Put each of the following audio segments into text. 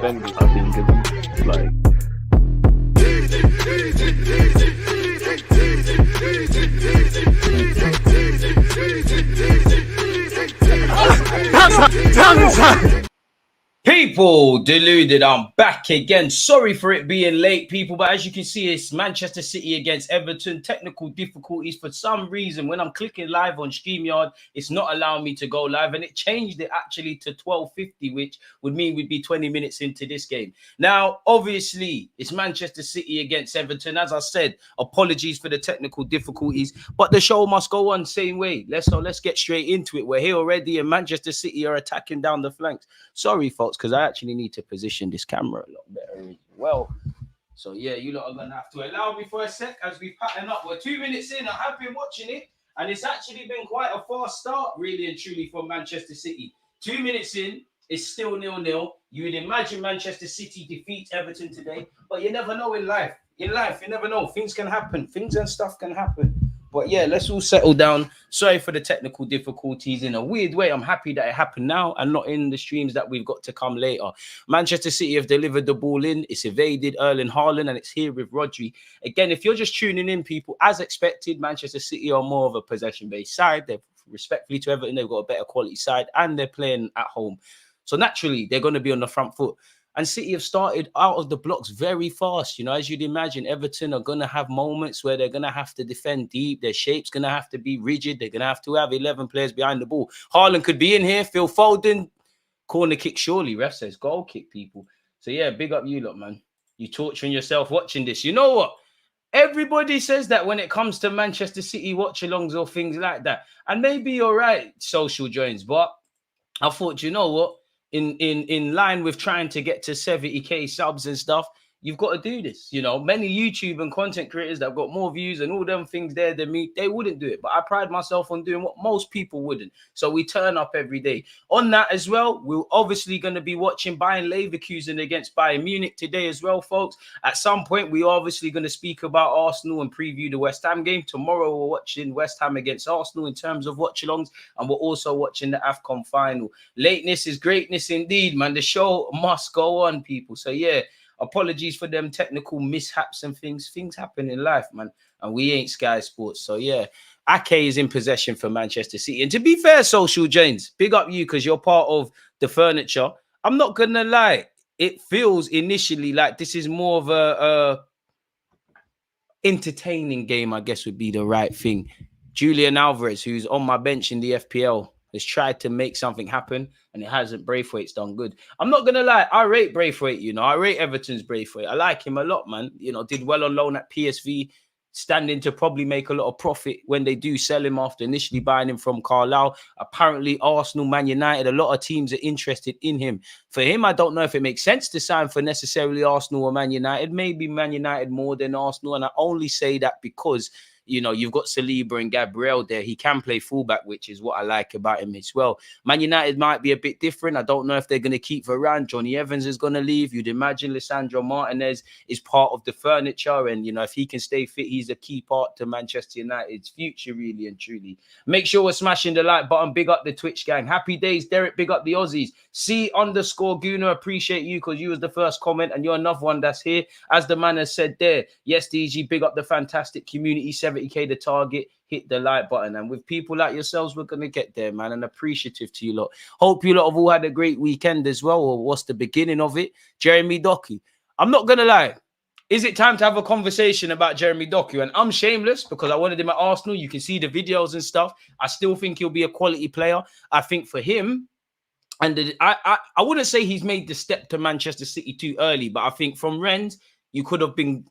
defenders, I think, is like. People, deluded, I'm back again. Sorry for it being late, people, but as you can see, it's Manchester City against Everton. Technical difficulties for some reason. When I'm clicking live on StreamYard, it's not allowing me to go live, and it changed it actually to 12:50, which would mean we'd be 20 minutes into this game. Now, obviously, it's Manchester City against Everton. As I said, apologies for the technical difficulties, but the show must go on same way. Let's get straight into it. We're here already, and Manchester City are attacking down the flanks. Sorry, folks, because I actually need to position this camera a lot better as well. So, yeah, you lot are going to have to allow me for a sec as we pattern up. We're 2 minutes in. I have been watching it, and it's actually been quite a fast start, really and truly, for Manchester City. 2 minutes in, it's still 0-0. You would imagine Manchester City defeat Everton today, but you never know in life. In life, you never know. Things can happen. Things and stuff can happen. But yeah, let's all settle down. Sorry for the technical difficulties. In a weird way, I'm happy that it happened now and not in the streams that we've got to come later. Manchester City have delivered the ball in. It's evaded Haaland, and it's here with Rodri. Again, if you're just tuning in, people, as expected, Manchester City are more of a possession-based side. They're respectfully to Everton, they've got a better quality side, and they're playing at home. So naturally, they're going to be on the front foot. And City have started out of the blocks very fast. You know, as you'd imagine, Everton are going to have moments where they're going to have to defend deep. Their shape's going to have to be rigid. They're going to have 11 players behind the ball. Haaland could be in here. Phil Foden. Corner kick, surely. Ref says goal kick, people. So, yeah, big up you lot, man. You torturing yourself watching this. You know what? Everybody says that when it comes to Manchester City watch-alongs or things like that. And maybe you're right, social joins. But I thought, you know what? In line with trying to get to 70k subs and stuff, you've got to do this. You know, many YouTube and content creators that have got more views and all them things there than me, they wouldn't do it. But I pride myself on doing what most people wouldn't. So we turn up every day. On that as well, we're obviously going to be watching Bayern Leverkusen against Bayern Munich today as well, folks. At some point, we're obviously going to speak about Arsenal and preview the West Ham game. Tomorrow, we're watching West Ham against Arsenal in terms of watch-alongs, and we're also watching the AFCON final. Lateness is greatness indeed, man. The show must go on, people. So, yeah. Apologies for them technical mishaps and things. Things happen in life, man. And we ain't Sky Sports. So, yeah, Ake is in possession for Manchester City. And to be fair, Social James, big up you because you're part of the furniture. I'm not going to lie. It feels initially like this is more of a entertaining game, I guess would be the right thing. Julian Alvarez, who's on my bench in the FPL, has tried to make something happen, and it hasn't. Braithwaite's done good. I'm not going to lie. I rate Braithwaite, you know. I rate Everton's Braithwaite. I like him a lot, man. You know, did well on loan at PSV, standing to probably make a lot of profit when they do sell him after initially buying him from Carlisle. Apparently, Arsenal, Man United, a lot of teams are interested in him. For him, I don't know if it makes sense to sign for necessarily Arsenal or Man United. Maybe Man United more than Arsenal, and I only say that because you know, you've got Saliba and Gabriel there. He can play fullback, which is what I like about him as well. Man United might be a bit different. I don't know if they're going to keep Varane. Johnny Evans is going to leave. You'd imagine Lisandro Martinez is part of the furniture. And, you know, if he can stay fit, he's a key part to Manchester United's future, really and truly. Make sure we're smashing the like button. Big up the Twitch gang. Happy days, Derek. Big up the Aussies. C_Gooner. Appreciate you because you was the first comment and you're another one that's here. As the man has said there. Yes, DG. Big up the fantastic community. 70k the target. Hit the like button, and with people like yourselves, we're gonna get there, man. And appreciative to you lot. Hope you lot have all had a great weekend as well, or what's the beginning of it? Jeremy Doku. I'm not gonna lie. Is it time to have a conversation about Jeremy Doku? And I'm shameless because I wanted him at Arsenal. You can see the videos and stuff. I still think he'll be a quality player. I think for him, and I wouldn't say he's made the step to Manchester City too early, but I think from Rennes, you could have been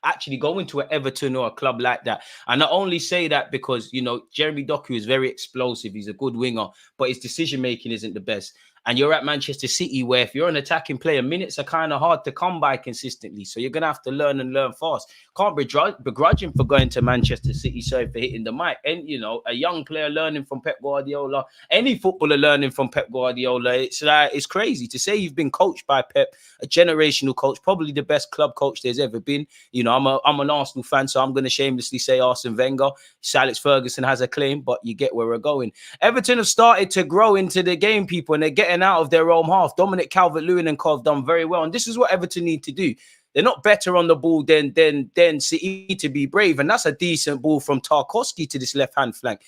actually going to an Everton or a club like that. And I only say that because, you know, Jeremy Doku is very explosive. He's a good winger, but his decision-making isn't the best. And you're at Manchester City where if you're an attacking player, minutes are kind of hard to come by consistently. So you're going to have to learn and learn fast. Can't begrudge him for going to Manchester City, sorry for hitting the mic. And, you know, a young player learning from Pep Guardiola, any footballer learning from Pep Guardiola, it's crazy to say you've been coached by Pep, a generational coach, probably the best club coach there's ever been. You know, I'm an Arsenal fan, so I'm going to shamelessly say Arsene Wenger. Sir Alex Ferguson has a claim, but you get where we're going. Everton have started to grow into the game, people, and they're getting getting out of their own half. Dominic Calvert-Lewin and Co have done very well, and this is what Everton need to do. They're not better on the ball than City, to be brave, and that's a decent ball from Tarkowski to this left-hand flank.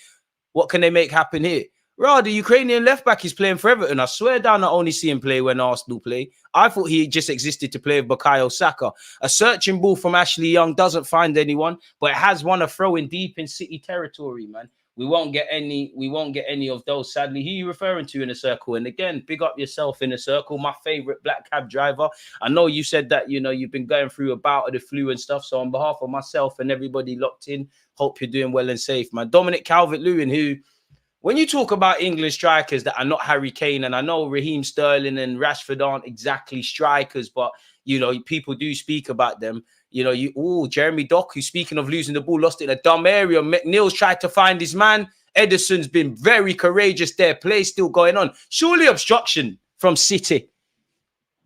What can they make happen here? Rah, the Ukrainian left back is playing for Everton. I swear down, I only see him play when Arsenal play. I thought he just existed to play with Bukayo Saka. A searching ball from Ashley Young doesn't find anyone, but it has won a throw in deep in City territory, man. We won't get any of those, sadly. Who are you referring to in a circle? And again, big up yourself in a circle. My favorite black cab driver. I know you said that, you know, you've been going through a bout of the flu and stuff. So on behalf of myself and everybody locked in, hope you're doing well and safe, man. Dominic Calvert-Lewin, who, when you talk about England strikers that are not Harry Kane, and I know Raheem Sterling and Rashford aren't exactly strikers, but, you know, people do speak about them. You know, Jeremy Doku, speaking of losing the ball, lost it in a dumb area. McNeil's tried to find his man. Ederson's been very courageous there. Play still going on. Surely obstruction from City.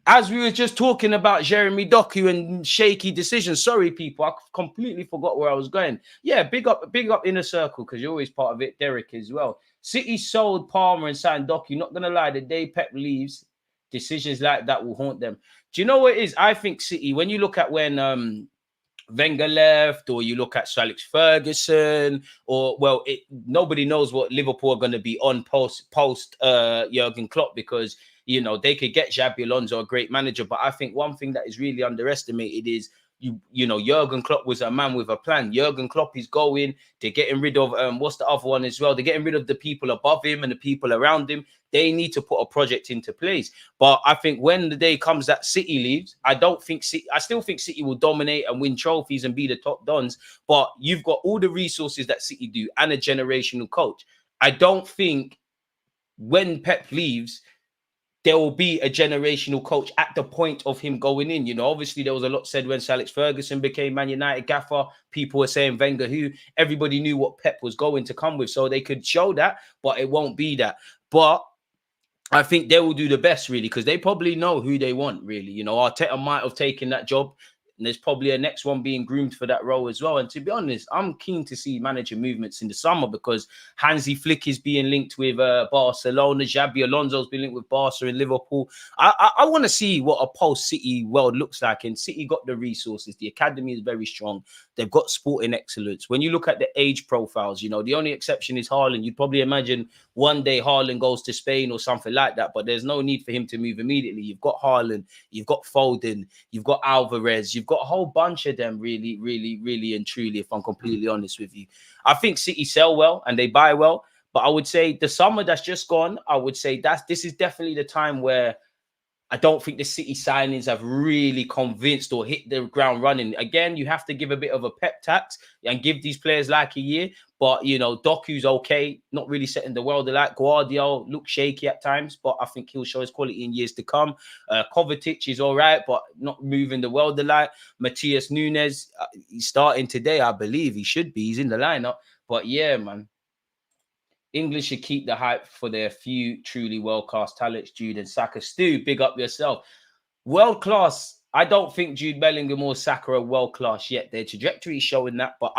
As we were just talking about Jeremy Doku and shaky decisions. Sorry, people, I completely forgot where I was going. Yeah, big up Inner Circle, because you're always part of it. Derek as well. City sold Palmer and signed Doku. Not going to lie, the day Pep leaves, decisions like that will haunt them. Do you know what it is? I think City, when you look at when Wenger left, or you look at Sir Alex Ferguson, or, well, nobody knows what Liverpool are going to be on post Jurgen Klopp, because, you know, they could get Xabi Alonso, a great manager. But I think one thing that is really underestimated is, you know, Jurgen Klopp was a man with a plan. Jurgen Klopp is going, they're getting rid of, what's the other one as well? They're getting rid of the people above him and the people around him. They need to put a project into place. But I think when the day comes that City leaves, I still think City will dominate and win trophies and be the top dons. But you've got all the resources that City do and a generational coach. I don't think when Pep leaves, there will be a generational coach at the point of him going in. You know, obviously there was a lot said when Sir Alex Ferguson became Man United gaffer. People were saying Wenger, who everybody knew what Pep was going to come with, so they could show that, but it won't be that. But I think they will do the best, really, because they probably know who they want, really. You know, Arteta might have taken that job, and there's probably a next one being groomed for that role as well. And to be honest, I'm keen to see manager movements in the summer, because Hansi Flick is being linked with Barcelona. Xabi Alonso's been linked with Barca and Liverpool. I want to see what a post-City world looks like. And City got the resources. The academy is very strong. They've got sporting excellence. When you look at the age profiles, you know, the only exception is Haaland. You'd probably imagine one day Haaland goes to Spain or something like that, but there's no need for him to move immediately. You've got Haaland, you've got Foden, you've got Alvarez, you've got a whole bunch of them, really, really, really and truly, if I'm completely honest with you. I think City sell well and they buy well, but I would say the summer that's just gone, I would say this is definitely the time where I don't think the City signings have really convinced or hit the ground running. Again, you have to give a bit of a pep tax and give these players like a year. But, you know, Doku's okay, not really setting the world alight. Guardiola looks shaky at times, but I think he'll show his quality in years to come. Kovacic is all right, but not moving the world alight. Matthias Nunes, he's starting today, I believe. He should be. He's in the lineup. But, yeah, man. England should keep the hype for their few truly world-class talents, Jude and Saka. Stu, big up yourself. World-class. I don't think Jude Bellingham or Saka are world-class yet. Their trajectory is showing that, but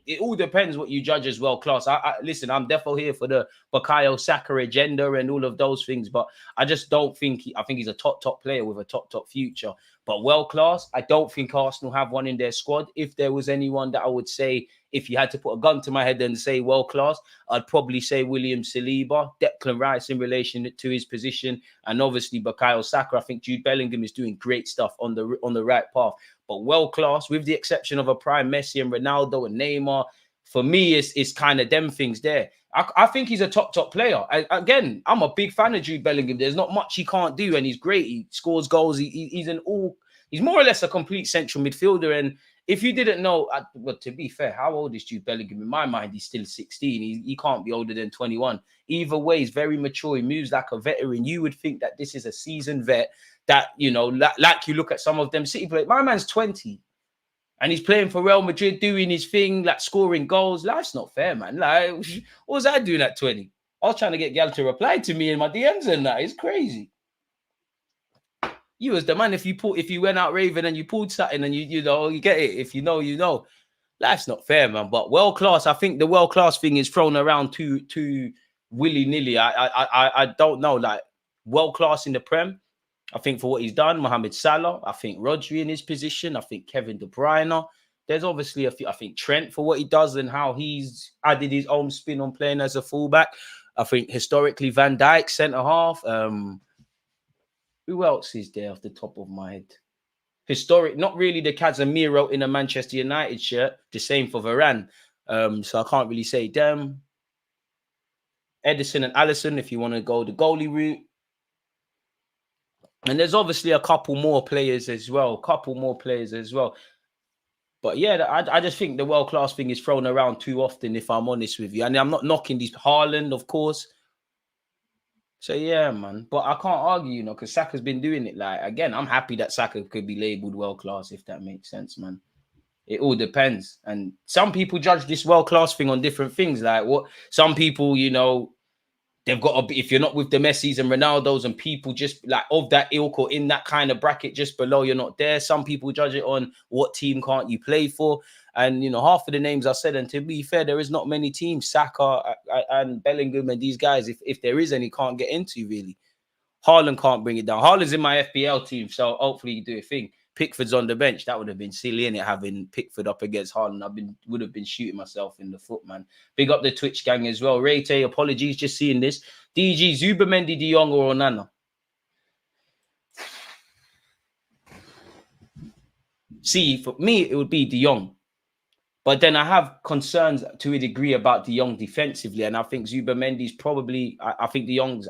it all depends what you judge as world-class. Listen, I'm definitely here for the Bukayo Saka agenda and all of those things, but I just don't think I think he's a top player with a top future. But world-class, I don't think Arsenal have one in their squad. If there was anyone that I would say, if you had to put a gun to my head and say world-class, I'd probably say William Saliba, Declan Rice in relation to his position, and obviously Bukayo Saka. I think Jude Bellingham is doing great stuff on the right path. But world-class, with the exception of a prime Messi and Ronaldo and Neymar, for me, it's kind of them things there. I think he's a top player. Again, I'm a big fan of Jude Bellingham. There's not much he can't do, and he's great. He scores goals. He's more or less a complete central midfielder. And if you didn't know, but to be fair, how old is Jude Bellingham? In my mind, he's still 16. He can't be older than 21. Either way, he's very mature. He moves like a veteran. You would think that this is a seasoned vet that, you know, like you look at some of them City players. My man's 20. And he's playing for Real Madrid, doing his thing, like scoring goals. Life's not fair, man. Like, what was I doing at 20? I was trying to get Gal to reply to me in my DMs and that. It's crazy. You was the man if you went out raving and you pulled something and you know, you get it. If you know, you know. Life's not fair, man. But world class, I think the world class thing is thrown around too willy-nilly. I don't know. Like, world class in the Prem. I think for what he's done, Mohamed Salah. I think Rodri in his position. I think Kevin De Bruyne. There's obviously a few. I think Trent for what he does and how he's added his own spin on playing as a fullback. I think historically Van Dijk centre half. Who else is there off the top of my head? Historic, not really the Casemiro in a Manchester United shirt. The same for Varane. So I can't really say them. Edison and Alisson, if you want to go the goalie route. And there's obviously a couple more players as well. But yeah, I just think the world-class thing is thrown around too often, if I'm honest with you. And I'm not knocking these. Haaland, of course. So yeah, man. But I can't argue, you know, because Saka's been doing it. Like, again, I'm happy that Saka could be labelled world-class, if that makes sense, man. It all depends. And some people judge this world-class thing on different things. Like, what some people, you know, they've got to be, if you're not with the Messis and Ronaldos and people just like of that ilk or in that kind of bracket just below, you're not there. Some people judge it on what team can't you play for. And, you know, half of the names I said, and to be fair, there is not many teams, Saka and Bellingham and these guys, if there is any, can't get into really. Haaland can't bring it down. Haaland's in my FPL team, so hopefully you do a thing. Pickford's on the bench. That would have been silly, innit, having Pickford up against Haaland. Would have been shooting myself in the foot, man. Big up the Twitch gang as well. Rayte, apologies, just seeing this. DG, Zubimendi, De Jong, or Onana? See, for me, it would be De Jong. But then I have concerns to a degree about De Jong defensively. And I think Zubimendi's probably, I think De Jong's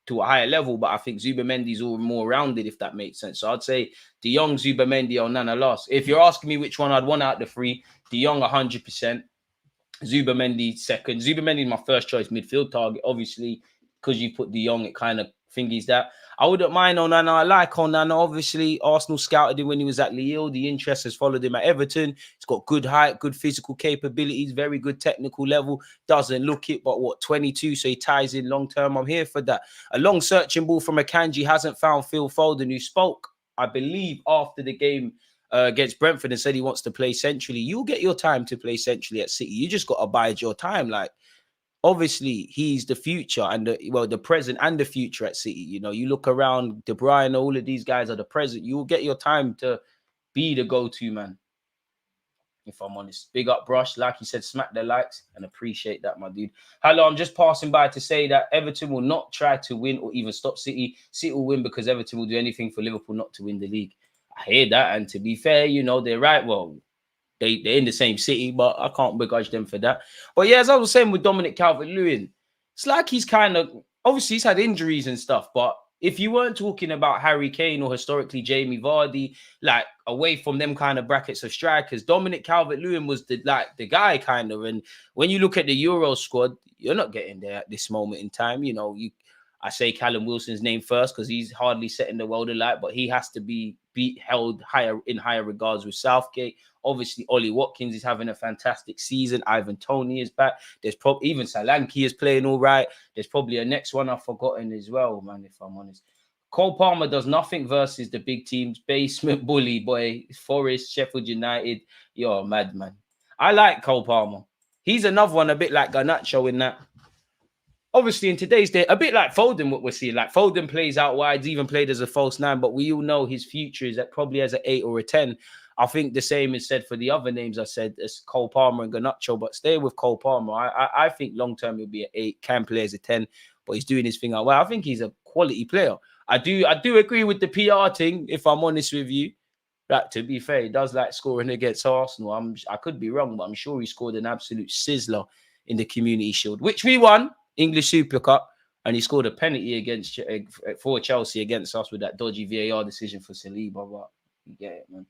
to a higher level, but I think Zubimendi's all more rounded, if that makes sense. So I'd say De Jong, Zubimendi, or Onana last. If you're asking me which one I'd want out of the three, De Jong 100%, Zubimendi second. Zubimendi my first choice midfield target, obviously, because you put De Jong, it kind of thingies that. I wouldn't mind Onana. I like Onana. Obviously, Arsenal scouted him when he was at Lille. The interest has followed him at Everton. He's got good height, good physical capabilities, very good technical level. Doesn't look it, but what, 22? So he ties in long term. I'm here for that. A long searching ball from Akanji hasn't found Phil Foden, who spoke, I believe, after the game against Brentford and said he wants to play centrally. You'll get your time to play centrally at City. You just got to bide your time. Like, obviously, he's the future and the present and the future at City. You know, you look around, De Bruyne, all of these guys are the present. You will get your time to be the go-to man, if I'm honest. Big up, Brush. Like you said, smack the likes and appreciate that, my dude. Hello, I'm just passing by to say that Everton will not try to win or even stop City. City will win because Everton will do anything for Liverpool not to win the league. I hear that. And to be fair, you know, they're right. Well, they're in the same city, but I can't begrudge them for that. But yeah, as I was saying with Dominic Calvert-Lewin, it's like he's kind of, obviously he's had injuries and stuff, but if you weren't talking about Harry Kane or historically Jamie Vardy, like away from them kind of brackets of strikers, Dominic Calvert-Lewin was the guy kind of. And when you look at the Euro squad, you're not getting there at this moment in time. You know, I say Callum Wilson's name first because he's hardly setting the world alight, but he has to be held in higher regards with Southgate. Obviously, Ollie Watkins is having a fantastic season. Ivan Toney is back. There's probably even Solanke is playing all right. There's probably a next one I've forgotten as well, man, if I'm honest. Cole Palmer does nothing versus the big teams. Basement bully, boy. Forest, Sheffield United. You're a madman. I like Cole Palmer. He's another one a bit like Garnacho in that. Obviously, in today's day, a bit like Foden, what we're seeing. Like Foden plays out wide, even played as a false 9, but we all know his future is probably as an 8 or a 10. I think the same is said for the other names I said, as Cole Palmer and Garnacho, but stay with Cole Palmer. I think long-term he'll be an 8, can play as a 10, but he's doing his thing out well. I think he's a quality player. I do agree with the PR thing, if I'm honest with you. Like, to be fair, he does like scoring against Arsenal. I could be wrong, but I'm sure he scored an absolute sizzler in the Community Shield, which we won. English Super Cup, and he scored a penalty for Chelsea against us with that dodgy VAR decision for Saliba. But you get it, man.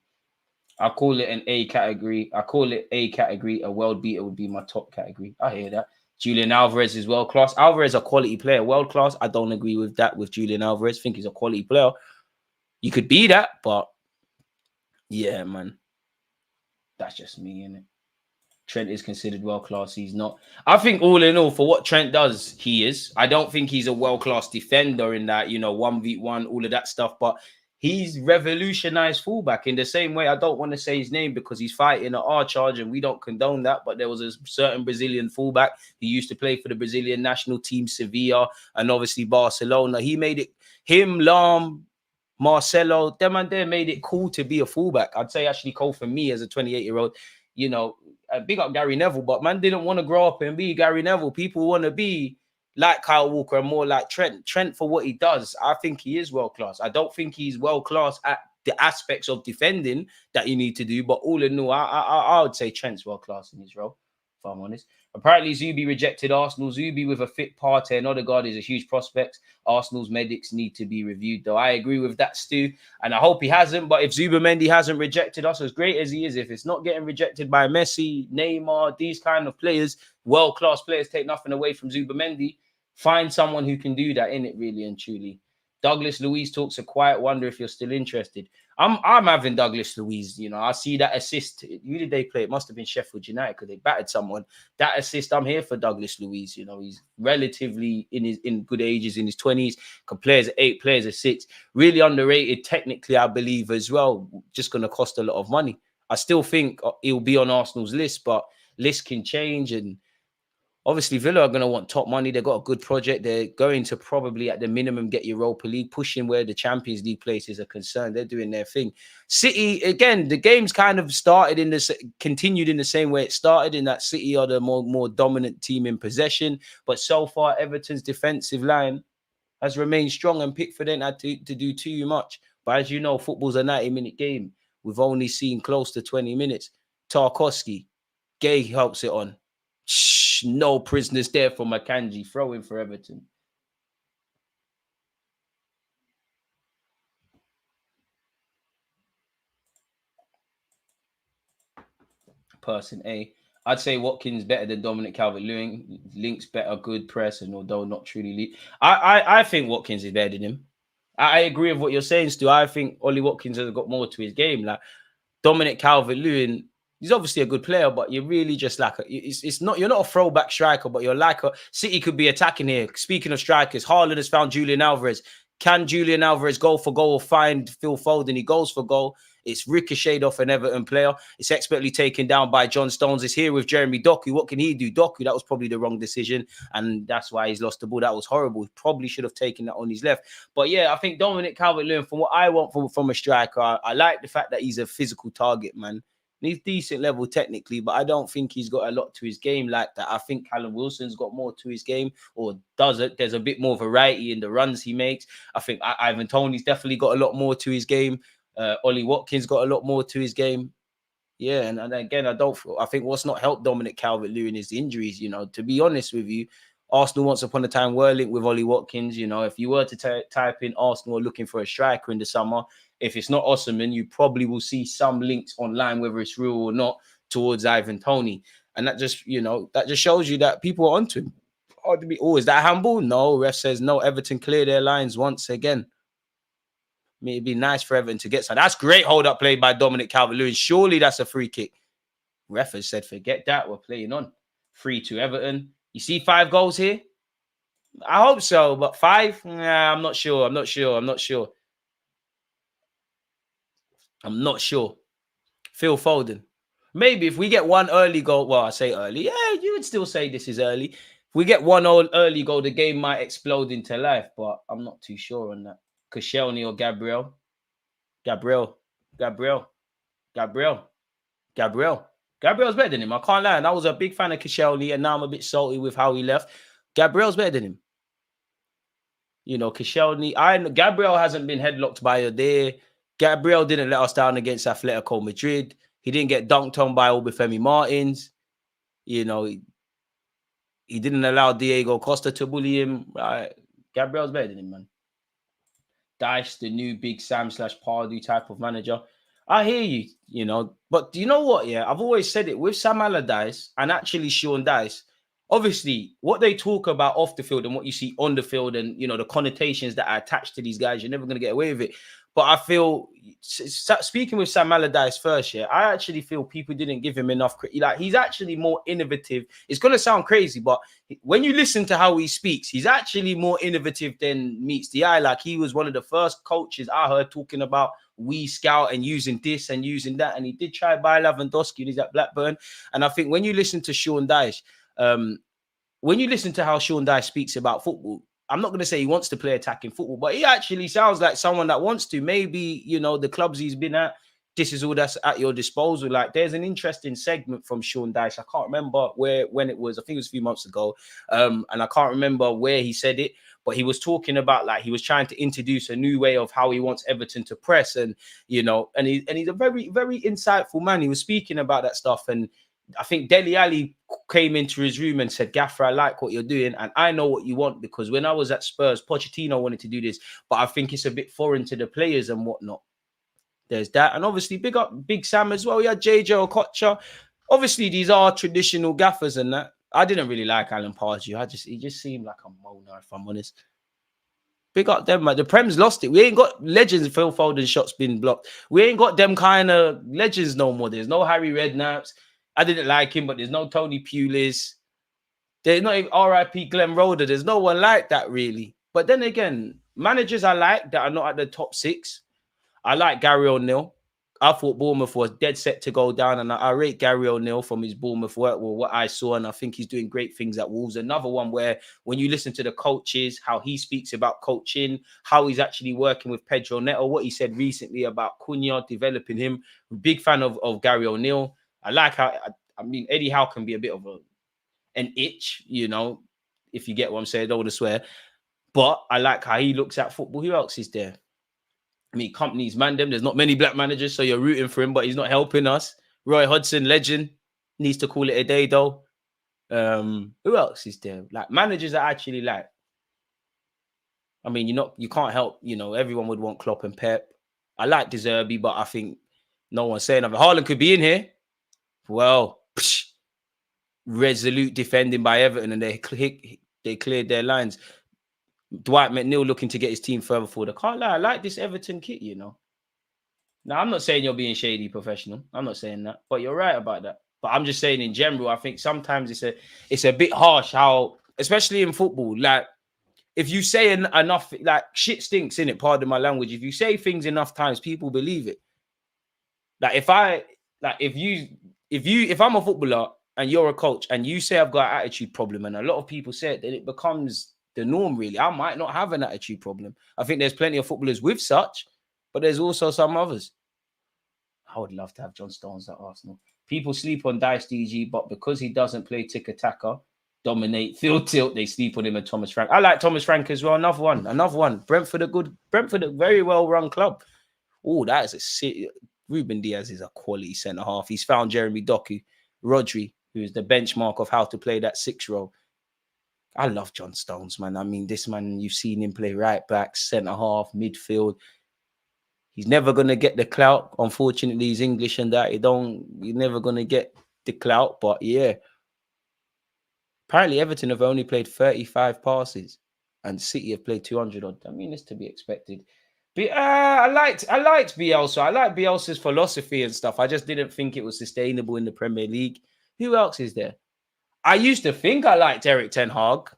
I call it an A category. A world beater would be my top category. I hear that. Julian Alvarez is world class. Alvarez a quality player, world class. I don't agree with that with Julian Alvarez. I think he's a quality player. You could be that, but yeah, man. That's just me, innit? Trent is considered world-class. He's not. I think all in all, for what Trent does, he is. I don't think he's a world-class defender in that, you know, 1v1, all of that stuff. But he's revolutionized fullback in the same way. I don't want to say his name because he's fighting at our charge and we don't condone that. But there was a certain Brazilian fullback who used to play for the Brazilian national team, Sevilla, and obviously Barcelona. He made it, him, Lam, Marcelo, them and they made it cool to be a fullback. I'd say actually cool for me as a 28-year-old, you know, big up Gary Neville, but man didn't want to grow up and be Gary Neville. People want to be like Kyle Walker and more like Trent. Trent, for what he does, I think he is world class. I don't think he's world class at the aspects of defending that you need to do, but all in all, I would say Trent's world class in his role, if I'm honest. Apparently, Zubi rejected Arsenal. Zubi with a fit Partey and Odegaard is a huge prospect. Arsenal's medics need to be reviewed, though. I agree with that, Stu, and I hope he hasn't. But if Zubimendi hasn't rejected us, as great as he is, if it's not getting rejected by Messi, Neymar, these kind of players, world-class players, take nothing away from Zubimendi, find someone who can do that in it, really and truly. Douglas Luiz talks a quiet wonder if you're still interested. I'm having Douglas Luiz. You know, I see that assist. Who did they play? It must have been Sheffield United because they battered someone. That assist, I'm here for Douglas Luiz. You know, he's relatively in good ages, in his 20s. Can play as 8, plays as 6. Really underrated technically, I believe, as well. Just going to cost a lot of money. I still think he'll be on Arsenal's list, but list can change. And obviously, Villa are going to want top money. They've got a good project. They're going to probably, at the minimum, get Europa League, pushing where the Champions League places are concerned. They're doing their thing. City, again, the game's kind of continued in the same way it started, in that City are the more dominant team in possession. But so far, Everton's defensive line has remained strong, and Pickford ain't had to do too much. But as you know, football's a 90-minute game. We've only seen close to 20 minutes. Tarkowski, Gay helps it on. No prisoners there for Makanji. Throw in for Everton. Person A. I'd say Watkins better than Dominic Calvert-Lewin. Links better, good press, and although not truly lead. I think Watkins is better than him. I agree with what you're saying, Stu. I think Ollie Watkins has got more to his game. Like Dominic Calvert-Lewin, he's obviously a good player, but you're really just like you're not a throwback striker, but you're like a City could be attacking here. Speaking of strikers, Haaland has found Julian Alvarez. Can Julian Alvarez go for goal or find Phil Foden? He goes for goal. It's ricocheted off an Everton player. It's expertly taken down by John Stones. It's here with Jeremy Doku. What can he do? Doku, that was probably the wrong decision, and that's why he's lost the ball. That was horrible. He probably should have taken that on his left. But yeah, I think Dominic Calvert-Lewin, from what I want from a striker, I like the fact that he's a physical target, man. He's decent level technically, but I don't think he's got a lot to his game like that. I think Callum Wilson's got more to his game, or does it? There's a bit more variety in the runs he makes. I think Ivan Toney's definitely got a lot more to his game. Ollie Watkins got a lot more to his game. Yeah, and again, I think what's not helped Dominic Calvert-Lewin is the injuries. You know, to be honest with you, Arsenal once upon a time were linked with Ollie Watkins. You know, if you were to type in Arsenal looking for a striker in the summer, if it's not Osimhen, you probably will see some links online, whether it's real or not, towards Ivan Toney. And that just, that just shows you that people are onto him. Is that handball? No, ref says no. Everton clear their lines once again. I mean, it'd be nice for Everton to get some. That's great hold-up play by Dominic Calvert-Lewin. Surely that's a free kick. Ref has said, forget that. We're playing on. 3-2 Everton. You see 5 goals here? I hope so, but 5? Nah, I'm not sure. I'm not sure. Phil Foden. Maybe if we get one early goal, well, I say early. Yeah, you would still say this is early. If we get one early goal, the game might explode into life, but I'm not too sure on that. Koscielny or Gabriel? Gabriel's better than him. I can't lie. And I was a big fan of Koscielny, and now I'm a bit salty with how he left. Gabriel's better than him. Koscielny. Gabriel hasn't been headlocked by Adair. Gabriel didn't let us down against Atletico Madrid. He didn't get dunked on by Obafemi Martins. He didn't allow Diego Costa to bully him. Right. Gabriel's better than him, man. Dice, the new Big Sam / Pardew type of manager. I hear you, but do you know what? Yeah, I've always said it with Sam Allardyce and actually Sean Dice. Obviously, what they talk about off the field and what you see on the field and, the connotations that are attached to these guys, you're never going to get away with it. But I feel, speaking with Sam Allardyce first, yeah, I actually feel people didn't give him enough credit. Like, he's actually more innovative. It's going to sound crazy, but when you listen to how he speaks, he's actually more innovative than meets the eye. Like, he was one of the first coaches I heard talking about we scout and using this and using that. And he did try by Lewandowski and he's at Blackburn. And I think when you listen to Sean Dyche, when you listen to how Sean Dyche speaks about football, I'm not going to say he wants to play attacking football, but he actually sounds like someone that wants to. Maybe, you know, the clubs he's been at, this is all that's at your disposal. Like, there's an interesting segment from Sean Dyche. I can't remember when it was. I think it was a few months ago. And I can't remember where he said it, but he was talking about, like, he was trying to introduce a new way of how he wants Everton to press. And, you know, and he's a very, very insightful man. He was speaking about that stuff. And I think Dele Alli came into his room and said, Gaffer, I like what you're doing. And I know what you want, because when I was at Spurs, Pochettino wanted to do this, but I think it's a bit foreign to the players and whatnot. There's that. And obviously, big up Big Sam as well. Yeah, JJ Okocha. Obviously, these are traditional gaffers and that. I didn't really like Alan Pardew. He just seemed like a moaner, if I'm honest. Big up them, man. The Prem's lost it. We ain't got legends. Phil Foden shots been blocked. We ain't got them kind of legends no more. There's no Harry Redknapp's. I didn't like him, but there's no Tony Pulis. There's not even RIP Glenn Roeder. There's no one like that, really. But then again, managers I like that are not at the top 6. I like Gary O'Neill. I thought Bournemouth was dead set to go down, and I rate Gary O'Neill from his Bournemouth work, well, what I saw, and I think he's doing great things at Wolves. Another one where when you listen to the coaches, how he speaks about coaching, how he's actually working with Pedro Neto, what he said recently about Cunha, developing him. Big fan of Gary O'Neill. I like how, I mean, Eddie Howe can be a bit of an itch, you know, if you get what I'm saying. I don't want to swear. But I like how he looks at football. Who else is there? I mean, companies, man, them. There's not many black managers, so you're rooting for him, but he's not helping us. Roy Hodgson, legend, needs to call it a day, though. Who else is there? Like, managers are actually like, I mean, you can't help, you know, everyone would want Klopp and Pep. I like De Zerbi, but I think no one's saying nothing. Haaland could be in here. Well, resolute defending by Everton, and they cleared their lines. Dwight McNeil looking to get his team further forward. I can't lie, I like this Everton kit, you know. Now, I'm not saying you're being shady professional. I'm not saying that, but you're right about that. But I'm just saying in general, I think sometimes it's a bit harsh how, especially in football, like, if you say enough, like, shit stinks, in it, pardon my language. If you say things enough times, people believe it. Like, if I'm a footballer and you're a coach and you say I've got an attitude problem, and a lot of people say it, then it becomes the norm, really. I might not have an attitude problem. I think there's plenty of footballers with such, but there's also some others. I would love to have John Stones at Arsenal. People sleep on Dice DG, but because he doesn't play tick-a-tacker, dominate, field tilt, they sleep on him and Thomas Frank. I like Thomas Frank as well. Another one. Brentford, a very well-run club. Oh, that is a city. Ruben Diaz is a quality centre-half. He's found Jeremy Doku, Rodri, who is the benchmark of how to play that 6 role. I love John Stones, man. I mean, this man, you've seen him play right back, centre-half, midfield. He's never going to get the clout. Unfortunately, he's English and that. You're never going to get the clout. But yeah. Apparently, Everton have only played 35 passes and City have played 200 odd. I mean, it's to be expected. But I liked Bielsa. I like Bielsa's philosophy and stuff. I just didn't think it was sustainable in the Premier League. Who else is there? I used to think I liked Eric Ten Hag.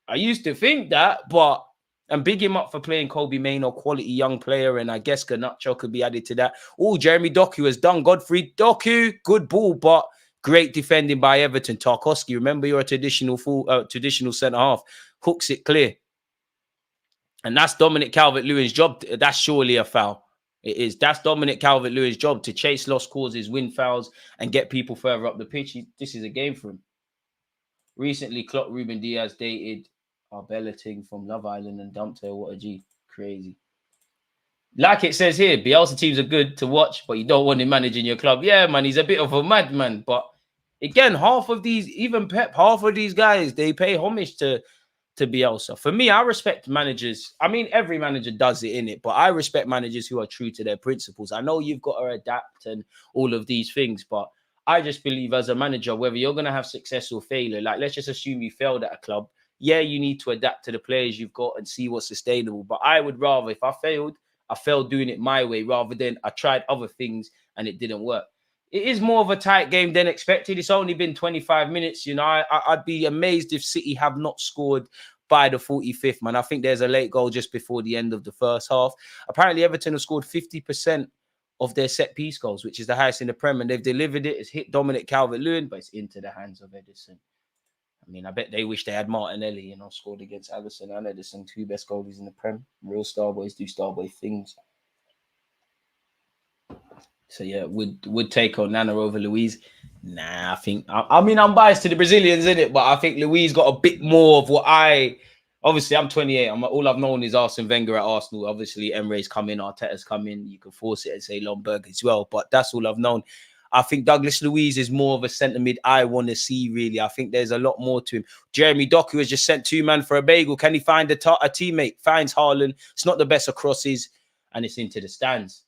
I used to think that, but and big him up for playing Kobe Mainoo, quality young player, and I guess Garnacho could be added to that. Oh, Jeremy Doku has done. Godfrey Doku, good ball, but great defending by Everton. Tarkowski, remember you're a traditional centre-half. Hooks it clear. And that's Dominic Calvert-Lewin's job. That's surely a foul. It is. That's Dominic Calvert-Lewin's job, to chase lost causes, win fouls, and get people further up the pitch. This is a game for him. Recently, Klopp Ruben Diaz dated Arbella Ting from Love Island and dumped her. What a G. Crazy. Like it says here, Bielsa teams are good to watch, but you don't want him managing your club. Yeah, man, he's a bit of a madman. But again, half of these, even Pep, half of these guys, they pay homage to Bielsa. For me, I respect managers. I mean, every manager does it, in it, but I respect managers who are true to their principles. I know you've got to adapt and all of these things, but I just believe as a manager, whether you're going to have success or failure, like, let's just assume you failed at a club. Yeah, you need to adapt to the players you've got and see what's sustainable. But I would rather, if I failed, I failed doing it my way rather than I tried other things and it didn't work. It is more of a tight game than expected. It's only been 25 minutes. You know, I'd be amazed if City have not scored by the 45th, man. I think there's a late goal just before the end of the first half. Apparently, Everton have scored 50% of their set-piece goals, which is the highest in the Prem, and they've delivered it. It's hit Dominic Calvert-Lewin, but it's into the hands of Edison. I mean, I bet they wish they had Martinelli, you know, scored against Alisson and Edison, 2 best goalies in the Prem. Real Starboys do Starboy things. So yeah, would take on Nana over Luiz. Nah, I think I mean I'm biased to the Brazilians in it, but I think Luiz got a bit more of what obviously I'm 28. All I've known is Arsene Wenger at Arsenal. Obviously Emre's come in, Arteta's come in. You can force it and say Lomberg as well, but that's all I've known. I think Douglas Luiz is more of a centre mid I want to see, really. I think there's a lot more to him. Jeremy Doku has just sent 2 man for a bagel. Can he find a teammate? Finds Haaland. It's not the best of crosses, and it's into the stands.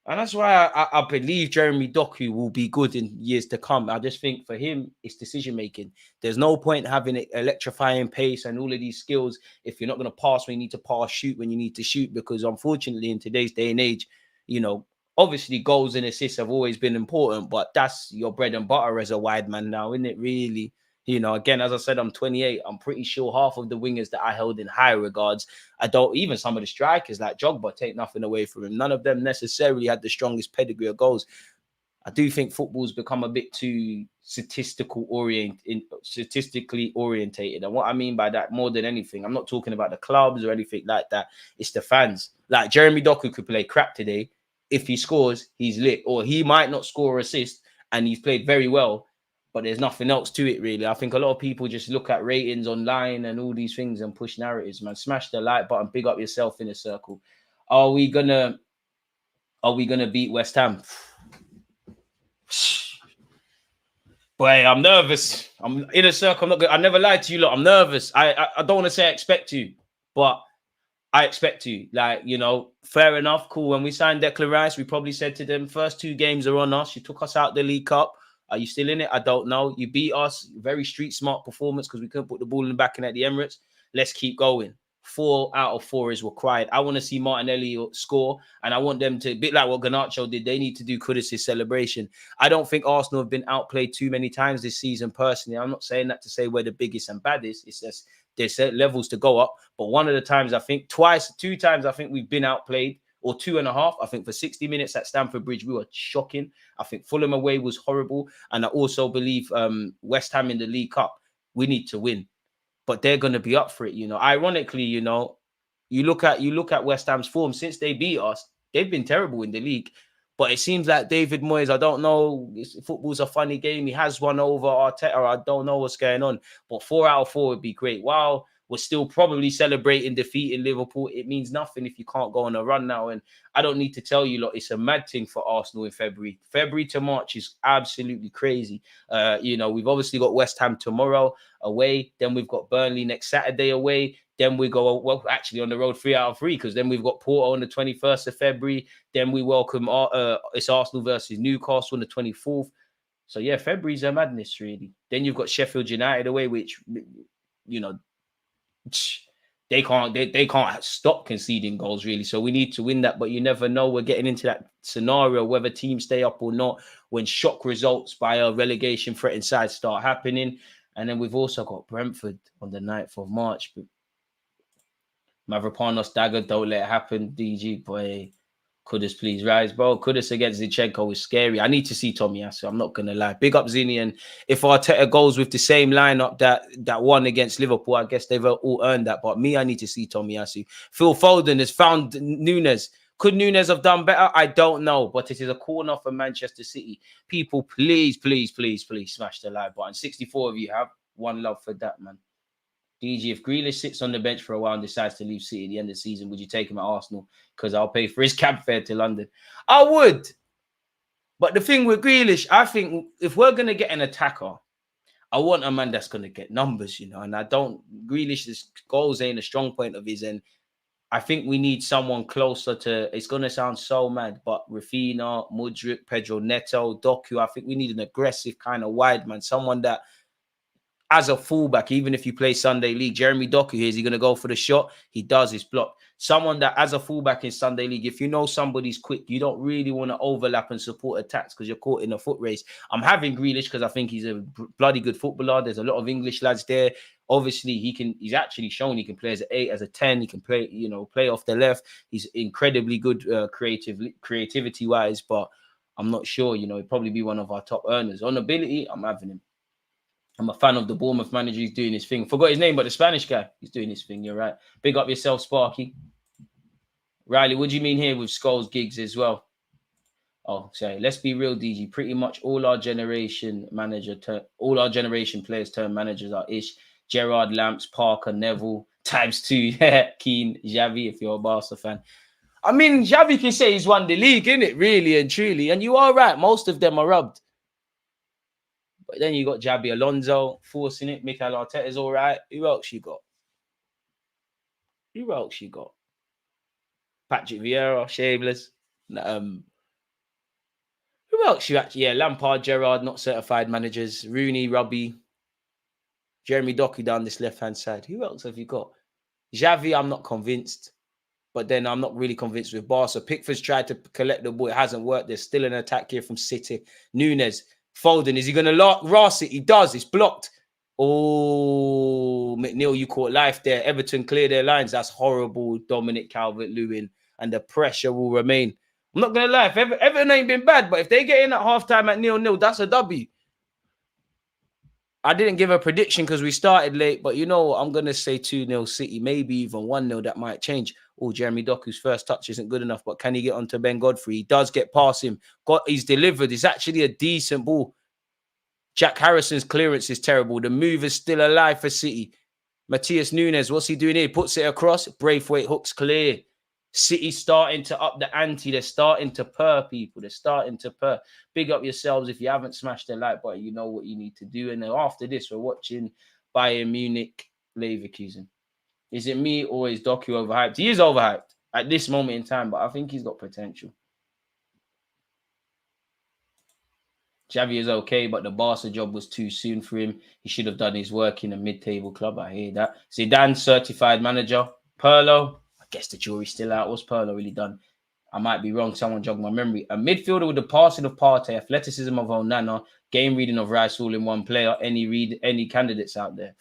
And that's why I believe Jeremy Doku will be good in years to come. I just think for him, it's decision-making. There's no point having it electrifying pace and all of these skills if you're not going to pass when you need to pass, shoot when you need to shoot. Because unfortunately, in today's day and age, you know, obviously goals and assists have always been important, but that's your bread and butter as a wide man now, isn't it, really? You know, again, as I said, I'm 28. I'm pretty sure half of the wingers that I held in high regards, even some of the strikers like Jogba, take nothing away from him. None of them necessarily had the strongest pedigree of goals. I do think football's become a bit too statistically orientated. And what I mean by that, more than anything, I'm not talking about the clubs or anything like that. It's the fans. Like Jeremy Doku could play crap today. If he scores, he's lit. Or he might not score or assist, and he's played very well, but there's nothing else to it, really. I think a lot of people just look at ratings online and all these things and push narratives, man. Smash the like button, big up yourself in a circle. Are we gonna beat West Ham? Boy, I'm nervous. I'm in a circle. I'm not good. I never lied to you, lot. I'm nervous. I don't want to say I expect to, but I expect to. Like, you know, fair enough, cool. When we signed Declan Rice, we probably said to them, first 2 games are on us. You took us out the League Cup. Are you still in it? I don't know. You beat us. Very street smart performance because we couldn't put the ball in the back and at the Emirates. Let's keep going. 4 out of 4 is required. I want to see Martinelli score, and I want them to, a bit like what Garnacho did, they need to do Kudus' celebration. I don't think Arsenal have been outplayed too many times this season, personally. I'm not saying that to say we're the biggest and baddest. It's just there's levels to go up. But one of the times, I think, 2 times, I think we've been outplayed, or 2.5. I think for 60 minutes at Stamford Bridge, we were shocking. I think Fulham away was horrible. And I also believe West Ham in the League Cup, we need to win. But they're going to be up for it, you know. Ironically, you know, you look at West Ham's form since they beat us, they've been terrible in the league. But it seems like David Moyes, I don't know, football's a funny game. He has one over Arteta. I don't know what's going on. But 4 out of 4 would be great. While we're still probably celebrating defeat in Liverpool, it means nothing if you can't go on a run now. And I don't need to tell you, lot, it's a mad thing for Arsenal in February. February to March is absolutely crazy. You know, we've obviously got West Ham tomorrow away. Then we've got Burnley next Saturday away. Then we go, well, actually on the road 3 out of 3, because then we've got Porto on the 21st of February. Then we welcome, it's Arsenal versus Newcastle on the 24th. So, yeah, February's a madness, really. Then you've got Sheffield United away, which, you know, they can't stop conceding goals, really. So we need to win that, but you never know. We're getting into that scenario, whether teams stay up or not, when shock results by a relegation threatened side start happening. And then we've also got Brentford on the 9th of March. But Mavropanos dagger, don't let it happen. DG, boy. Kudus, please rise, bro. Kudus against Zinchenko is scary. I need to see Tomiyasu. I'm not going to lie. Big up Zini. And if Arteta goes with the same lineup that won against Liverpool, I guess they've all earned that. But me, I need to see Tomiyasu. Phil Foden has found Nunes. Could Nunes have done better? I don't know. But it is a corner for Manchester City. People, please, please, please, please smash the like button. 64 of you have one love for that, man. DG, if Grealish sits on the bench for a while and decides to leave City at the end of the season, would you take him at Arsenal? Because I'll pay for his cab fare to London. I would. But the thing with Grealish, I think if we're going to get an attacker, I want a man that's going to get numbers, you know. And Grealish's goals ain't a strong point of his. And I think we need someone closer to, it's going to sound so mad, but Rafinha, Mudryk, Pedro Neto, Doku, I think we need an aggressive kind of wide man. Someone that, as a fullback, even if you play Sunday League. Jeremy Doku here, is he going to go for the shot? He does, it's blocked. Someone that as a fullback in Sunday League, if you know somebody's quick, you don't really want to overlap and support attacks because you're caught in a foot race. I'm having Grealish because I think he's a bloody good footballer. There's a lot of English lads there. Obviously, he's actually shown he can play as an 8, as a 10. He can play, play off the left. He's incredibly good creativity-wise, but I'm not sure, he'd probably be one of our top earners. On ability, I'm having him. I'm a fan of the Bournemouth manager. He's doing his thing. Forgot his name, but the Spanish guy, he's doing his thing. You're right. Big up yourself, Sparky. Riley, what do you mean here with Scholes gigs as well? Oh, sorry. Let's be real, DG. Pretty much all our generation players turn managers are Ish, Gerrard, Lamps, Parker, Neville, ×2. Keane, Xavi, if you're a Barca fan. I mean, Xavi can say he's won the league, innit? Really and truly. And you are right. Most of them are rubbed. But then you got Xabi Alonso forcing it. Mikel Arteta's all right. Who else you got? Patrick Vieira, shameless. Who else you actually? Yeah, Lampard, Gerrard, not certified managers. Rooney, Robbie, Jeremy Doku down this left-hand side. Who else have you got? Xavi, I'm not convinced. But then I'm not really convinced with Barca. Pickford's tried to collect the ball. It hasn't worked. There's still an attack here from City. Nunes, Foden, is he going to Ross it? He does. It's blocked. Oh, McNeil, you caught life there. Everton clear their lines. That's horrible. Dominic Calvert-Lewin. And the pressure will remain. I'm not going to lie. If Everton ain't been bad, but if they get in at halftime at 0-0, that's a W. I didn't give a prediction because we started late, but I'm going to say 2-0 City, maybe even 1-0. That might change. Oh, Jeremy Doku's first touch isn't good enough, but can he get onto Ben Godfrey? He does get past him. He's delivered. It's actually a decent ball. Jack Harrison's clearance is terrible. The move is still alive for City. Matthias Nunes, what's he doing here? Puts it across. Braithwaite hooks clear. City starting to up the ante. They're starting to purr, people. They're starting to purr. Big up yourselves. If you haven't smashed the like button, you know what you need to do. And then after this, we're watching Bayern Munich, Leverkusen. Is it me or is Doku overhyped? He is overhyped at this moment in time, but I think he's got potential. Xavi is okay, but the Barca job was too soon for him. He should have done his work in a mid-table club. I hear that. Zidane, certified manager. Pirlo, I guess the jury's still out. What's Pirlo really done? I might be wrong. Someone jog my memory. A midfielder with the passing of Partey, athleticism of Onana, game reading of Rice, all in one player. Any candidates out there?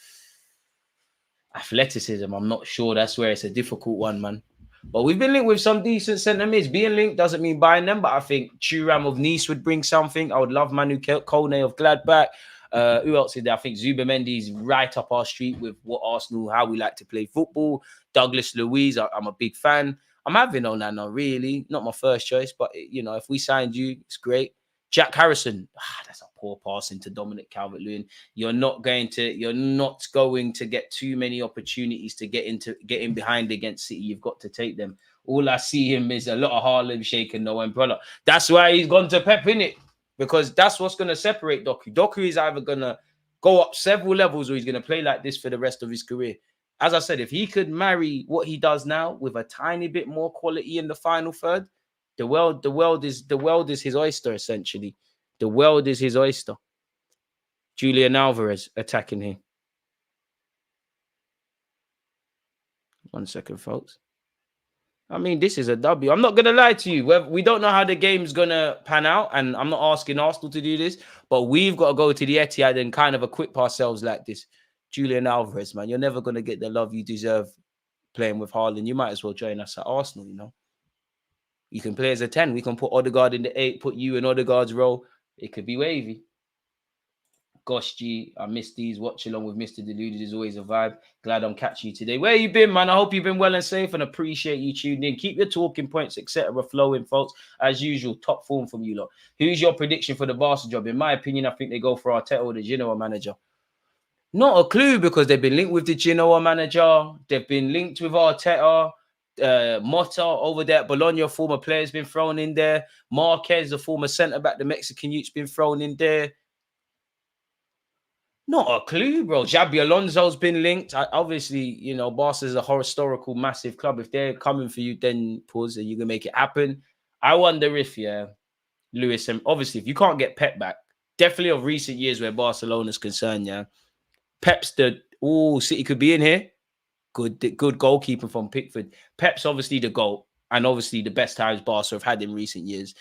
Athleticism, I'm not sure. That's where it's a difficult one, man. But we've been linked with some decent centre mids. Being linked doesn't mean buying them, but I think Thuram of Nice would bring something. I would love Manu Kone of Gladbach. Who else is there? I think Zubamendi's right up our street with what Arsenal, how we like to play football. Douglas Luiz, I'm a big fan. I'm having Onana, really. Not my first choice, but, if we signed you, it's great. Jack Harrison, that's a poor pass into Dominic Calvert-Lewin. You're not going to get too many opportunities to get in behind against City. You've got to take them. All I see him is a lot of Haaland shaking no umbrella. That's why he's gone to Pep, innit? Because that's what's going to separate Doku. Doku is either going to go up several levels or he's going to play like this for the rest of his career. As I said, if he could marry what he does now with a tiny bit more quality in the final third, the world is his oyster, essentially. The world is his oyster. Julian Alvarez attacking here. 1 second, folks. I mean, this is a W. I'm not going to lie to you. We don't know how the game's going to pan out, and I'm not asking Arsenal to do this, but we've got to go to the Etihad and kind of equip ourselves like this. Julian Alvarez, man, you're never going to get the love you deserve playing with Haaland. You might as well join us at Arsenal, You can play as a 10. We can put Odegaard in the 8, put you in Odegaard's role. It could be wavy. Gosh, G, I missed these. Watch along with Mr. Deluded is always a vibe. Glad I'm catching you today. Where you been, man? I hope you've been well and safe and appreciate you tuning in. Keep your talking points, etc. flowing, folks. As usual, top form from you lot. Who's your prediction for the Barca job? In my opinion, I think they go for Arteta or the Genoa manager. Not a clue because they've been linked with the Genoa manager. They've been linked with Arteta. Mota over there at Bologna, former player's been thrown in there. Marquez, the former centre-back, the Mexican youth's been thrown in there. Not a clue, bro. Xabi Alonso's been linked. Obviously, Barca's a historical, massive club. If they're coming for you, then pause and you can make it happen. I wonder if, Lewis, and obviously, if you can't get Pep back, definitely of recent years where Barcelona's concerned, Pep's City could be in here. Good goalkeeping from Pickford. Pep's obviously the goal, and obviously the best times Barca have had in recent years.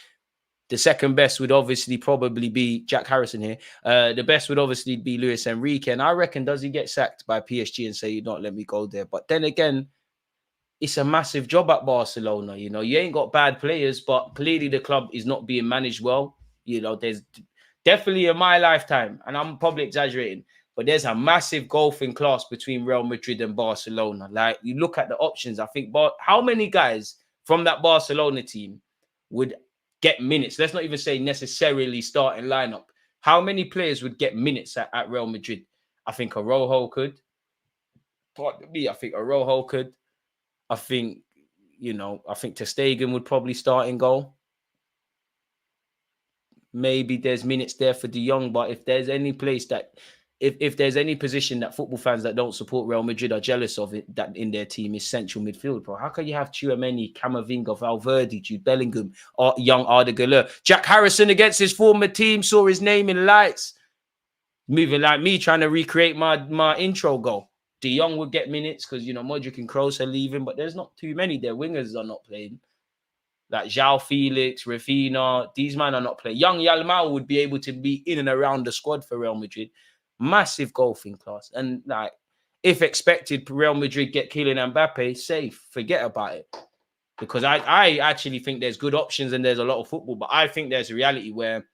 The second best would obviously probably be Jack Harrison here. The best would obviously be Luis Enrique. And I reckon, does he get sacked by PSG and say, you don't let me go there? But then again, it's a massive job at Barcelona. You know, you ain't got bad players, but clearly the club is not being managed well. You know, there's definitely in my lifetime, and I'm probably exaggerating, but there's a massive gulf in class between Real Madrid and Barcelona. Like, you look at the options, I think, but how many guys from that Barcelona team would get minutes? Let's not even say necessarily starting lineup. How many players would get minutes at Real Madrid? I think Araujo could. Pardon me, I think Araujo could. I think, I think Ter Stegen would probably start in goal. Maybe there's minutes there for De Jong, but if there's any place that, if there's any position that football fans that don't support Real Madrid are jealous of it, that in their team is central midfield, bro. How can you have Tchouaméni, Camavinga, Valverde, Jude Bellingham, young Arda Güler? Jack Harrison against his former team saw his name in lights. Moving like me, trying to recreate my intro goal. De Jong would get minutes because, Modric and Kroos are leaving, but there's not too many. Their wingers are not playing. Like João Felix, Rafinha, these men are not playing. Young Yalmao would be able to be in and around the squad for Real Madrid. Massive golfing class. And like, if expected, Real Madrid get Kylian Mbappe, safe. Forget about it. Because I actually think there's good options and there's a lot of football, but I think there's a reality where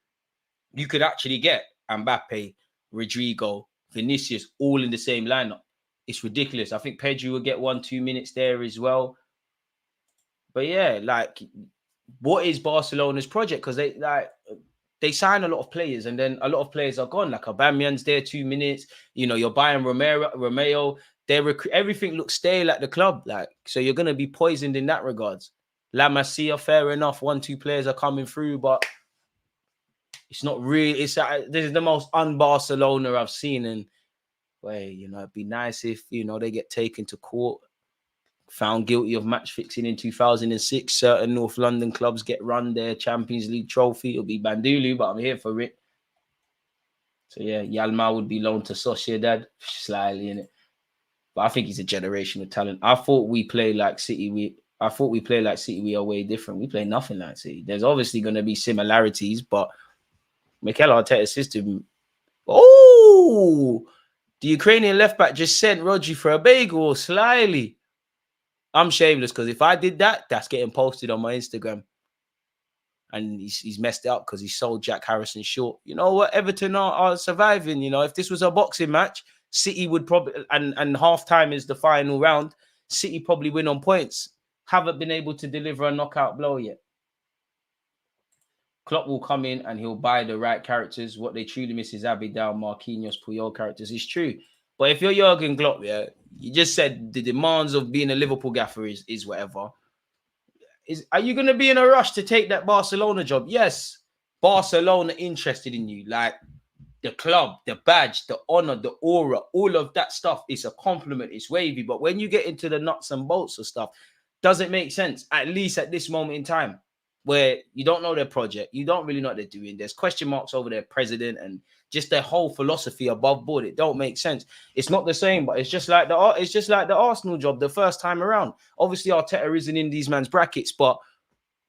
you could actually get Mbappe, Rodrigo, Vinicius, all in the same lineup. It's ridiculous. I think Pedri will get 1-2 minutes there as well. But yeah, like, what is Barcelona's project? Because they sign a lot of players, and then a lot of players are gone. Like Aubameyang's there 2 minutes. You're buying Romeo. Everything looks stale at the club. Like, so you're gonna be poisoned in that regards. La Masia, fair enough. 1-2 players are coming through, but it's not really. This is the most un-Barcelona I've seen. And it'd be nice if they get taken to court, found guilty of match fixing in 2006. Certain North London clubs get run their Champions League trophy. It'll be Bandulu, but I'm here for it. So yeah, Yalma would be loaned to Sociedad, slightly in it. But I think he's a generational talent. I thought we play like City. We are way different. We play nothing like City. There's obviously going to be similarities, but Mikel Arteta's system. Oh, the Ukrainian left back just sent Rodri for a bagel slyly. I'm shameless because if I did that, that's getting posted on my Instagram. And he's messed it up because he sold Jack Harrison short. You know what? Everton are surviving. If this was a boxing match, City would probably, and half-time is the final round, City probably win on points. Haven't been able to deliver a knockout blow yet. Klopp will come in and he'll buy the right characters. What they truly miss is Abidal, Marquinhos, Puyol characters. It's true. But if you're Jurgen Klopp, yeah, you just said the demands of being a Liverpool gaffer is whatever. Are you going to be in a rush to take that Barcelona job? Yes. Barcelona interested in you. Like, the club, the badge, the honor, the aura, all of that stuff is a compliment. It's wavy. But when you get into the nuts and bolts of stuff, doesn't make sense, at least at this moment in time, where you don't know their project. You don't really know what they're doing. There's question marks over their president and just their whole philosophy above board. It don't make sense. It's not the same, but it's just like the Arsenal job the first time around. Obviously, Arteta isn't in these man's brackets, but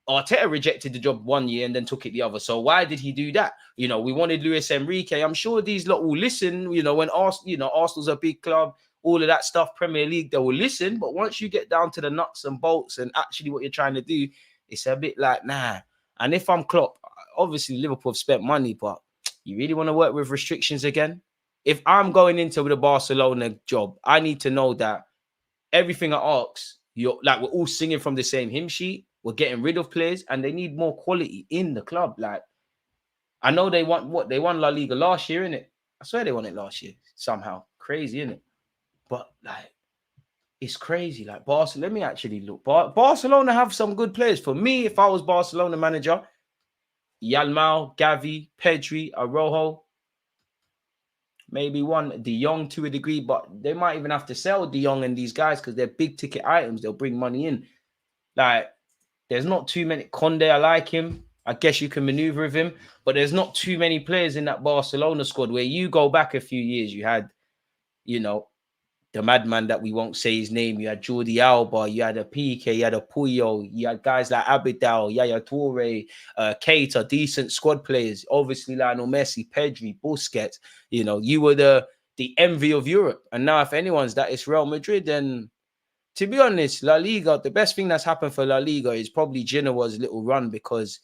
Arteta rejected the job 1 year and then took it the other. So why did he do that? We wanted Luis Enrique. I'm sure these lot will listen. When Arsenal's a big club, all of that stuff, Premier League, they will listen. But once you get down to the nuts and bolts and actually what you're trying to do, it's a bit like, nah. And if I'm Klopp, obviously Liverpool have spent money, but you really want to work with restrictions again? If I'm going into the Barcelona job, I need to know that everything I ask, we're all singing from the same hymn sheet. We're getting rid of players, and they need more quality in the club. Like, I know they want what? They won La Liga last year, innit? I swear they won it last year somehow. Crazy, innit? But like, it's crazy. Like, Barcelona, let me actually look. Barcelona have some good players. For me, if I was Barcelona manager, Yalmao, Gavi, Pedri, Araujo, maybe one De Jong to a degree, but they might even have to sell De Jong and these guys because they're big ticket items. They'll bring money in. Like, there's not too many. Conde, I like him. I guess you can maneuver with him, but there's not too many players in that Barcelona squad where you go back a few years. You had you know, the madman that we won't say his name. You had Jordi Alba, you had a PK, you had a Puyo, you had guys like Abidal, Yaya Toure, Keita, decent squad players. Obviously, Lionel Messi, Pedri, Busquets. You know, you were the envy of Europe. And now, if anyone's that, it's Real Madrid. And to be honest, La Liga, the best thing that's happened for La Liga is probably Genoa's little run, because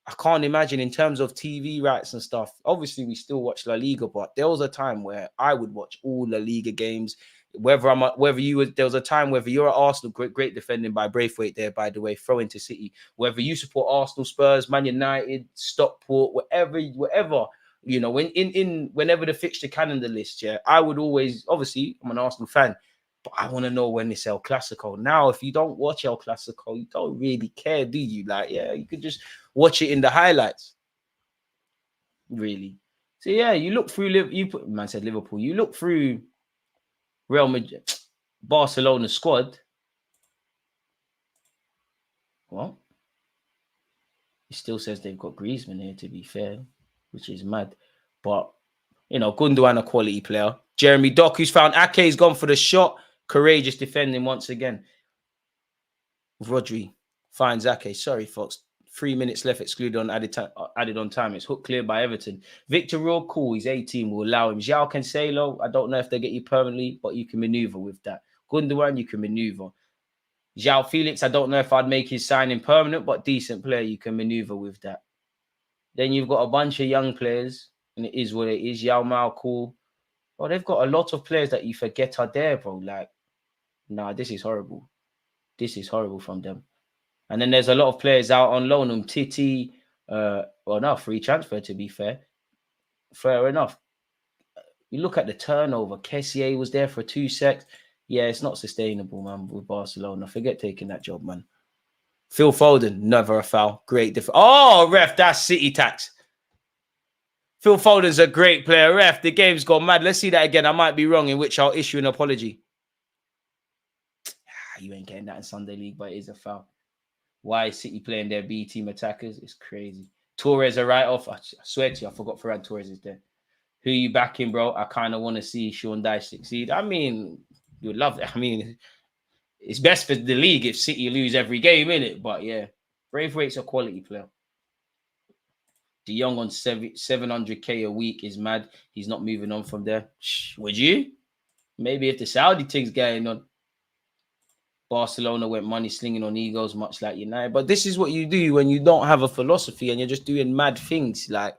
I can't imagine in terms of TV rights and stuff. Obviously, we still watch La Liga, but there was a time where I would watch all La Liga games. There was a time whether you're at Arsenal, great defending by Braithwaite there, by the way, throw into City. Whether you support Arsenal, Spurs, Man United, Stockport, whatever, you know, whenever the fixture calendar list, yeah, I would always, obviously, I'm an Arsenal fan, but I want to know when it's El Clasico. Now, if you don't watch El Clasico, you don't really care, do you? Like, yeah, you could just watch it in the highlights. Really. So, yeah, you look through, man said Liverpool, you look through Real Madrid, Barcelona squad. Well, he still says they've got Griezmann here, to be fair, which is mad. But, you know, Gundogan, a quality player. Jeremy Doku's found Ake's gone for the shot. Courageous defending once again. Rodri finds Ake. Sorry, folks. 3 minutes left, excluded on added on time. It's hooked clear by Everton. Victor Real cool. He's 18. Will allow him. João Cancelo. I don't know if they get you permanently, but you can maneuver with that. Gundogan, you can maneuver. João Felix. I don't know if I'd make his signing permanent, but decent player. You can maneuver with that. Then you've got a bunch of young players, and it is what it is. Yao Mao cool. Oh, they've got a lot of players that you forget are there, bro. Like, nah, this is horrible. This is horrible from them. And then there's a lot of players out on loan. Titi, well, no, free transfer, to be fair. Fair enough. You look at the turnover. Kessié was there for 2 secs. Yeah, it's not sustainable, man, with Barcelona. Forget taking that job, man. Phil Foden, never a foul. Great oh, ref, that's City tax. Phil Foden's a great player. Ref, the game's gone mad. Let's see that again. I might be wrong, in which I'll issue an apology. You ain't getting that in Sunday League, but it is a foul. Why is City playing their B team attackers? It's crazy. Torres a write-off. I swear to you, I forgot Ferran Torres is there. Who you backing, bro? I kind of want to see Sean Dyche succeed. I mean, you'd love that. I mean, it's best for the league if City lose every game, innit? But yeah, Braithwaite's a quality player. De Jong on 700k a week is mad. He's not moving on from there. Would you? Maybe if the Saudi thing's going on. Barcelona went money slinging on egos, much like United. But this is what you do when you don't have a philosophy and you're just doing mad things. Like,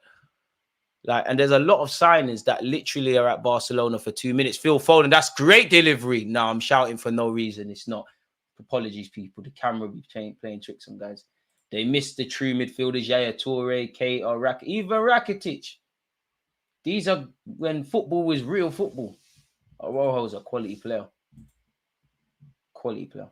and there's a lot of signings that literally are at Barcelona for 2 minutes. Phil Foden, that's great delivery. No, I'm shouting for no reason. It's not. Apologies, people. The camera be playing tricks on guys. They missed the true midfielders, Yaya Toure, Keita, even Rakitic. These are when football was real football. Araujo's a quality player. Quality player.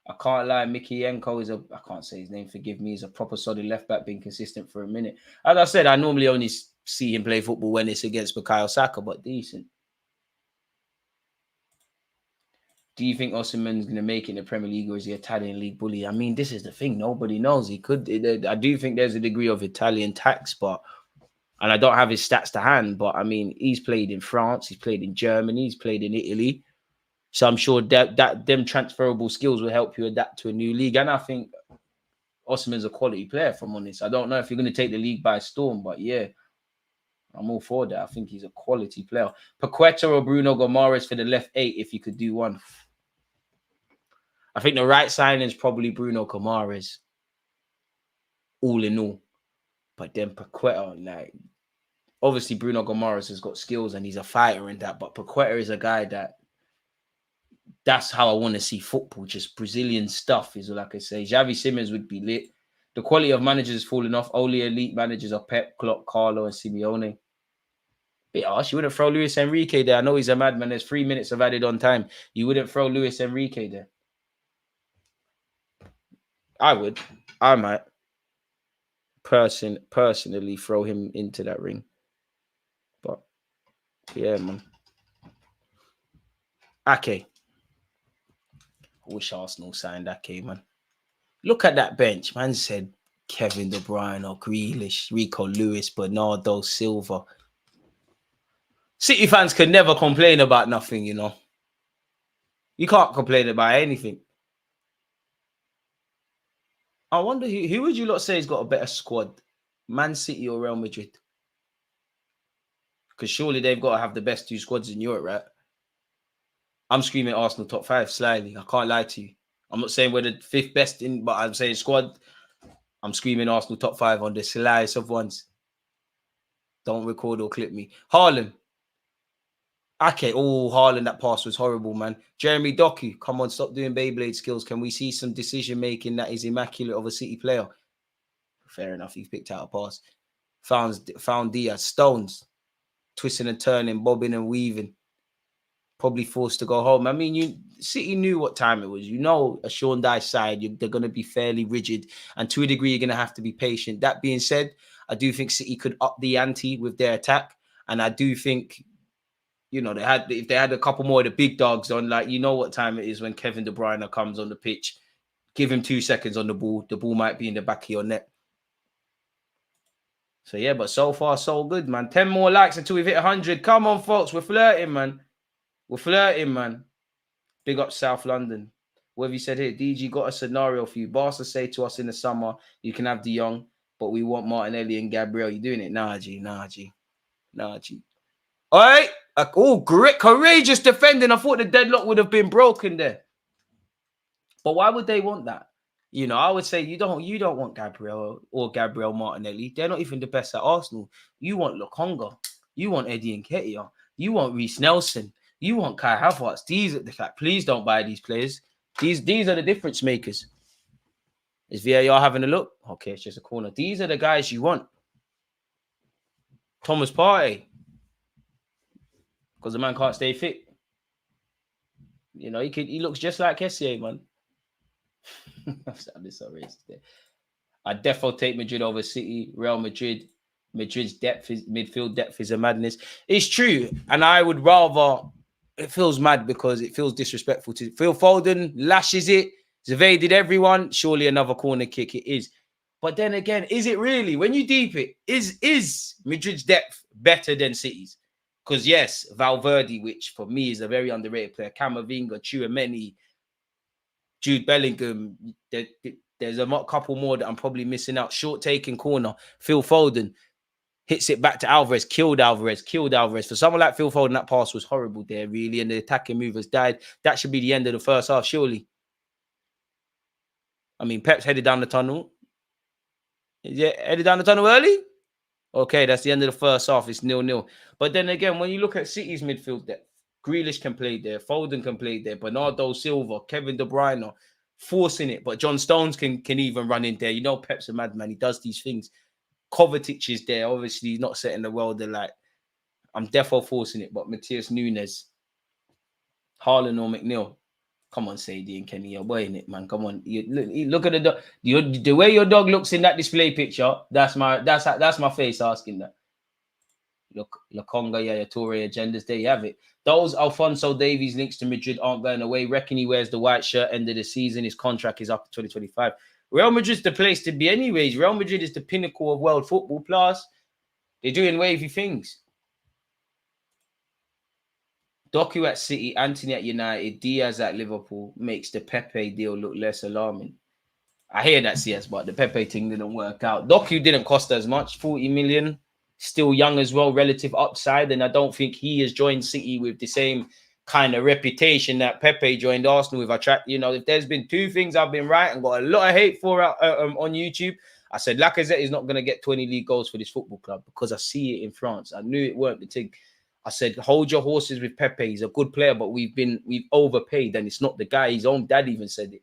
I can't lie, Mickey Yenko is I can't say his name, forgive me, he's a proper solid left back, being consistent for a minute. As I said, I normally only see him play football when it's against Bukayo Saka, but decent. Do you think Osimhen's going to make it in the Premier League, or is he Italian league bully? I mean, this is the thing. Nobody knows. He could. I do think there's a degree of Italian tax, and I don't have his stats to hand, but I mean, he's played in France, he's played in Germany, he's played in Italy. So I'm sure that them transferable skills will help you adapt to a new league. And I think Osimhen's a quality player, if I'm honest. I don't know if you're going to take the league by storm, but yeah, I'm all for that. I think he's a quality player. Paqueta or Bruno Gomares for the left 8, if you could do one. I think the right signing is probably Bruno Gomares, all in all. But then Paqueta, like, obviously Bruno Gomares has got skills and he's a fighter in that, but Paqueta is a guy that's how I want to see football. Just Brazilian stuff is all I can say. Xavi Simons would be lit. The quality of managers is falling off. Only elite managers are Pep, Klopp, Carlo, and Simeone. Bit harsh. You wouldn't throw Luis Enrique there. I know he's a madman. There's 3 minutes of added on time. You wouldn't throw Luis Enrique there. I would. I might personally throw him into that ring. But yeah, man. Ake. I wish Arsenal signed Ake, man. Look at that bench. Man said Kevin De Bruyne or Grealish, Rico Lewis, Bernardo Silva. City fans can never complain about nothing, you know. You can't complain about anything. I wonder who would you lot say has got a better squad, Man City or Real Madrid? Because surely they've got to have the best 2 squads in Europe, right? I'm screaming Arsenal top 5 slightly. I can't lie to you. I'm not saying we're the 5th best in, but I'm saying squad. I'm screaming Arsenal top 5 on the slice of ones. Don't record or clip me. Haaland. Okay. Oh, Haaland, that pass was horrible, man. Jeremy Doku, come on, stop doing Beyblade skills. Can we see some decision making that is immaculate of a City player? Fair enough. He's picked out a pass. Found Diaz. Stones. Twisting and turning, bobbing and weaving. Probably forced to go home. I mean, City knew what time it was. You know, a Sean Dyche side, they're going to be fairly rigid. And to a degree, you're going to have to be patient. That being said, I do think City could up the ante with their attack. And I do think, you know, if they had a couple more of the big dogs on, like, you know what time it is when Kevin De Bruyne comes on the pitch. Give him 2 seconds on the ball. The ball might be in the back of your net. So, yeah, but so far, so good, man. 10 more likes until we've hit 100. Come on, folks. We're flirting, man. We're flirting, man. Big up South London. What have you said here? DG got a scenario for you. Barca say to us in the summer, you can have De Jong, but we want Martinelli and Gabriel. You doing it? Nah, G. All right. Oh, great, courageous defending. I thought the deadlock would have been broken there. But why would they want that? You know, I would say you don't want Gabriel or Gabriel Martinelli. They're not even the best at Arsenal. You want Lokonga. You want Eddie Nketiah. You want Reece Nelson. You want Kai Havertz. These are the fact. Please don't buy these players. These are the difference makers. Is VAR having a look? Okay, it's just a corner. These are the guys you want. Thomas Partey. Because the man can't stay fit. You know, he looks just like Kessié, man. I'm so racist there. I definitely take Madrid over City, Real Madrid. Madrid's midfield depth is a madness. It's true. And I would rather... It feels mad because it feels disrespectful to Phil Foden, lashes it, he's evaded everyone. Surely another corner kick it is. But then again, is it really? When you deep it, is Madrid's depth better than City's? Because yes, Valverde, which for me is a very underrated player, Camavinga, Tchouameni, Jude Bellingham, there's a couple more that I'm probably missing out. Short taking corner, Phil Foden. Hits it back to Alvarez, killed Alvarez. For someone like Phil Foden, that pass was horrible there, really, and the attacking movers died. That should be the end of the first half, surely. I mean, Pep's headed down the tunnel. Is it headed down the tunnel early? Okay, that's the end of the first half. It's 0-0. But then again, when you look at City's midfield depth, Grealish can play there, Foden can play there, Bernardo Silva, Kevin De Bruyne, forcing it. But John Stones can even run in there. You know, Pep's a madman. He does these things. Kovacic is there. Obviously, he's not setting the world alight. I'm defo forcing it. But Matthias Nunes, Haaland or McNeil. Come on, Sadie and Kenny. You're boying it, man. Come on. You look at the dog. The way your dog looks in that display picture, that's my face asking that. Look, Lokonga, yeah, Toure agendas. There you have it. Those Alphonso Davies links to Madrid aren't going away. Reckon he wears the white shirt end of the season. His contract is up to 2025. Real Madrid's the place to be anyways. Real Madrid is the pinnacle of world football. Plus, they're doing wavy things. Doku at City, Anthony at United, Diaz at Liverpool makes the Pepe deal look less alarming. I hear that, CS, but the Pepe thing didn't work out. Doku didn't cost as much, 40 million. Still young as well, relative upside. And I don't think he has joined City with the same kind of reputation that Pepe joined Arsenal with. You know, if there's been 2 things I've been right and got a lot of hate for on YouTube, I said Lacazette is not going to get 20 league goals for this football club because I see it in France. I knew it weren't the thing. I said, hold your horses with Pepe. He's a good player, but we've overpaid, and it's not the guy. His own dad even said it.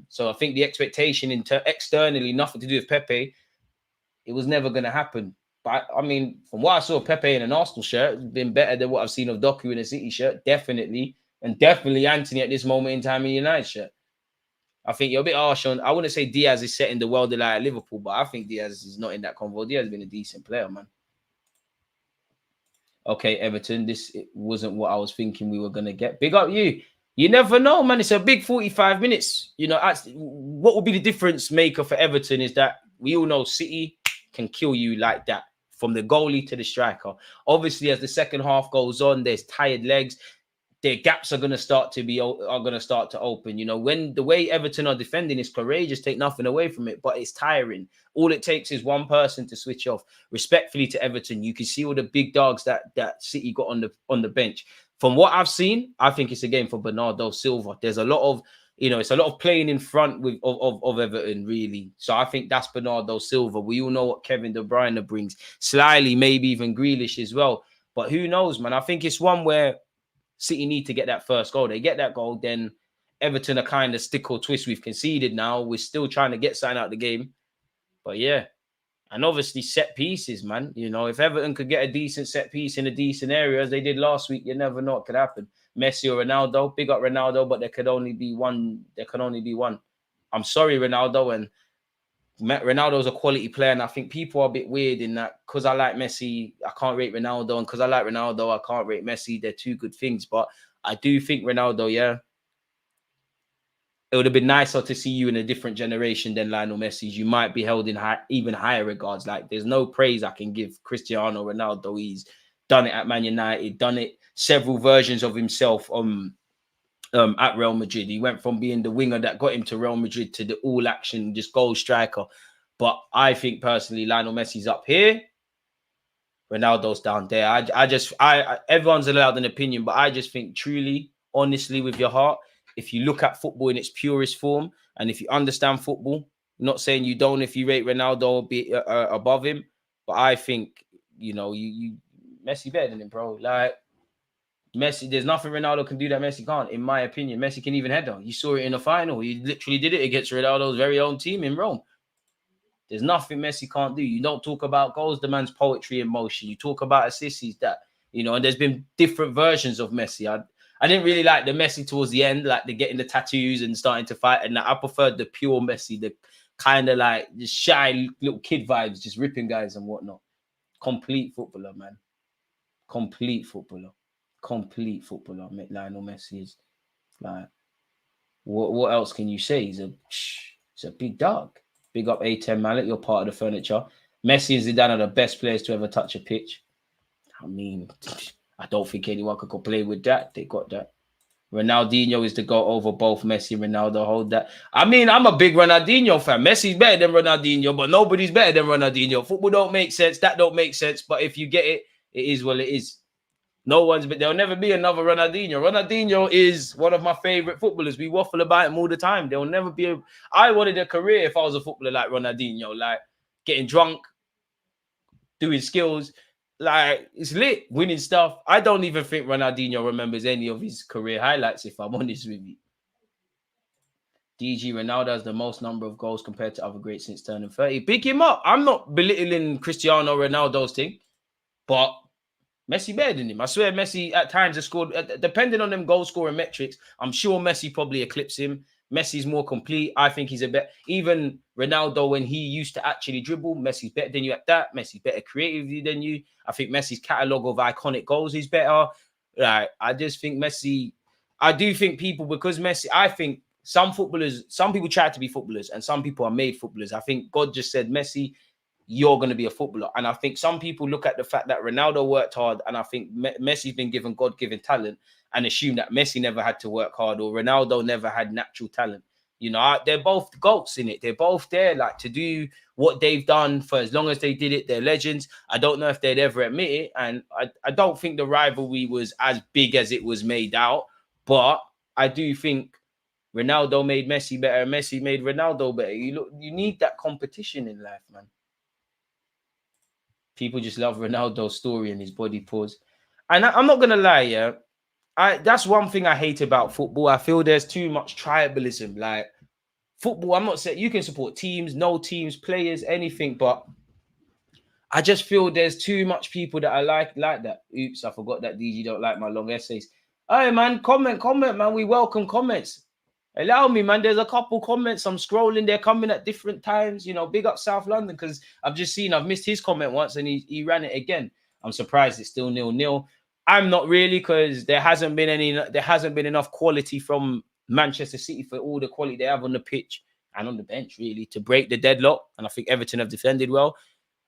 So I think the expectation externally, nothing to do with Pepe, it was never going to happen. But I mean, from what I saw, Pepe in an Arsenal shirt has been better than what I've seen of Doku in a City shirt, definitely. And definitely Anthony at this moment in time in a United shirt. I think you're a bit harsh on, I wouldn't say Diaz is setting the world alight at Liverpool, but I think Diaz is not in that convo. Diaz has been a decent player, man. Okay, Everton, it wasn't what I was thinking we were going to get. Big up you. You never know, man. It's a big 45 minutes. You know, what will be the difference maker for Everton is that we all know City can kill you like that. from the goalie to the striker. Obviously, as the second half goes on, there's tired legs. Their gaps are going to start to open. You know, when the way Everton are defending is courageous, take nothing away from it, but it's tiring. All it takes is one person to switch off. Respectfully to Everton, you can see all the big dogs that City got on the bench. From what I've seen, I think it's a game for Bernardo Silva. There's a lot of, it's a lot of playing in front of Everton, really. So I think that's Bernardo Silva. We all know what Kevin De Bruyne brings. Slyly, maybe even Grealish as well. But who knows, man? I think it's one where City need to get that first goal. They get that goal, then Everton are kind of stick or twist. We've conceded now. We're still trying to get something out of the game. But yeah. And obviously set pieces, man. You know, if Everton could get a decent set piece in a decent area, as they did last week, you never know what could happen. Messi or Ronaldo, big up Ronaldo, but there could only be one. There can only be one. I'm sorry, Ronaldo, and Ronaldo's a quality player, and I think people are a bit weird in that because I like Messi, I can't rate Ronaldo, and because I like Ronaldo, I can't rate Messi. They're two good things, but I do think Ronaldo, yeah, it would have been nicer to see you in a different generation than Lionel Messi's. You might be held in even higher regards. Like, there's no praise I can give Cristiano Ronaldo. He's done it at Man United, done it several versions of himself at Real Madrid. He went from being the winger that got him to Real Madrid to the all-action, just goal striker. But I think personally, Lionel Messi's up here, Ronaldo's down there. I everyone's allowed an opinion, but I just think truly, honestly, with your heart, if you look at football in its purest form, and if you understand football, I'm not saying you don't if you rate Ronaldo or be above him, but I think, you Messi better than him, bro. Like, Messi, there's nothing Ronaldo can do that Messi can't, in my opinion. Messi can even header. You saw it in the final. He literally did it against Ronaldo's very own team in Rome. There's nothing Messi can't do. You don't talk about goals, the man's poetry in motion. You talk about assists, he's that. And there's been different versions of Messi. I didn't really like the Messi towards the end, like the getting the tattoos and starting to fight. And I preferred the pure Messi, the kind of like just shy little kid vibes, just ripping guys and whatnot. Complete footballer, man. Complete footballer. Lionel Messi is like, what else can you say? He's a big dog. Big up A10 Mallet, you're part of the furniture. Messi and Zidane are the best players to ever touch a pitch. I mean, I don't think anyone could complain with that. They got that. Ronaldinho is the goal over both Messi and Ronaldo. Hold that. I mean, I'm a big Ronaldinho fan. Messi's better than Ronaldinho, but nobody's better than Ronaldinho. Football don't make sense. That don't make sense. But if you get it, it is what it is. But there'll never be another Ronaldinho. Ronaldinho is one of my favorite footballers. We waffle about him all the time. There'll never be I wanted a career if I was a footballer like Ronaldinho, like getting drunk, doing skills. Like, it's lit, winning stuff. I don't even think Ronaldinho remembers any of his career highlights, if I'm honest with you. DG Ronaldo has the most number of goals compared to other greats since turning 30. Pick him up. I'm not belittling Cristiano Ronaldo's thing, but Messi better than him. I swear Messi at times has scored, depending on them goal scoring metrics, I'm sure Messi probably eclipsed him. Messi's more complete. I think he's a better. Even Ronaldo, when he used to actually dribble, Messi's better than you at that. Messi's better creatively than you. I think Messi's catalogue of iconic goals is better. Like, I just think Messi, I do think people, because Messi, I think some people try to be footballers and some people are made footballers. I think God just said, Messi, you're going to be a footballer. And I think some people look at the fact that Ronaldo worked hard, and I think Messi's been given God-given talent, and assume that Messi never had to work hard or Ronaldo never had natural talent. They're both GOATs in it. They're both there, like, to do what they've done for as long as they did it. They're legends. I don't know if they'd ever admit it. And I don't think the rivalry was as big as it was made out. But I do think Ronaldo made Messi better and Messi made Ronaldo better. You need that competition in life, man. People just love Ronaldo's story and his body pose. And I'm not going to lie, yeah. That's one thing I hate about football. I feel there's too much tribalism. Like, football, I'm not saying you can support teams, no teams, players, anything, but I just feel there's too much people that are like that. Oops, I forgot that DG don't like my long essays. Hey, man, comment, man. We welcome comments. Allow me, man. There's a couple comments. I'm scrolling. They're coming at different times. Big up South London, because I've missed his comment once and he ran it again. I'm surprised it's still 0-0. I'm not really, because there hasn't been enough quality from Manchester City for all the quality they have on the pitch and on the bench, really, to break the deadlock. And I think Everton have defended well.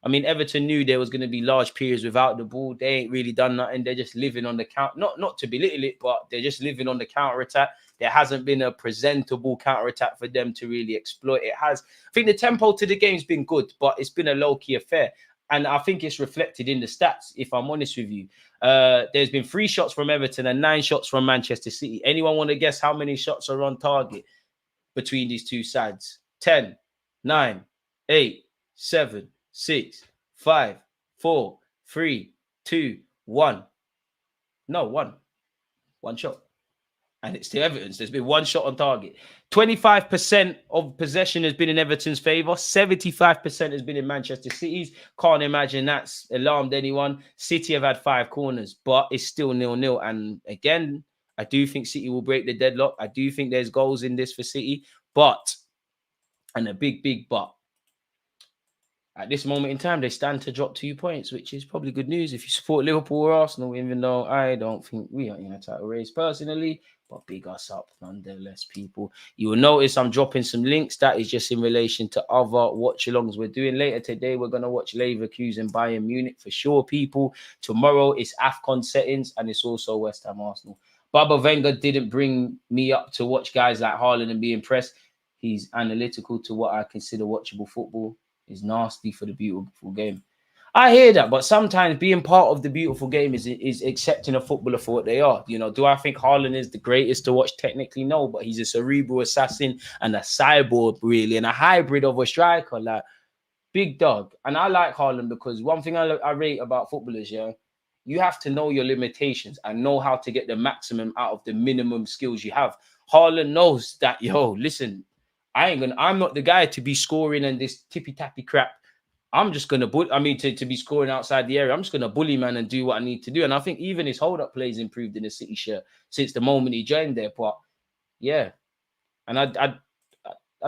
I mean, Everton knew there was going to be large periods without the ball. They ain't really done nothing. They're just living on the count. Not to belittle it, but they're just living on the counter attack. There hasn't been a presentable counter attack for them to really exploit. It has. I think the tempo to the game's been good, but it's been a low key affair. And I think it's reflected in the stats, if I'm honest with you. There's been 3 shots from Everton and 9 shots from Manchester City. Anyone want to guess how many shots are on target between these two sides? 10, 9, 8, 7, 6, 5, 4, 3, 2, 1. No, 1. 1 shot. And it's to Everton's. There's been 1 shot on target. 25% of possession has been in Everton's favour. 75% has been in Manchester City's. Can't imagine that's alarmed anyone. City have had 5 corners, but it's still 0-0. And again, I do think City will break the deadlock. I do think there's goals in this for City. But, and a big but, at this moment in time, they stand to drop 2 points, which is probably good news if you support Liverpool or Arsenal, even though I don't think we are in a title race personally. But big us up nonetheless, people. You will notice I'm dropping some links. That is just in relation to other watch-alongs we're doing. Later today, we're going to watch Leverkusen and Bayern Munich for sure, people. Tomorrow, it's AFCON settings, and it's also West Ham Arsenal. Baba Wenger didn't bring me up to watch guys like Haaland and be impressed. He's analytical to what I consider watchable football. Is nasty for the beautiful game. I hear that, but sometimes being part of the beautiful game is accepting a footballer for what they are. You know, do I think Haaland is the greatest to watch? Technically, no, but he's a cerebral assassin and a cyborg, really, and a hybrid of a striker, like big dog. And I like Haaland because one thing I rate about footballers, yeah, you have to know your limitations and know how to get the maximum out of the minimum skills you have. Haaland knows that, yo, listen, I'm not the guy to be scoring and this tippy-tappy crap. I'm just going to be scoring outside the area. I'm just going to bully, man, and do what I need to do. And I think even his hold-up plays improved in the City shirt since the moment he joined there. But, yeah. And I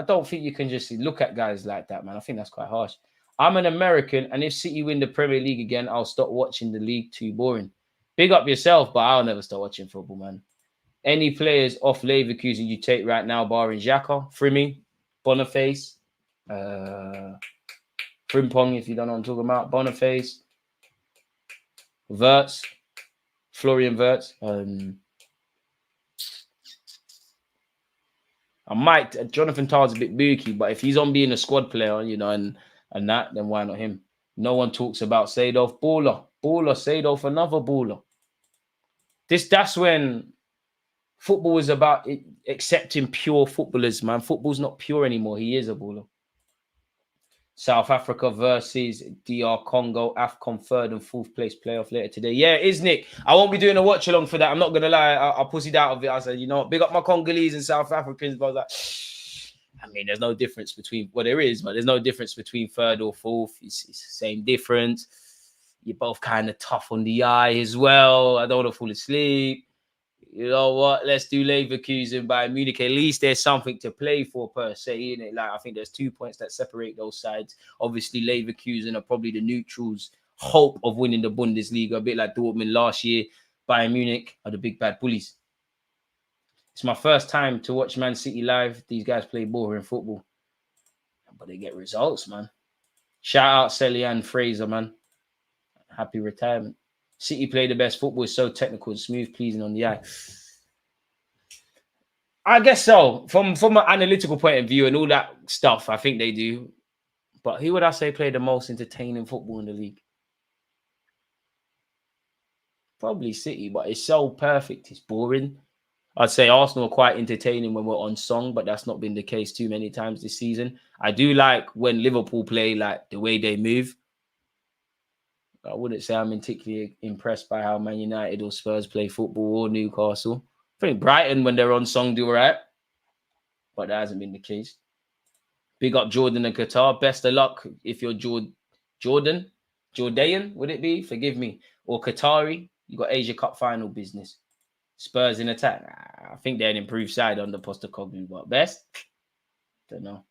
don't think you can just look at guys like that, man. I think that's quite harsh. I'm an American, and if City win the Premier League again, I'll stop watching the league. Too boring. Big up yourself, but I'll never start watching football, man. Any players off Leverkusen you take right now, barring Xhaka, Frimmy, Boniface, Frimpong, if you don't know what I'm talking about, Boniface, Wirtz, Florian Wirtz. I might, Jonathan Tah's a bit booky, but if he's on being a squad player, you know, and that, then why not him? No one talks about Seedorf. Baller, Seedorf, another baller. That's when football is about accepting pure footballers, man. Football's not pure anymore. He is a baller. South Africa versus DR Congo, AFCON 3rd and 4th place playoff later today. Yeah, it is, Nick. I won't be doing a watch along for that. I'm not going to lie. I pussied out of it. I said, you know what, big up my Congolese and South Africans. But I was like, I mean, there's no difference between, well, there is, but there's no difference between 3rd or 4th. It's the same difference. You're both kind of tough on the eye as well. I don't want to fall asleep. You know what? Let's do Leverkusen by Munich. At least there's something to play for per se, isn't it? Like, I think there's 2 points that separate those sides. Obviously, Leverkusen are probably the neutrals' hope of winning the Bundesliga, a bit like Dortmund last year. Bayern Munich are the big bad bullies. It's my first time to watch Man City live. These guys play boring football, but they get results, man. Shout out Celine Fraser, man. Happy retirement. City play the best football. Is so technical and smooth, pleasing on the eye. I guess so. From an analytical point of view and all that stuff, I think they do. But who would I say play the most entertaining football in the league? Probably City, but it's so perfect. It's boring. I'd say Arsenal are quite entertaining when we're on song, but that's not been the case too many times this season. I do like when Liverpool play, like the way they move. I wouldn't say I'm particularly impressed by how Man United or Spurs play football or Newcastle. I think Brighton, when they're on song, do all right. But that hasn't been the case. Big up Jordan and Qatar. Best of luck if you're Jordan, would it be? Forgive me. Or Qatari. You got Asia Cup final business. Spurs in attack. I think they're an improved side under Postecoglou. But best? Don't know.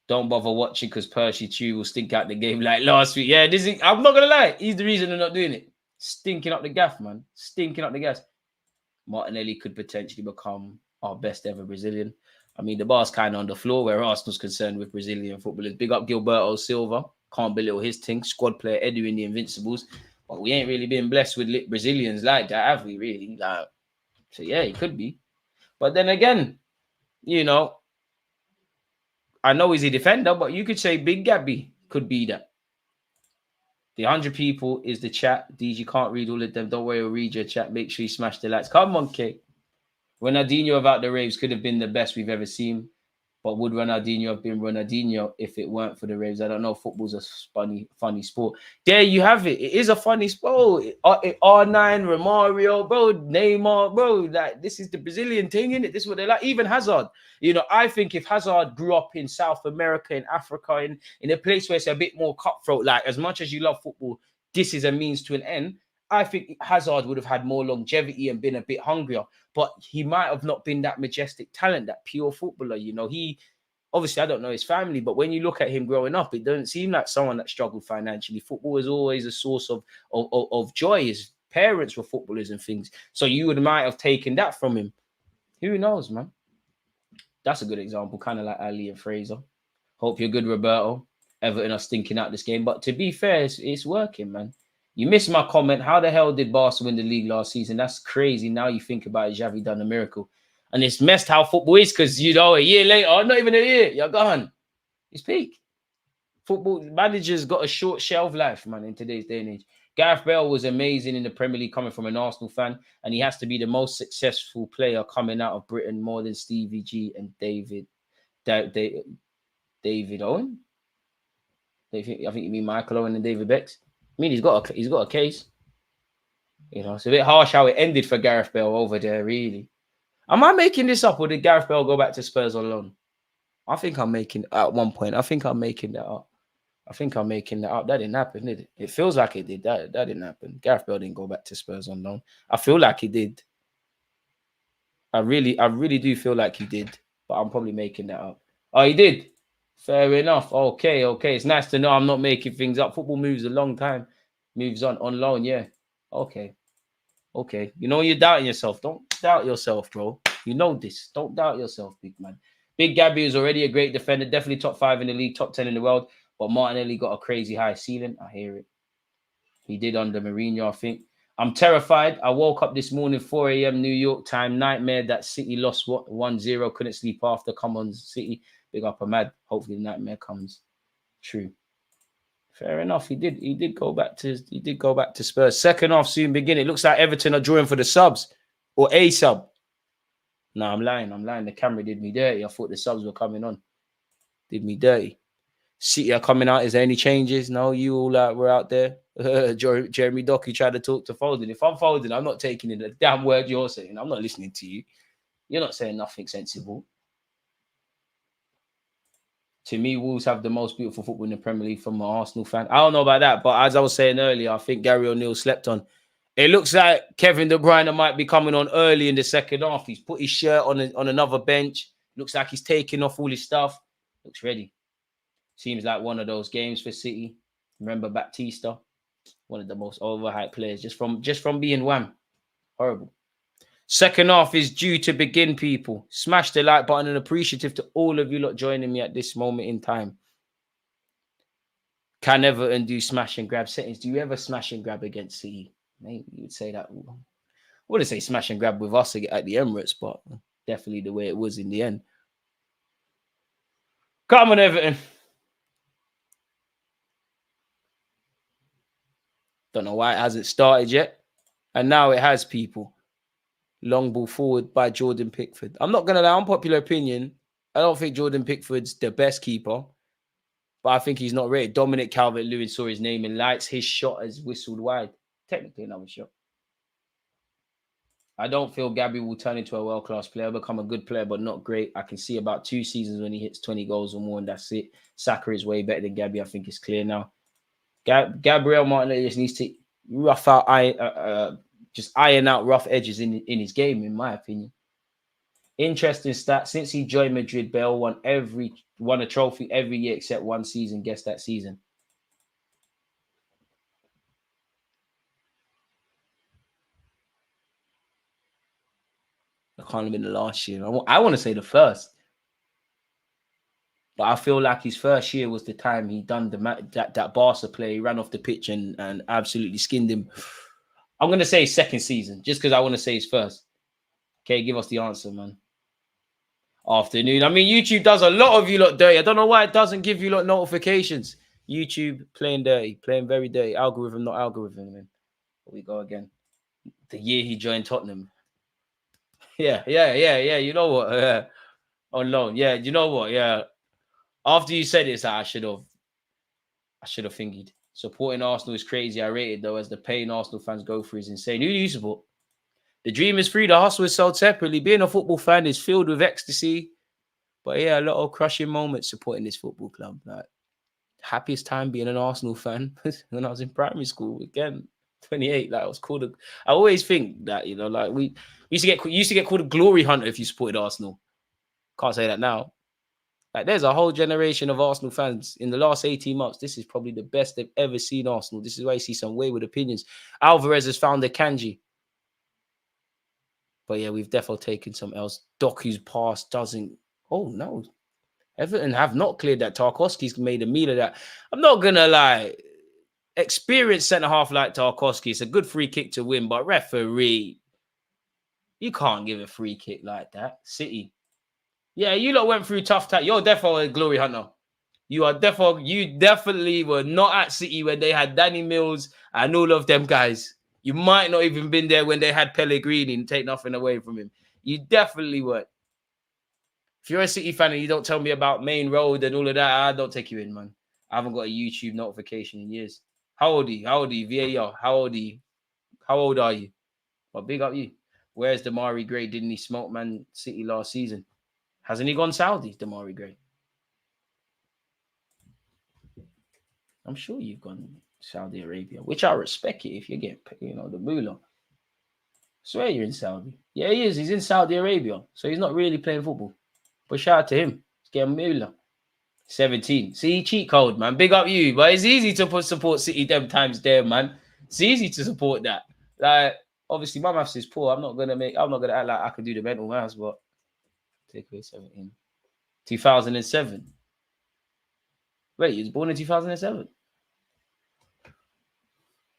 Don't bother watching because Percy Chew will stink out the game like last week. Yeah, I'm not going to lie. He's the reason they're not doing it. Stinking up the gaff, man. Stinking up the gas. Martinelli could potentially become our best ever Brazilian. I mean, the bar's kind of on the floor where Arsenal's concerned with Brazilian footballers. Big up Gilberto Silva. Can't belittle his thing. Squad player Edu in the Invincibles. But we ain't really been blessed with Brazilians like that, have we, really? Like, so, yeah, he could be. But then again, you know, I know he's a defender, but you could say Big Gabby could be that. The 100 people is the chat. DG can't read all of them. Don't worry, we'll read your chat. Make sure you smash the likes. Come on, Kate. Ronaldinho without the raves could have been the best we've ever seen. But would Ronaldinho have been Ronaldinho if it weren't for the raves? I don't know. Football's a funny sport. There you have it. It is a funny sport. R9, Romario, bro, Neymar, bro. Like, this is the Brazilian thing, isn't it? This is what they like. Even Hazard. You know, I think if Hazard grew up in South America, in Africa, in a place where it's a bit more cutthroat, like as much as you love football, this is a means to an end. I think Hazard would have had more longevity and been a bit hungrier, but he might have not been that majestic talent, that pure footballer. You know, he obviously, I don't know his family, but when you look at him growing up, it doesn't seem like someone that struggled financially. Football is always a source of joy. His parents were footballers and things, so you might have taken that from him. Who knows, man? That's a good example, kind of like Ali and Fraser. Hope you're good, Roberto. Everton are stinking out this game, but to be fair, it's working, man. You missed my comment. How the hell did Barca win the league last season? That's crazy. Now you think about it, Xavi done a miracle. And it's messed how football is because, you know, a year later, not even a year, you're gone. It's peak. Football managers got a short shelf life, man, in today's day and age. Gareth Bale was amazing in the Premier League coming from an Arsenal fan, and he has to be the most successful player coming out of Britain more than Stevie G and David Owen. I think you mean Michael Owen and David Becks. I mean, he's got a case. You know, it's a bit harsh how it ended for Gareth Bale over there, really. Am I making this up, or did Gareth Bale go back to Spurs on loan? I think I'm making at one point. I think I'm making that up. That didn't happen, did it? It feels like it did. That didn't happen. Gareth Bale didn't go back to Spurs on loan. I feel like he did. I really do feel like he did, but I'm probably making that up. Oh, he did. Fair enough. Okay. It's nice to know I'm not making things up. Football moves a long time. Moves on loan, yeah. Okay. You know you're doubting yourself. Don't doubt yourself, bro. You know this. Don't doubt yourself, big man. Big Gabby is already a great defender. Definitely top 5 in the league, top 10 in the world. But Martinelli got a crazy high ceiling. I hear it. He did under Mourinho, I think. I'm terrified. I woke up this morning, 4 a.m. New York time. Nightmare that City lost 1-0. Couldn't sleep after. Come on, City. Big up Ahmad. Hopefully the nightmare comes true. Fair enough. He did go back to Spurs. Second half soon begin. It looks like Everton are drawing for the subs or a sub. No, I'm lying. The camera did me dirty. I thought the subs were coming on. Did me dirty. City are coming out. Is there any changes? No, you all were out there. Jeremy Doku tried to talk to Foden. If I'm Foden, I'm not taking in the damn word you're saying. I'm not listening to you. You're not saying nothing sensible. To me, Wolves have the most beautiful football in the Premier League from an Arsenal fan. I don't know about that, but as I was saying earlier, I think Gary O'Neill slept on. It looks like Kevin De Bruyne might be coming on early in the second half. He's put his shirt on another bench. Looks like he's taking off all his stuff. Looks ready. Seems like one of those games for City. Remember Baptista? One of the most overhyped players just from being wham. Horrible. Second half is due to begin, people. Smash the like button and appreciative to all of you lot joining me at this moment in time. Can Everton do smash and grab settings? Do you ever smash and grab against City? Maybe you would say that. I wouldn't say smash and grab with us at the Emirates, but definitely the way it was in the end. Come on, Everton. Don't know why it hasn't started yet. And now it has, people. Long ball forward by Jordan Pickford. I'm not going to lie, unpopular opinion. I don't think Jordan Pickford's the best keeper, but I think he's not rated. Dominic Calvert-Lewin saw his name in lights. His shot has whistled wide. Technically another shot. I don't feel Gabby will turn into a world-class player, become a good player, but not great. I can see about 2 seasons when he hits 20 goals or more, and that's it. Saka is way better than Gabby. I think it's clear now. Gabriel Martinelli just needs to just iron out rough edges in his game, in my opinion. Interesting stat. Since he joined Madrid, Bale won a trophy every year except one season. Guess that season. It can't have been the last year. I want to say the first. But I feel like his first year was the time he done that Barca play, ran off the pitch and absolutely skinned him. I'm going to say second season, just because I want to say his first. Okay, give us the answer, man. Afternoon. I mean, YouTube does a lot of you lot dirty. I don't know why it doesn't give you lot notifications. YouTube playing dirty, playing very dirty. Algorithm, not algorithm, man. Here we go again. The year he joined Tottenham. Yeah. You know what? On loan. Yeah, you know what? Yeah. After you said this, I should have thingied. Supporting Arsenal is crazy. I rate it though, as the pain Arsenal fans go through is insane. Who do you support? The dream is free. The hustle is sold separately. Being a football fan is filled with ecstasy. But yeah, a lot of crushing moments supporting this football club. Like, happiest time being an Arsenal fan when I was in primary school. Again, 28. Like, I was called I always think that, you know, like we used to get called a glory hunter if you supported Arsenal. Can't say that now. Like, there's a whole generation of Arsenal fans in the last 18 months. This is probably the best they've ever seen Arsenal. This is why you see some wayward opinions. Alvarez has found the kanji. But yeah, we've definitely taken some else. Doku's pass doesn't. Oh, no. Everton have not cleared that. Tarkowski's made a meal of that. I'm not going to lie. Experienced centre-half like Tarkowski, it's a good free kick to win. But referee, you can't give a free kick like that. City. Yeah, you lot went through tough time. You're definitely a glory hunter. You definitely were not at City when they had Danny Mills and all of them guys. You might not even been there when they had Pellegrini and take nothing away from him. You definitely weren't. If you're a City fan and you don't tell me about Main Road and all of that, I don't take you in, man. I haven't got a YouTube notification in years. How old are you? VAR. How old are you? How old are you? Well, big up you. Where's Damari Gray? Didn't he smoke Man City last season? Hasn't he gone Saudi, Damari Gray? I'm sure you've gone Saudi Arabia, which I respect it if you get, you know, the moolah. Swear you're in Saudi. Yeah, he is. He's in Saudi Arabia. So he's not really playing football. But shout out to him. He's getting moolah. 17. See, cheat code, man. Big up you. But it's easy to support City them times there, man. It's easy to support that. Like, obviously, my maths is poor. I'm not gonna act like I can do the mental maths, but take away 17. 2007. Wait, he was born in 2007.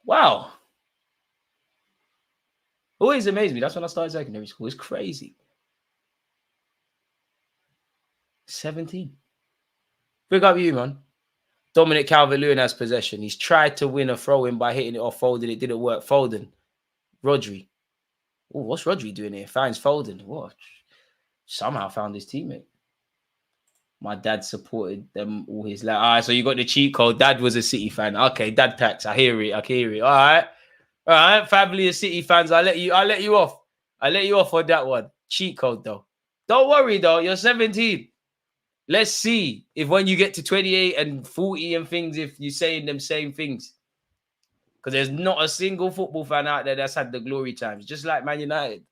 Wow. Always amazed me. That's when I started secondary school. It's crazy. 17. Big up you, man. Dominic Calvert-Lewin has possession. He's tried to win a throw-in by hitting it off Foden. It didn't work. Foden. Rodri. Oh, what's Rodri doing here? Finds Foden. What? Somehow found his teammate. My dad supported them all his life. All right, so you got the cheat code. Dad was a City fan. Okay, dad tax. I hear it. All right. Family of City fans. I'll let you off. I'll let you off on that one. Cheat code though. Don't worry though. You're 17. Let's see if when you get to 28 and 40 and things, if you're saying them same things. Because there's not a single football fan out there that's had the glory times. Just like Man United.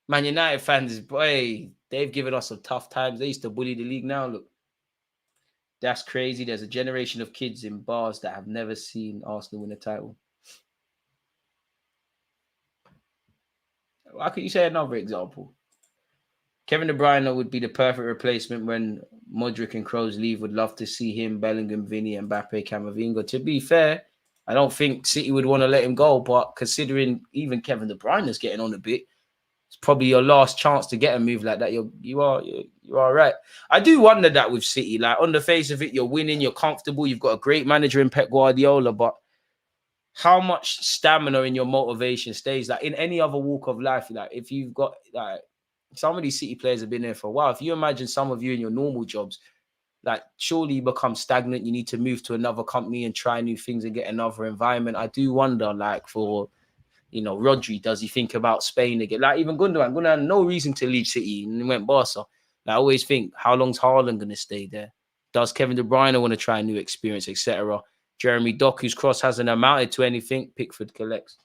Man United fans, boy, they've given us some tough times. They used to bully the league now. Look, that's crazy. There's a generation of kids in bars that have never seen Arsenal win a title. How could you say another example? Kevin De Bruyne would be the perfect replacement when Modric and Kroos leave. Would love to see him, Bellingham, Vinny, Mbappe, Camavinga. To be fair, I don't think City would want to let him go, but considering even Kevin De Bruyne is getting on a bit, it's probably your last chance to get a move like that. You are right. I do wonder that with City, like on the face of it, you're winning, you're comfortable, you've got a great manager in Pep Guardiola, but how much stamina in your motivation stays? Like in any other walk of life, like if you've got like some of these City players have been there for a while. If you imagine some of you in your normal jobs, like surely you become stagnant. You need to move to another company and try new things and get another environment. I do wonder, like for, you know, Rodri, does he think about Spain again? Like even Gooner had no reason to leave City and he went Barca. Like, I always think, how long's Haaland going to stay there? Does Kevin De Bruyne want to try a new experience, etc.? Jeremy Doku's cross hasn't amounted to anything. Pickford collects.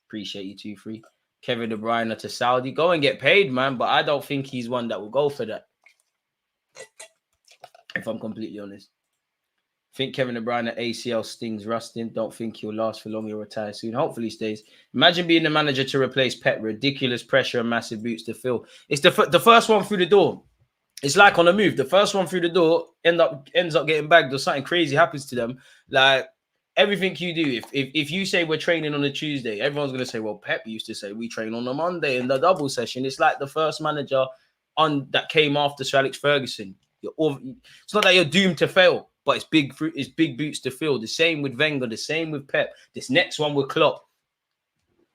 Appreciate you, 2-3. Kevin De Bruyne to Saudi. Go and get paid, man. But I don't think he's one that will go for that. If I'm completely honest. Think Kevin De Bruyne ACL stings rusting. Don't think he'll last for long. He'll retire soon. Hopefully he stays. Imagine being the manager to replace Pep. Ridiculous pressure and massive boots to fill. It's the first one through the door. It's like on a move. The first one through the door ends up getting bagged, or something crazy happens to them. Like everything you do, if you say we're training on a Tuesday, everyone's gonna say, well, Pep used to say we train on a Monday in the double session. It's like the first manager on that came after Sir Alex Ferguson. It's not that you're doomed to fail, but it's big boots to fill. The same with Wenger, the same with Pep. This next one with Klopp,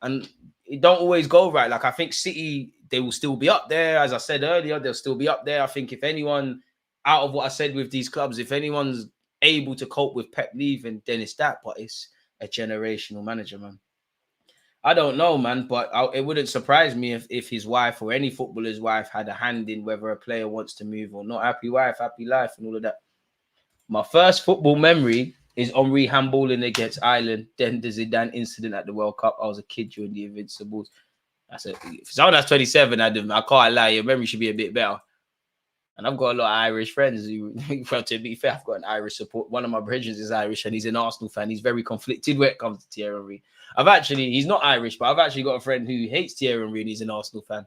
and it don't always go right. Like I think City, they will still be up there. As I said earlier, they'll still be up there. I think if anyone, out of what I said with these clubs, if anyone's able to cope with Pep leaving, then it's that. But it's a generational manager, man. I don't know, man, but it wouldn't surprise me if his wife or any footballer's wife had a hand in whether a player wants to move or not. Happy wife, happy life, and all of that. My first football memory is Henri handballing against Ireland. Then the Zidane incident at the World Cup. I was a kid during the Invincibles. I said, if someone that's 27, I can't lie. Your memory should be a bit better. And I've got a lot of Irish friends who, well, to be fair, I've got an Irish support. One of my brothers is Irish and he's an Arsenal fan. He's very conflicted when it comes to Thierry Henry. He's not Irish, but I've actually got a friend who hates Thierry Henry and he's an Arsenal fan.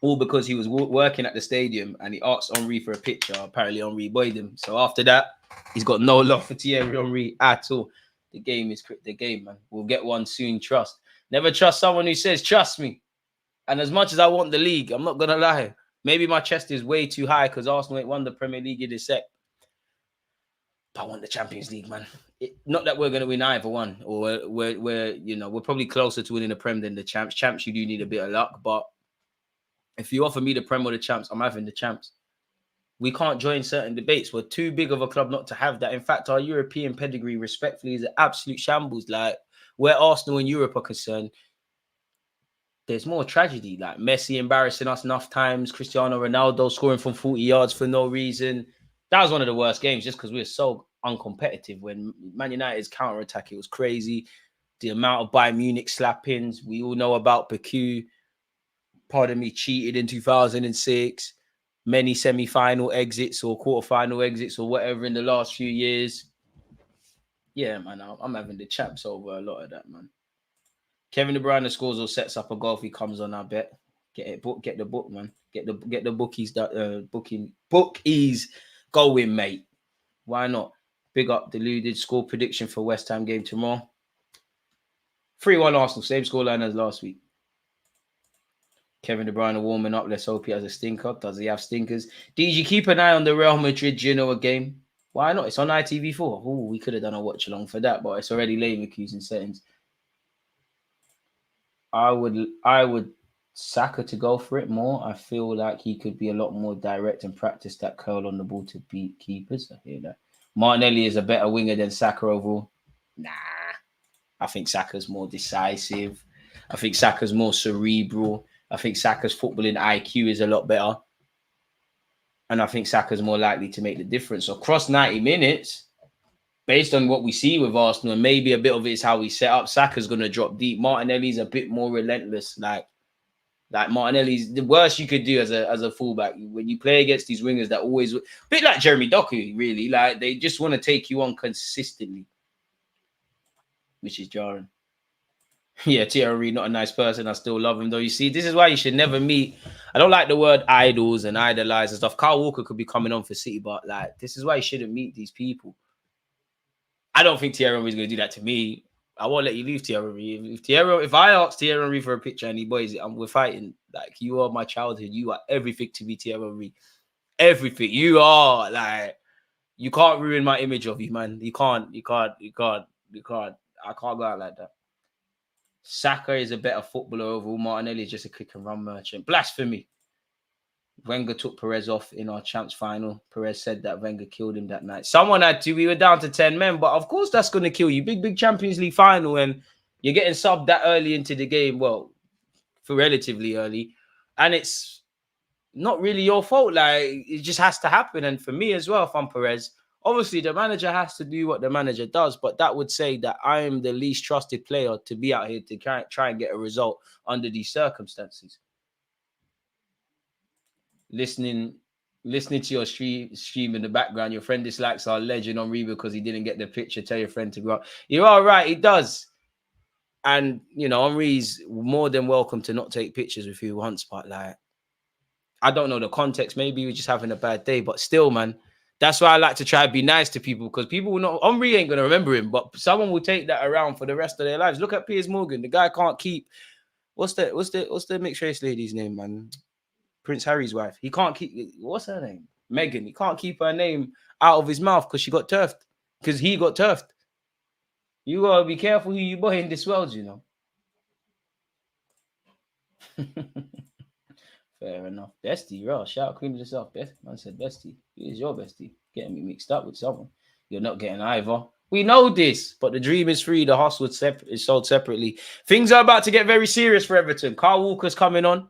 All because he was working at the stadium and he asked Henry for a picture. Apparently, Henry boyed him. So after that, he's got no love for Thierry Henry at all. The game is the game, man. We'll get one soon. Trust. Never trust someone who says, trust me. And as much as I want the league, I'm not going to lie. Maybe my chest is way too high because Arsenal ain't won the Premier League in a sec. But I want the Champions League, man. Not that we're going to win either one. Or we're probably closer to winning the Prem than the Champs. Champs, you do need a bit of luck. But if you offer me the Prem or the Champs, I'm having the Champs. We can't join certain debates. We're too big of a club not to have that. In fact, our European pedigree, respectfully, is an absolute shambles. Like, where Arsenal and Europe are concerned, there's more tragedy. Like Messi embarrassing us enough times, Cristiano Ronaldo scoring from 40 yards for no reason. That was one of the worst games just because we were so uncompetitive. When Man United's counter-attack, it was crazy. The amount of Bayern Munich slap-ins. We all know about Doku. Pardon me, cheated in 2006. Many semi-final exits or quarter-final exits or whatever in the last few years. Yeah, man, I'm having the Champs over a lot of that, man. Kevin De Bruyne scores or sets up a goal if he comes on, I bet. Get the book, man. Get the bookies bookies going, mate. Why not? Big up Deluded. Score prediction for West Ham game tomorrow. 3-1 Arsenal, same scoreline as last week. Kevin De Bruyne warming up. Let's hope he has a stinker. Does he have stinkers? DG, keep an eye on the Real Madrid Genoa game. Why not? It's on ITV4. Oh, we could have done a watch along for that, but it's already late in accusing settings. I would Saka to go for it more. I feel like he could be a lot more direct and practice that curl on the ball to beat keepers. I hear that. Martinelli is a better winger than Saka overall. Nah. I think Saka's more decisive. I think Saka's more cerebral. I think Saka's footballing IQ is a lot better. And I think Saka's more likely to make the difference. So across 90 minutes, based on what we see with Arsenal, and maybe a bit of it is how we set up, Saka's going to drop deep. Martinelli's a bit more relentless. Like Martinelli's the worst you could do as a fullback. When you play against these wingers that always, a bit like Jeremy Doku, really. Like, they just want to take you on consistently, which is jarring. Yeah, Thierry, not a nice person. I still love him, though. You see, this is why you should never meet. I don't like the word idols and idolize and stuff. Kyle Walker could be coming on for City, but like, this is why you shouldn't meet these people. I don't think Thierry Henry is going to do that to me. I won't let you leave Thierry Henry. If I ask Thierry Henry for a picture and he boys it, we're fighting. Like, you are my childhood. You are everything to me, Thierry Henry. Everything. You are like, you can't ruin my image of you, man. You can't. I can't go out like that. Saka is a better footballer overall. Martinelli is just a kick and run merchant. Blasphemy. Wenger took Perez off in our Champs final. Perez said that Wenger killed him that night. Someone had to. We were down to 10 men, but of course that's going to kill you. Big Champions League final, and you're getting subbed that early into the game. Well, for relatively early, and it's not really your fault. Like, it just has to happen. And for me as well, if I'm Perez, obviously the manager has to do what the manager does, but that would say that I am the least trusted player to be out here to try and get a result under these circumstances. Listening to your stream in the background, your friend dislikes our legend on Reba because he didn't get the picture. Tell your friend to go up. You're all right, he does. And, you know, Henri's more than welcome to not take pictures with who wants, but like, I don't know the context. Maybe we're just having a bad day, but still, man. That's why I like to try to be nice to people, because people will not. Henry ain't gonna remember him, but someone will take that around for the rest of their lives. Look at Piers Morgan. The guy can't keep. What's the mixed race lady's name, man? Prince Harry's wife. He can't keep. What's her name? Meghan. He can't keep her name out of his mouth because she got turfed. Because he got turfed. You gotta be careful who you buy in this world, you know. Fair enough. Bestie, bro. Shout out Queen of the South. Man said bestie. Who is your bestie? Getting me mixed up with someone. You're not getting either. We know this, but the dream is free. The hustle is sold separately. Things are about to get very serious for Everton. Carl Walker's coming on.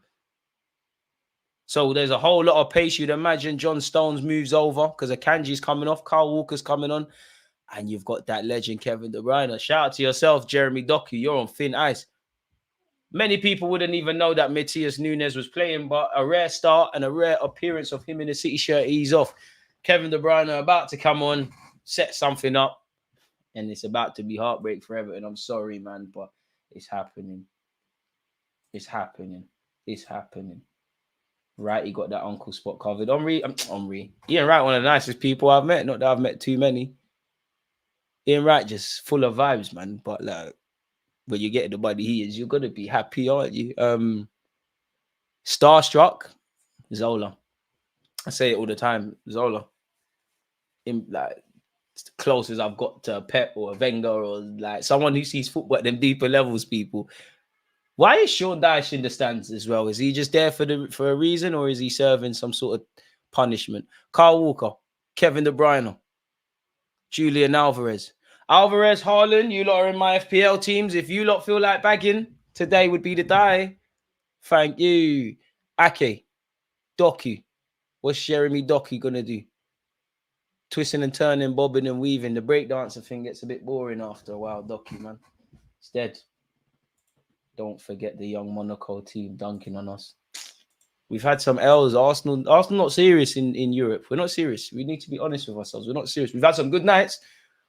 So there's a whole lot of pace. You'd imagine John Stones moves over because Akanji's coming off. Carl Walker's coming on. And you've got that legend, Kevin De Bruyne. Shout out to yourself, Jeremy Doku. You're on thin ice. Many people wouldn't even know that Matías Núñez was playing, but a rare start and a rare appearance of him in the City shirt ease off. Kevin De Bruyne about to come on, set something up, and it's about to be heartbreak for Everton. I'm sorry, man, but it's happening. It's happening. It's happening. Right, he got that uncle spot covered. Henry. Ian Wright, one of the nicest people I've met. Not that I've met too many. Ian Wright just full of vibes, man. But like, when you get the body he is, you're gonna be happy, aren't you? Starstruck, Zola. I say it all the time, Zola. In like, it's the closest I've got to a Pep or a Wenger or like someone who sees football at them deeper levels. People. Why is Sean Dyche in the stands as well? Is he just there for a reason, or is he serving some sort of punishment? Carl Walker, Kevin De Bruyne, Julian Alvarez, Haaland, you lot are in my FPL teams. If you lot feel like bagging, today would be the day. Thank you. Ake, Doku. What's Jeremy Doku going to do? Twisting and turning, bobbing and weaving. The breakdancer thing gets a bit boring after a while, Doku, man. It's dead. Don't forget the young Monaco team dunking on us. We've had some L's. Arsenal not serious in Europe. We're not serious. We need to be honest with ourselves. We're not serious. We've had some good nights.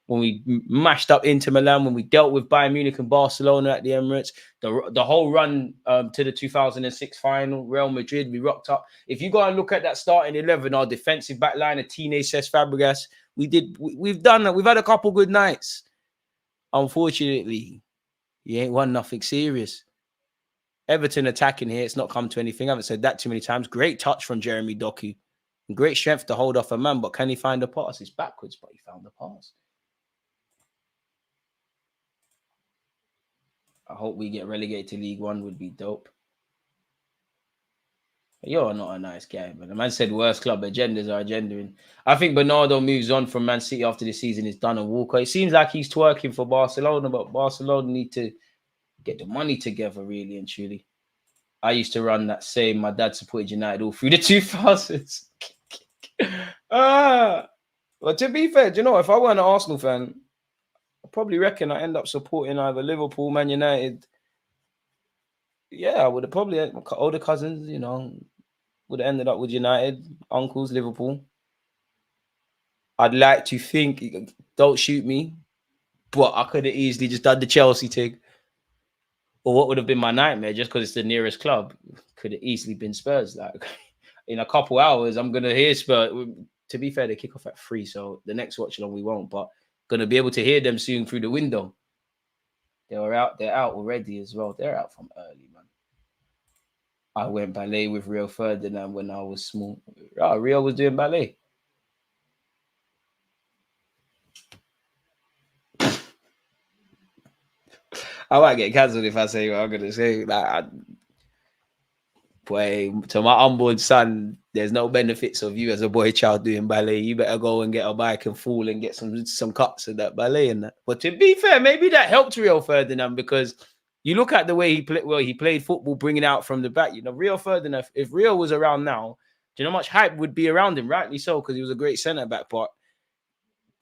When we mashed up Inter Milan, when we dealt with Bayern Munich and Barcelona at the Emirates, the whole run to the 2006 final, Real Madrid, we rocked up. If you go and look at that starting 11, our defensive back line, Atine, Cesc Fabregas, we've done that. We've had a couple good nights. Unfortunately, you ain't won nothing serious. Everton attacking here, it's not come to anything. I haven't said that too many times. Great touch from Jeremy Doku. Great strength to hold off a man, but can he find a pass? It's backwards, but he found the pass. I hope we get relegated to League One, would be dope. But you're not a nice guy, man. The man said worst club agendas are agendaing. I think Bernardo moves on from Man City after the season is done and Walker. It seems like he's twerking for Barcelona, but Barcelona need to get the money together, really and truly. I used to run that same. My dad supported United all through the 2000s. But to be fair, do you know, if I weren't an Arsenal fan, I probably reckon I end up supporting either Liverpool, Man United. Yeah, I would have probably had older cousins, you know, would have ended up with United, uncles, Liverpool. I'd like to think, don't shoot me, but I could have easily just done the Chelsea thing. Or what would have been my nightmare, just because it's the nearest club, could have easily been Spurs. Like, in a couple hours, I'm going to hear Spurs. To be fair, they kick off at 3, so the next watch along we won't, but going to be able to hear them soon through the window. They're out already as well. They're out from early, man. I went ballet with Rio Ferdinand when I was small. Oh, Rio was doing ballet. I might get cancelled if I say what I'm going to say. Like, boy, to my unborn son, there's no benefits of you as a boy child doing ballet. You better go and get a bike and fall and get some cuts of that ballet and that. But to be fair, maybe that helped Rio Ferdinand, because you look at the way he played. Well, he played football, bringing out from the back. You know, Rio Ferdinand. If Rio was around now, do you know how much hype would be around him? Rightly so, because he was a great centre back. But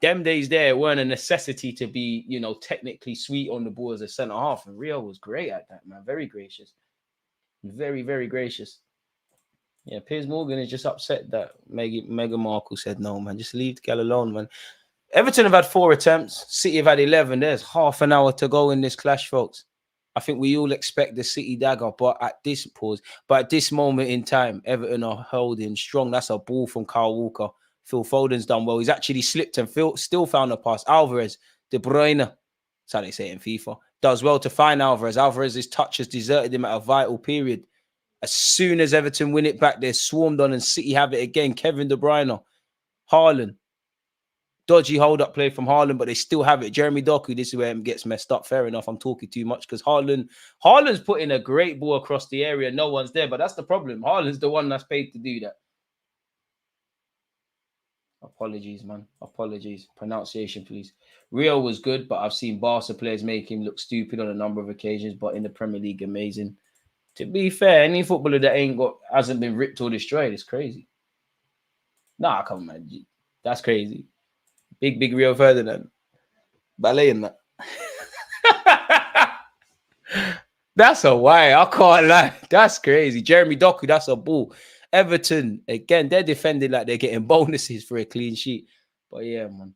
them days there weren't a necessity to be, you know, technically sweet on the ball as a centre half. And Rio was great at that, man. Very gracious. Very, very gracious. Yeah, Piers Morgan is just upset that Meghan Markle said no, man. Just leave the gal alone, man. Everton have had 4 attempts. City have had 11. There's half an hour to go in this clash, folks. I think we all expect the City dagger, but at this moment in time, Everton are holding strong. That's a ball from Kyle Walker. Phil Foden's done well. He's actually slipped and still found a pass. Alvarez, De Bruyne, that's how they say it in FIFA, does well to find Alvarez. Alvarez's touch has deserted him at a vital period. As soon as Everton win it back, they're swarmed on and City have it again. Kevin De Bruyne, Haaland. Dodgy hold-up play from Haaland, but they still have it. Jeremy Doku, this is where it gets messed up. Fair enough, I'm talking too much because Haaland's putting a great ball across the area. No one's there, but that's the problem. Haaland's the one that's paid to do that. Apologies, man. Apologies. Pronunciation, please. Rio was good, but I've seen Barca players make him look stupid on a number of occasions, but in the Premier League, amazing. To be fair, any footballer that hasn't been ripped or destroyed is crazy. Nah, come on, man. That's crazy. Big Rio Ferdinand. Ballet in that. That's a why. I can't lie. That's crazy. Jeremy Doku, that's a ball. Everton, again, they're defending like they're getting bonuses for a clean sheet. But yeah, man.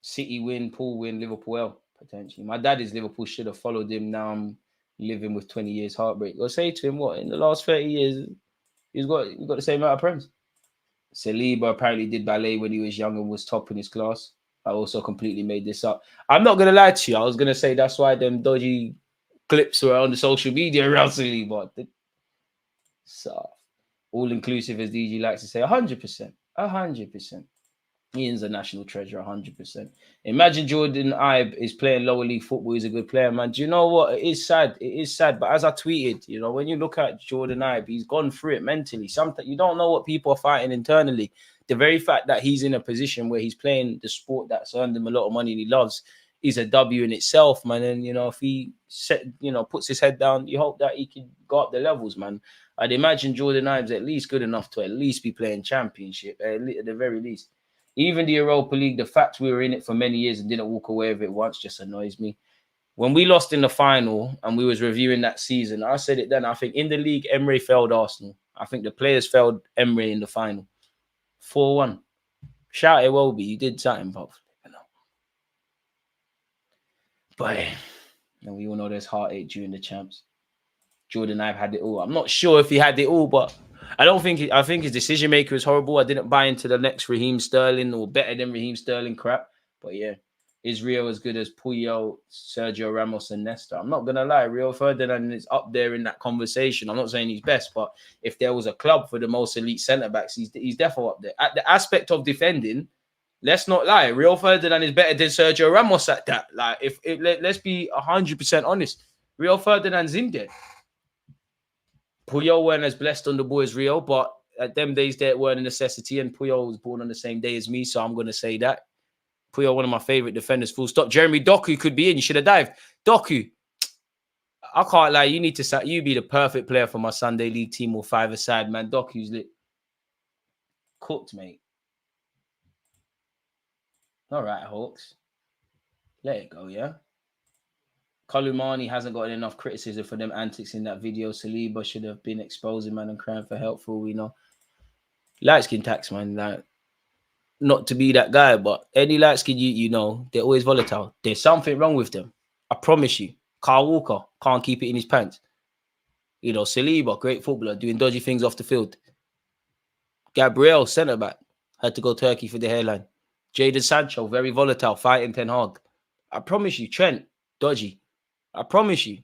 City win, Pool win, Liverpool L, potentially. My dad is Liverpool, should have followed him. Now I'm living with 20 years heartbreak. I'll say to him, what, in the last 30 years, he's got the same amount of friends. Saliba apparently did ballet when he was young and was top in his class. I also completely made this up. I'm not going to lie to you. I was going to say that's why them dodgy clips were on the social media around Saliba. So, all-inclusive, as DG likes to say, 100%. 100%. Ian's a national treasure, 100%. Imagine Jordan Ibe is playing lower league football. He's a good player, man. Do you know what? It is sad. It is sad. But as I tweeted, when you look at Jordan Ibe, he's gone through it mentally. Sometimes you don't know what people are fighting internally. The very fact that he's in a position where he's playing the sport that's earned him a lot of money and he loves is a W in itself, man. And, if he puts his head down, you hope that he can go up the levels, man. I'd imagine Jordan Ibe's at least good enough to at least be playing championship, at the very least. Even the Europa League, the fact we were in it for many years and didn't walk away with it once just annoys me. When we lost in the final and we was reviewing that season, I said it then. I think in the league, Emery failed Arsenal. I think the players failed Emery in the final. 4-1. Shout it, Welby. You did something, but But we all know there's heartache during the champs. Jordan Ibe had it all. I'm not sure if he had it all, but I think his decision maker was horrible. I didn't buy into the next Raheem Sterling or better than Raheem Sterling crap. But yeah, is Rio as good as Puyol, Sergio Ramos, and Nesta? I'm not gonna lie, Rio Ferdinand is up there in that conversation. I'm not saying he's best, but if there was a club for the most elite centre backs, he's definitely up there. At the aspect of defending, let's not lie, Rio Ferdinand is better than Sergio Ramos at that. Like, let's be 100% honest, Rio Ferdinand's in there. Puyol weren't as blessed on the boy as Rio, but at them days there weren't a necessity, and Puyol was born on the same day as me, so I'm going to say that. Puyol, one of my favourite defenders, full stop. Jeremy Doku could be in. You should have dived. Doku, I can't lie. You be the perfect player for my Sunday League team or five-a-side, man. Doku's lit. Cooked, mate. All right, Hawks. Let it go, yeah? Kolumani hasn't gotten enough criticism for them antics in that video. Saliba should have been exposing, man, and crying for help for all we know. Light skin tax, man. Like, not to be that guy, but any light skin, they're always volatile. There's something wrong with them. I promise you. Kyle Walker can't keep it in his pants. Saliba, great footballer, doing dodgy things off the field. Gabriel, centre back, had to go Turkey for the hairline. Jadon Sancho, very volatile, fighting Ten Hag. I promise you. Trent, dodgy. I promise you.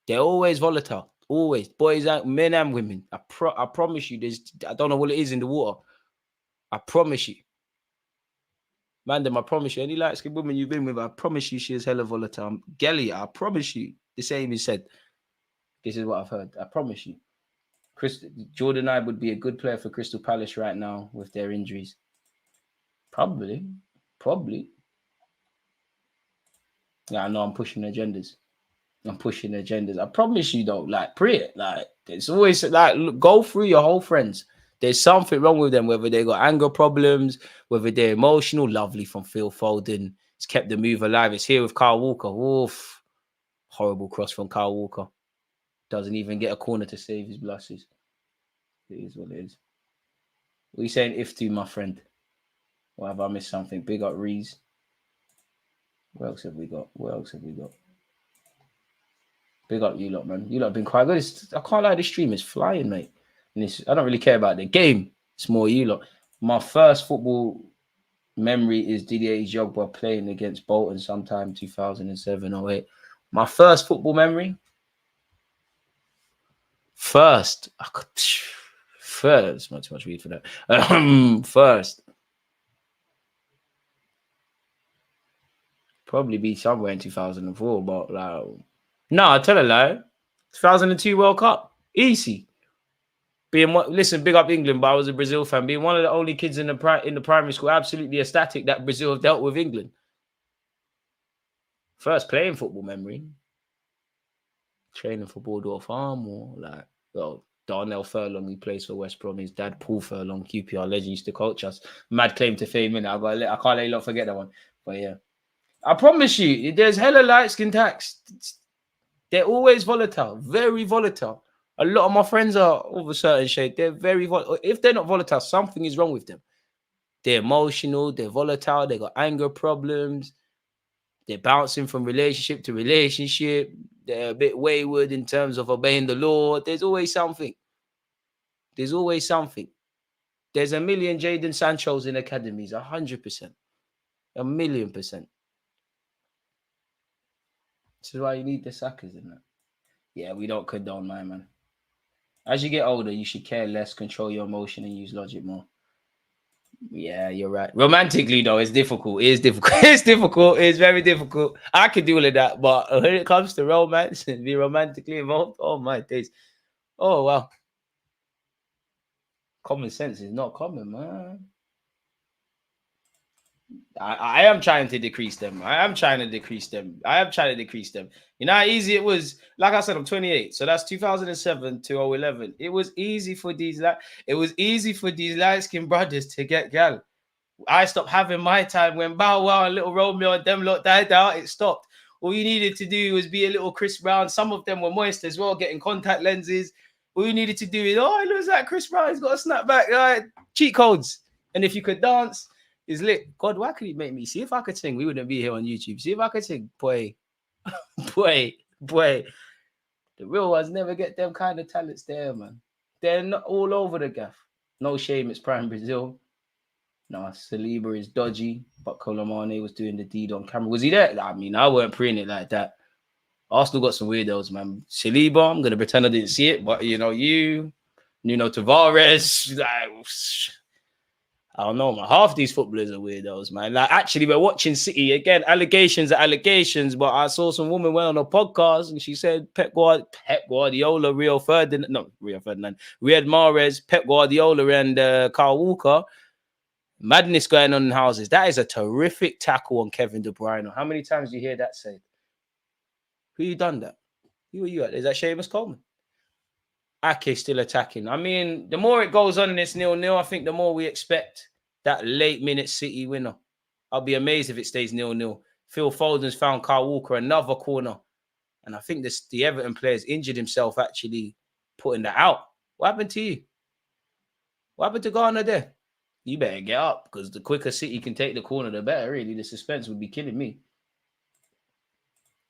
They're always volatile. Always. Boys, men and women. I promise you. I don't know what it is in the water. I promise you. Man, I promise you. Any light-skinned woman you've been with, I promise you she is hella volatile. Gelly, I promise you. The same is said. This is what I've heard. I promise you. Jordan Ibe would be a good player for Crystal Palace right now with their injuries. Probably. Yeah, I know I'm pushing agendas. I promise you, though. Like, pray it. Like, it's always like, look, go through your whole friends. There's something wrong with them, whether they got anger problems, whether they're emotional. Lovely from Phil Foden. It's kept the move alive. It's here with Kyle Walker. Oof. Horrible cross from Kyle Walker. Doesn't even get a corner to save his blushes. It is what it is. What are you saying if to, my friend? Or have I missed something? Big up Rees. What else have we got? Big up you lot, man. You lot have been quite good. I can't lie, this stream is flying, mate. And I don't really care about the game. It's more you lot. My first football memory is Didier Drogba playing against Bolton sometime 2007 or 8. My first football memory. First, not too much weed for that. First, probably be somewhere in 2004, but like, no, I tell a lie. 2002 World Cup, easy. Listen, big up England, but I was a Brazil fan. Being one of the only kids in the primary school, absolutely ecstatic that Brazil have dealt with England. First playing football memory, training for Bordeaux Farm, or like, well, Darnell Furlong, who plays for West Brom, his dad Paul Furlong, QPR legend, used to coach us. Mad claim to fame, innit? I can't let you lot forget that one. But yeah, I promise you, there's hella light skin tax. They're always volatile, very volatile. A lot of my friends are of a certain shade. They're very volatile. If they're not volatile, something is wrong with them. They're emotional, they're volatile, they got anger problems. They're bouncing from relationship to relationship. They're a bit wayward in terms of obeying the law. There's always something. There's always something. There's a million Jadon Sanchos in academies, 100%. 1,000,000%. This is why you need the suckers in that. Yeah, we don't condone mine, man. As you get older, you should care less, control your emotion, and use logic more. Yeah, you're right. Romantically, though, it's difficult. It is difficult. It's difficult. It's very difficult. I could do all of that, but when it comes to romance and be romantically involved, oh my days. Oh wow. Common sense is not common, man. I am trying to decrease them. You know how easy it was. Like I said, I'm 28, so that's 2007 to 2011. It was easy for these light skinned brothers to get gal. I stopped having my time when Bow Wow and Little Romeo and them lot died out. It stopped. All you needed to do was be a little Chris Brown. Some of them were moist as well, getting contact lenses. All you needed to do is, oh, it looks like Chris Brown. He's got a snapback. Cheat codes. And if you could dance, it's lit. God, why could he make me? See, if I could sing, we wouldn't be here on YouTube. See, if I could sing, boy. The real ones never get them kind of talents there, man. They're not all over the gaff. No shame, it's prime Brazil. No, Saliba is dodgy, but Colomane was doing the deed on camera. Was he there? I mean, I weren't preying it like that. Arsenal got some weirdos, man. Saliba, I'm going to pretend I didn't see it, but, Nuno Tavares, I don't know, man. Half these footballers are weirdos, man. Like, actually, we're watching City. Again, allegations are allegations, but I saw some woman went on a podcast and she said Pep Guardiola, Riyad Mahrez, Pep Guardiola, and Kyle Walker. Madness going on in houses. That is a terrific tackle on Kevin De Bruyne. How many times do you hear that said? Who you done that? Who are you at? Is that Seamus Coleman? Ake still attacking. I mean, the more it goes on and it's 0-0, I think the more we expect that late minute City winner. I'll be amazed if it stays 0-0. Phil Foden's found Kyle Walker another corner. And I think the Everton player's injured himself actually putting that out. What happened to you? What happened to Garner there? You better get up, because the quicker City can take the corner, the better, really. The suspense would be killing me.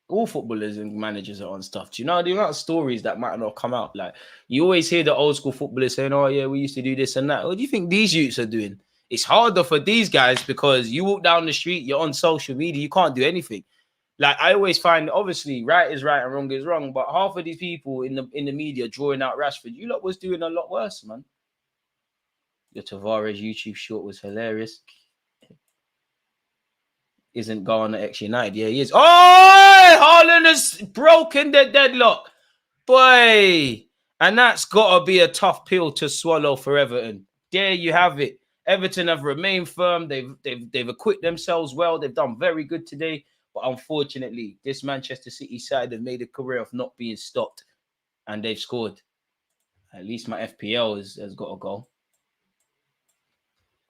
All footballers and managers are on stuff. Do you know the amount of stories that might not come out? Like, you always hear the old school footballers saying, oh, yeah, we used to do this and that. What do you think these youths are doing? It's harder for these guys because you walk down the street, you're on social media, you can't do anything. Like, I always find, obviously, right is right and wrong is wrong, but half of these people in the media drawing out Rashford, you lot was doing a lot worse, man. Your Tavares YouTube short was hilarious. Isn't Garner ex-United? Yeah, he is. Oh, Haaland has broken the deadlock. Boy. And that's got to be a tough pill to swallow for Everton. There you have it. Everton have remained firm. They've acquitted themselves well. They've done very good today. But unfortunately, this Manchester City side have made a career of not being stopped. And they've scored. At least my FPL has got a goal.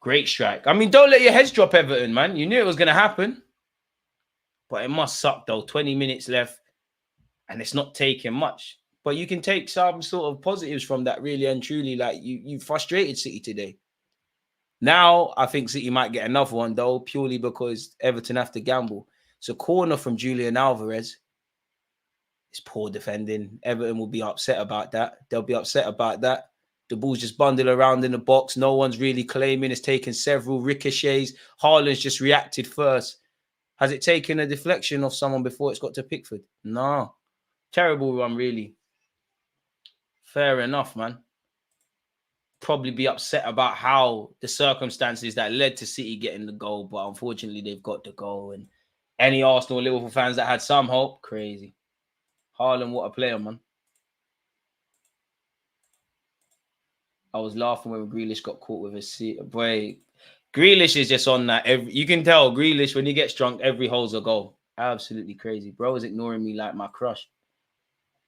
Great strike. I mean, don't let your heads drop, Everton, man. You knew it was going to happen. But it must suck, though. 20 minutes left. And it's not taking much. But you can take some sort of positives from that, really and truly. Like, you frustrated City today. Now, I think City might get another one, though, purely because Everton have to gamble. It's a corner from Julian Alvarez. It's poor defending. Everton will be upset about that. They'll be upset about that. The ball's just bundled around in the box. No one's really claiming. It's taken several ricochets. Haaland's just reacted first. Has it taken a deflection off someone before it's got to Pickford? No. Terrible run, really. Fair enough, man. Probably be upset about how the circumstances that led to City getting the goal, but unfortunately they've got the goal. And any Arsenal or Liverpool fans that had some hope, crazy. Haaland, what a player, man. I was laughing when Grealish got caught with his seat. Boy, Grealish is just on that. You can tell Grealish, when he gets drunk, every hole's a goal. Absolutely crazy. Bro is ignoring me like my crush.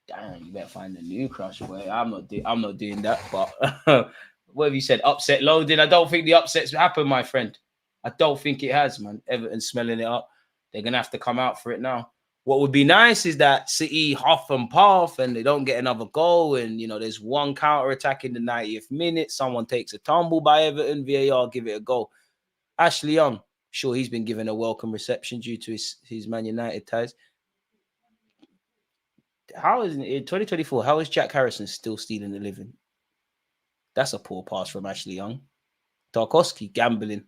Damn, you better find a new crush, boy. I'm not doing that. But what have you said? Upset loading. I don't think the upsets happen, my friend. I don't think it has, man. Everton smelling it up. They're gonna have to come out for it now. What would be nice is that City huff and puff and they don't get another goal. And, you know, there's one counter-attack in the 90th minute. Someone takes a tumble by Everton. VAR give it a goal. Ashley Young, sure, he's been given a welcome reception due to his Man United ties. How is, in 2024, how is Jack Harrison still stealing the living? That's a poor pass from Ashley Young. Tarkowski, gambling.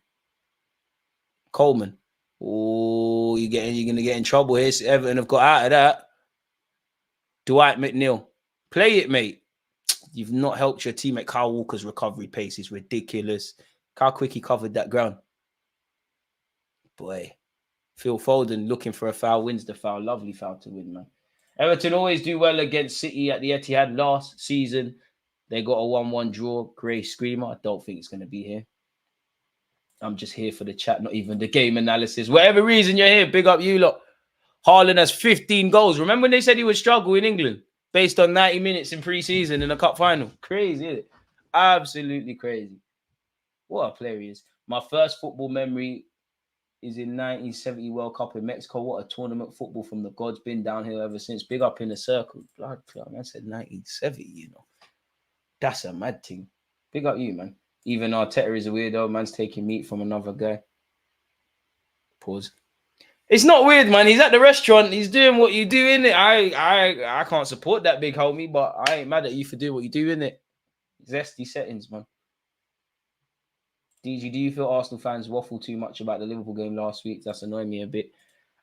Coleman. Oh, you're going to get in trouble here. So Everton have got out of that. Dwight McNeil. Play it, mate. You've not helped your teammate. Kyle Walker's recovery pace is ridiculous. How quick he covered that ground. Boy. Phil Foden looking for a foul, wins the foul. Lovely foul to win, man. Everton always do well against City at the Etihad last season. They got a 1-1 draw. Grey Screamer. I don't think it's going to be here. I'm just here for the chat, not even the game analysis. Whatever reason you're here, big up you lot. Haaland has 15 goals. Remember when they said he would struggle in England based on 90 minutes in pre-season in a cup final? Crazy, isn't it? Absolutely crazy. What a player he is. My first football memory is in 1970 World Cup in Mexico. What a tournament football from the gods. Been downhill ever since. Big up in the circle. Blood club. Man said 1970, you know. That's a mad thing. Big up you, man. Even Arteta is a weirdo. Man's taking meat from another guy. Pause. It's not weird, man. He's at the restaurant. He's doing what you do, innit? I can't support that big homie, but I ain't mad at you for doing what you do, innit? Zesty settings, man. DG, do you feel Arsenal fans waffle too much about the Liverpool game last week? That's annoying me a bit.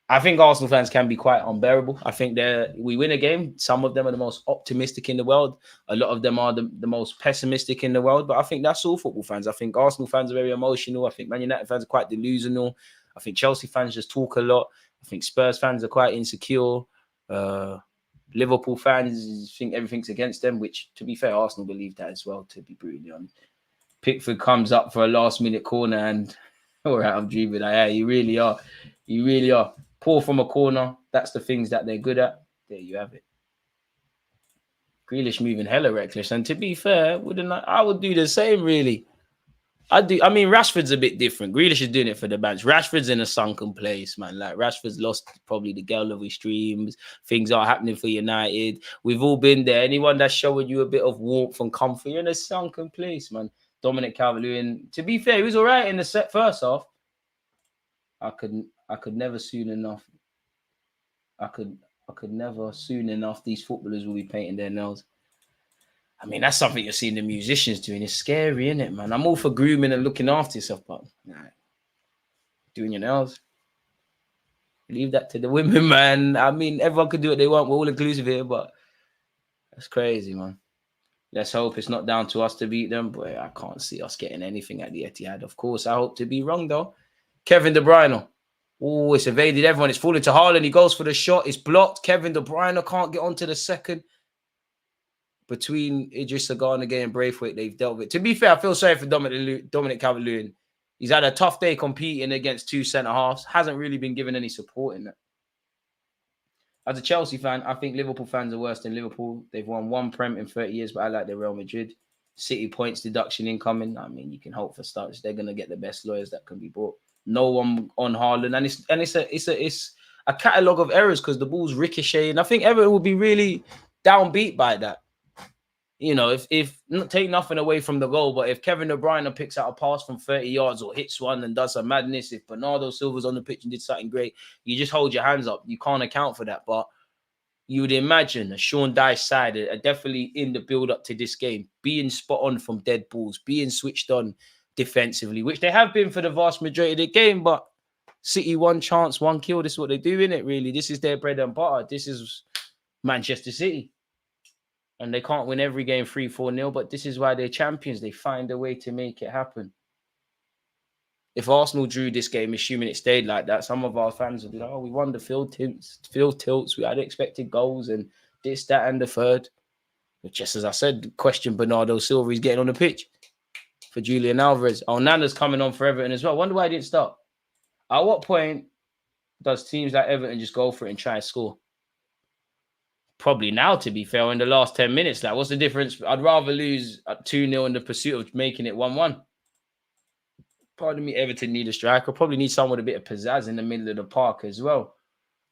I think Arsenal fans can be quite unbearable. I think we win a game. Some of them are the most optimistic in the world. A lot of them are the most pessimistic in the world. But I think that's all football fans. I think Arsenal fans are very emotional. I think Man United fans are quite delusional. I think Chelsea fans just talk a lot. I think Spurs fans are quite insecure. Liverpool fans think everything's against them, which, to be fair, Arsenal believe that as well, to be brutally honest. Pickford comes up for a last-minute corner and, all right, I'm dreaming. Yeah, you really are. You really are. Poor from a corner. That's the things that they're good at. There you have it. Grealish moving hella reckless. And to be fair, I would do the same, really. I mean, Rashford's a bit different. Grealish is doing it for the bench. Rashford's in a sunken place, man. Like, Rashford's lost probably the girl of his dreams. Things are happening for United. We've all been there. Anyone that's showing you a bit of warmth and comfort, you're in a sunken place, man. Dominic Calvert-Lewin, to be fair, he was all right in the first half. I could never soon enough. I could never soon enough. These footballers will be painting their nails. I mean, that's something you're seeing the musicians doing. It's scary, isn't it, man? I'm all for grooming and looking after yourself, but nah, doing your nails. Leave that to the women, man. I mean, everyone can do what they want. We're all inclusive here, but that's crazy, man. Let's hope it's not down to us to beat them. But I can't see us getting anything at the Etihad. Of course, I hope to be wrong, though. Kevin De Bruyne. Oh, it's evaded everyone. It's falling to Haaland. He goes for the shot. It's blocked. Kevin De Bruyne can't get onto the second. Between Idris Gana and Braithwaite, they've dealt with it. To be fair, I feel sorry for Dominic Calvert-Lewin. He's had a tough day competing against two centre-halves. Hasn't really been given any support in that. As a Chelsea fan, I think Liverpool fans are worse than Liverpool. They've won one Prem in 30 years, but I like the Real Madrid. City points deduction incoming. I mean, you can hope for starts. They're going to get the best lawyers that can be bought. No one on Haaland. And it's a catalogue of errors because the ball's ricocheting. I think Everton will be really downbeat by that. You know, if not take nothing away from the goal, but if Kevin De Bruyne picks out a pass from 30 yards or hits one and does some madness, if Bernardo Silva's on the pitch and did something great, you just hold your hands up. You can't account for that. But you would imagine a Sean Dyche side are definitely in the build-up to this game, being spot on from dead balls, being switched on defensively, which they have been for the vast majority of the game, but City, one chance, one kill. This is what they do, innit, really? This is their bread and butter. This is Manchester City. And they can't win every game 3-4-0, but this is why they're champions. They find a way to make it happen. If Arsenal drew this game, assuming it stayed like that, some of our fans would be like, oh, we won the field tilts. We had expected goals and this, that, and the third. But just as I said, question Bernardo Silva is getting on the pitch for Julian Alvarez. Oh, Nana's coming on for Everton as well. I wonder why he didn't start. At what point does teams like Everton just go for it and try and score? Probably now, to be fair, in the last 10 minutes. Like, what's the difference? I'd rather lose at 2-0 in the pursuit of making it 1-1. Pardon me, Everton need a striker. Probably need someone with a bit of pizzazz in the middle of the park as well.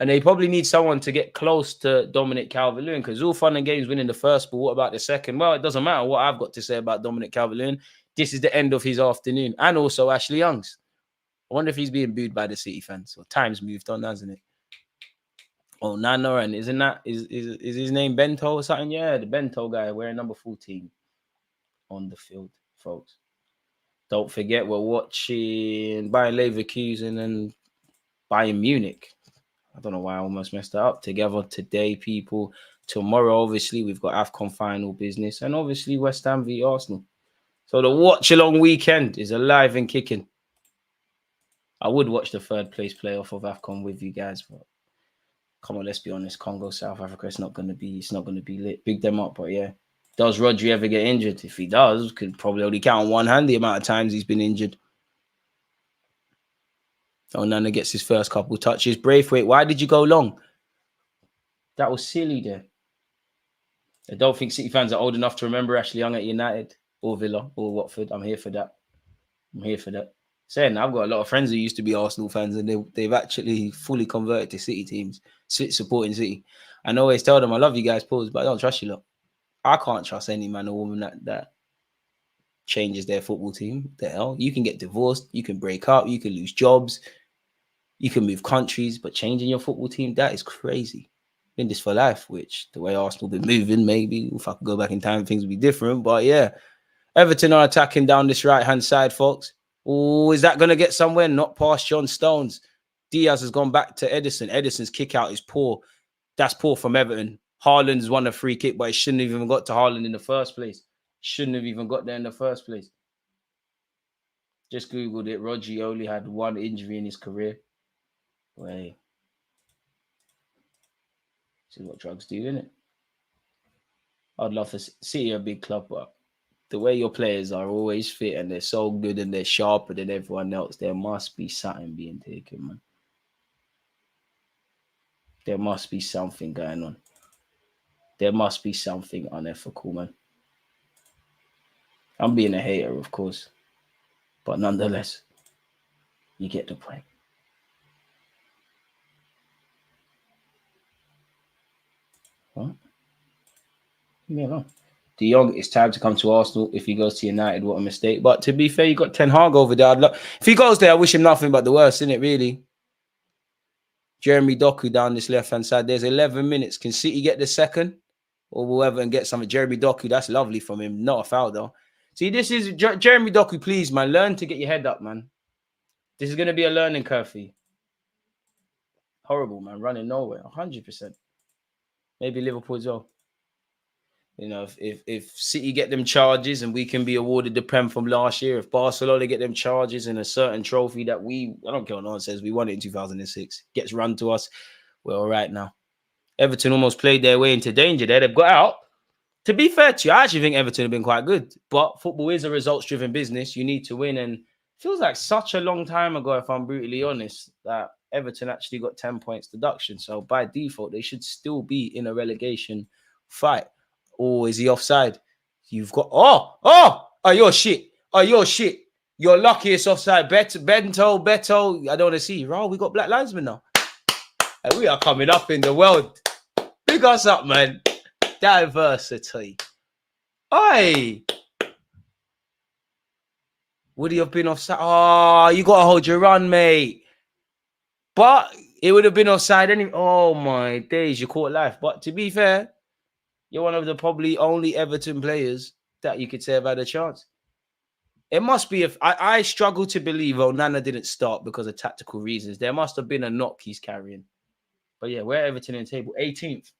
And they probably need someone to get close to Dominic Calvert-Lewin, because all fun and games winning the first, but what about the second? Well, it doesn't matter what I've got to say about Dominic Calvert-Lewin. This is the end of his afternoon. And also Ashley Young's. I wonder if he's being booed by the City fans. Or time's moved on, hasn't it? Oh, Nana, and isn't that is his name Bento or something? Yeah, the Bento guy wearing number 14 on the field, folks. Don't forget, we're watching Bayern Leverkusen and Bayern Munich. I don't know why I almost messed that up. Together today, people. Tomorrow, obviously, we've got AFCON final business, and obviously West Ham v Arsenal. So the watch-along weekend is alive and kicking. I would watch the third place playoff of AFCON with you guys, but come on, let's be honest. Congo, South Africa, it's not going to be lit. Big them up, but yeah. Does Rodri ever get injured? If he does, could probably only count on one hand the amount of times he's been injured. Onana gets his first couple touches. Braithwaite, why did you go long? That was silly there. I don't think City fans are old enough to remember Ashley Young at United or Villa or Watford. I'm here for that. Saying I've got a lot of friends who used to be Arsenal fans, and they've actually fully converted to City teams, supporting City. I always tell them, I love you guys, pause, but I don't trust you lot. I can't trust any man or woman that changes their football team. The hell? You can get divorced, you can break up, you can lose jobs, you can move countries, but changing your football team, that is crazy. In this for life, which the way Arsenal been moving, maybe if I could go back in time, things would be different. But yeah, Everton are attacking down this right-hand side, folks. Oh, is that going to get somewhere? Not past John Stones. Diaz has gone back to Edison. Edison's kick out is poor. That's poor from Everton. Haaland's won a free kick, but it shouldn't have even got to Haaland in the first place. Shouldn't have even got there in the first place. Just Googled it. Rodri only had one injury in his career. Wait. This is what drugs do, isn't it? I'd love to see a big club, but the way your players are always fit and they're so good and they're sharper than everyone else, there must be something being taken, man. There must be something going on. There must be something unethical, man. I'm being a hater, of course. But nonetheless, you get the point. What? Yeah, no. De Jong, it's time to come to Arsenal. If he goes to United, what a mistake. But to be fair, you got Ten Hag over there. If he goes there, I wish him nothing but the worst, isn't it, really? Jeremy Doku down this left-hand side. There's 11 minutes. Can City get the second? Or will Everton get something? Jeremy Doku, that's lovely from him. Not a foul, though. See, this is... Jeremy Doku, please, man. Learn to get your head up, man. This is going to be a learning curve for you. Horrible, man. Running nowhere. 100%. Maybe Liverpool as well. You know, if City get them charges and we can be awarded the Prem from last year, if Barcelona get them charges and a certain trophy that I don't care what no one says, we won it in 2006, gets run to us, we're all right now. Everton almost played their way into danger there. They've got out. To be fair to you, I actually think Everton have been quite good. But football is a results-driven business. You need to win. And it feels like such a long time ago, if I'm brutally honest, that Everton actually got 10 points deduction. So by default, they should still be in a relegation fight. Oh, is he offside? You've got... Oh, you're shit. Your luckiest offside. Beto. I don't want to see you. Oh, we got black linesmen now. And we are coming up in the world. Big us up, man. Diversity. Oi! Would he have been offside? Oh, you got to hold your run, mate. But It would have been offside anyway. Oh my days, you caught life. But to be fair, you're one of the probably only Everton players that you could say have had a chance. It must be if I struggle to believe Onana didn't start because of tactical reasons. There must have been a knock he's carrying. But yeah, we're Everton in table 18th.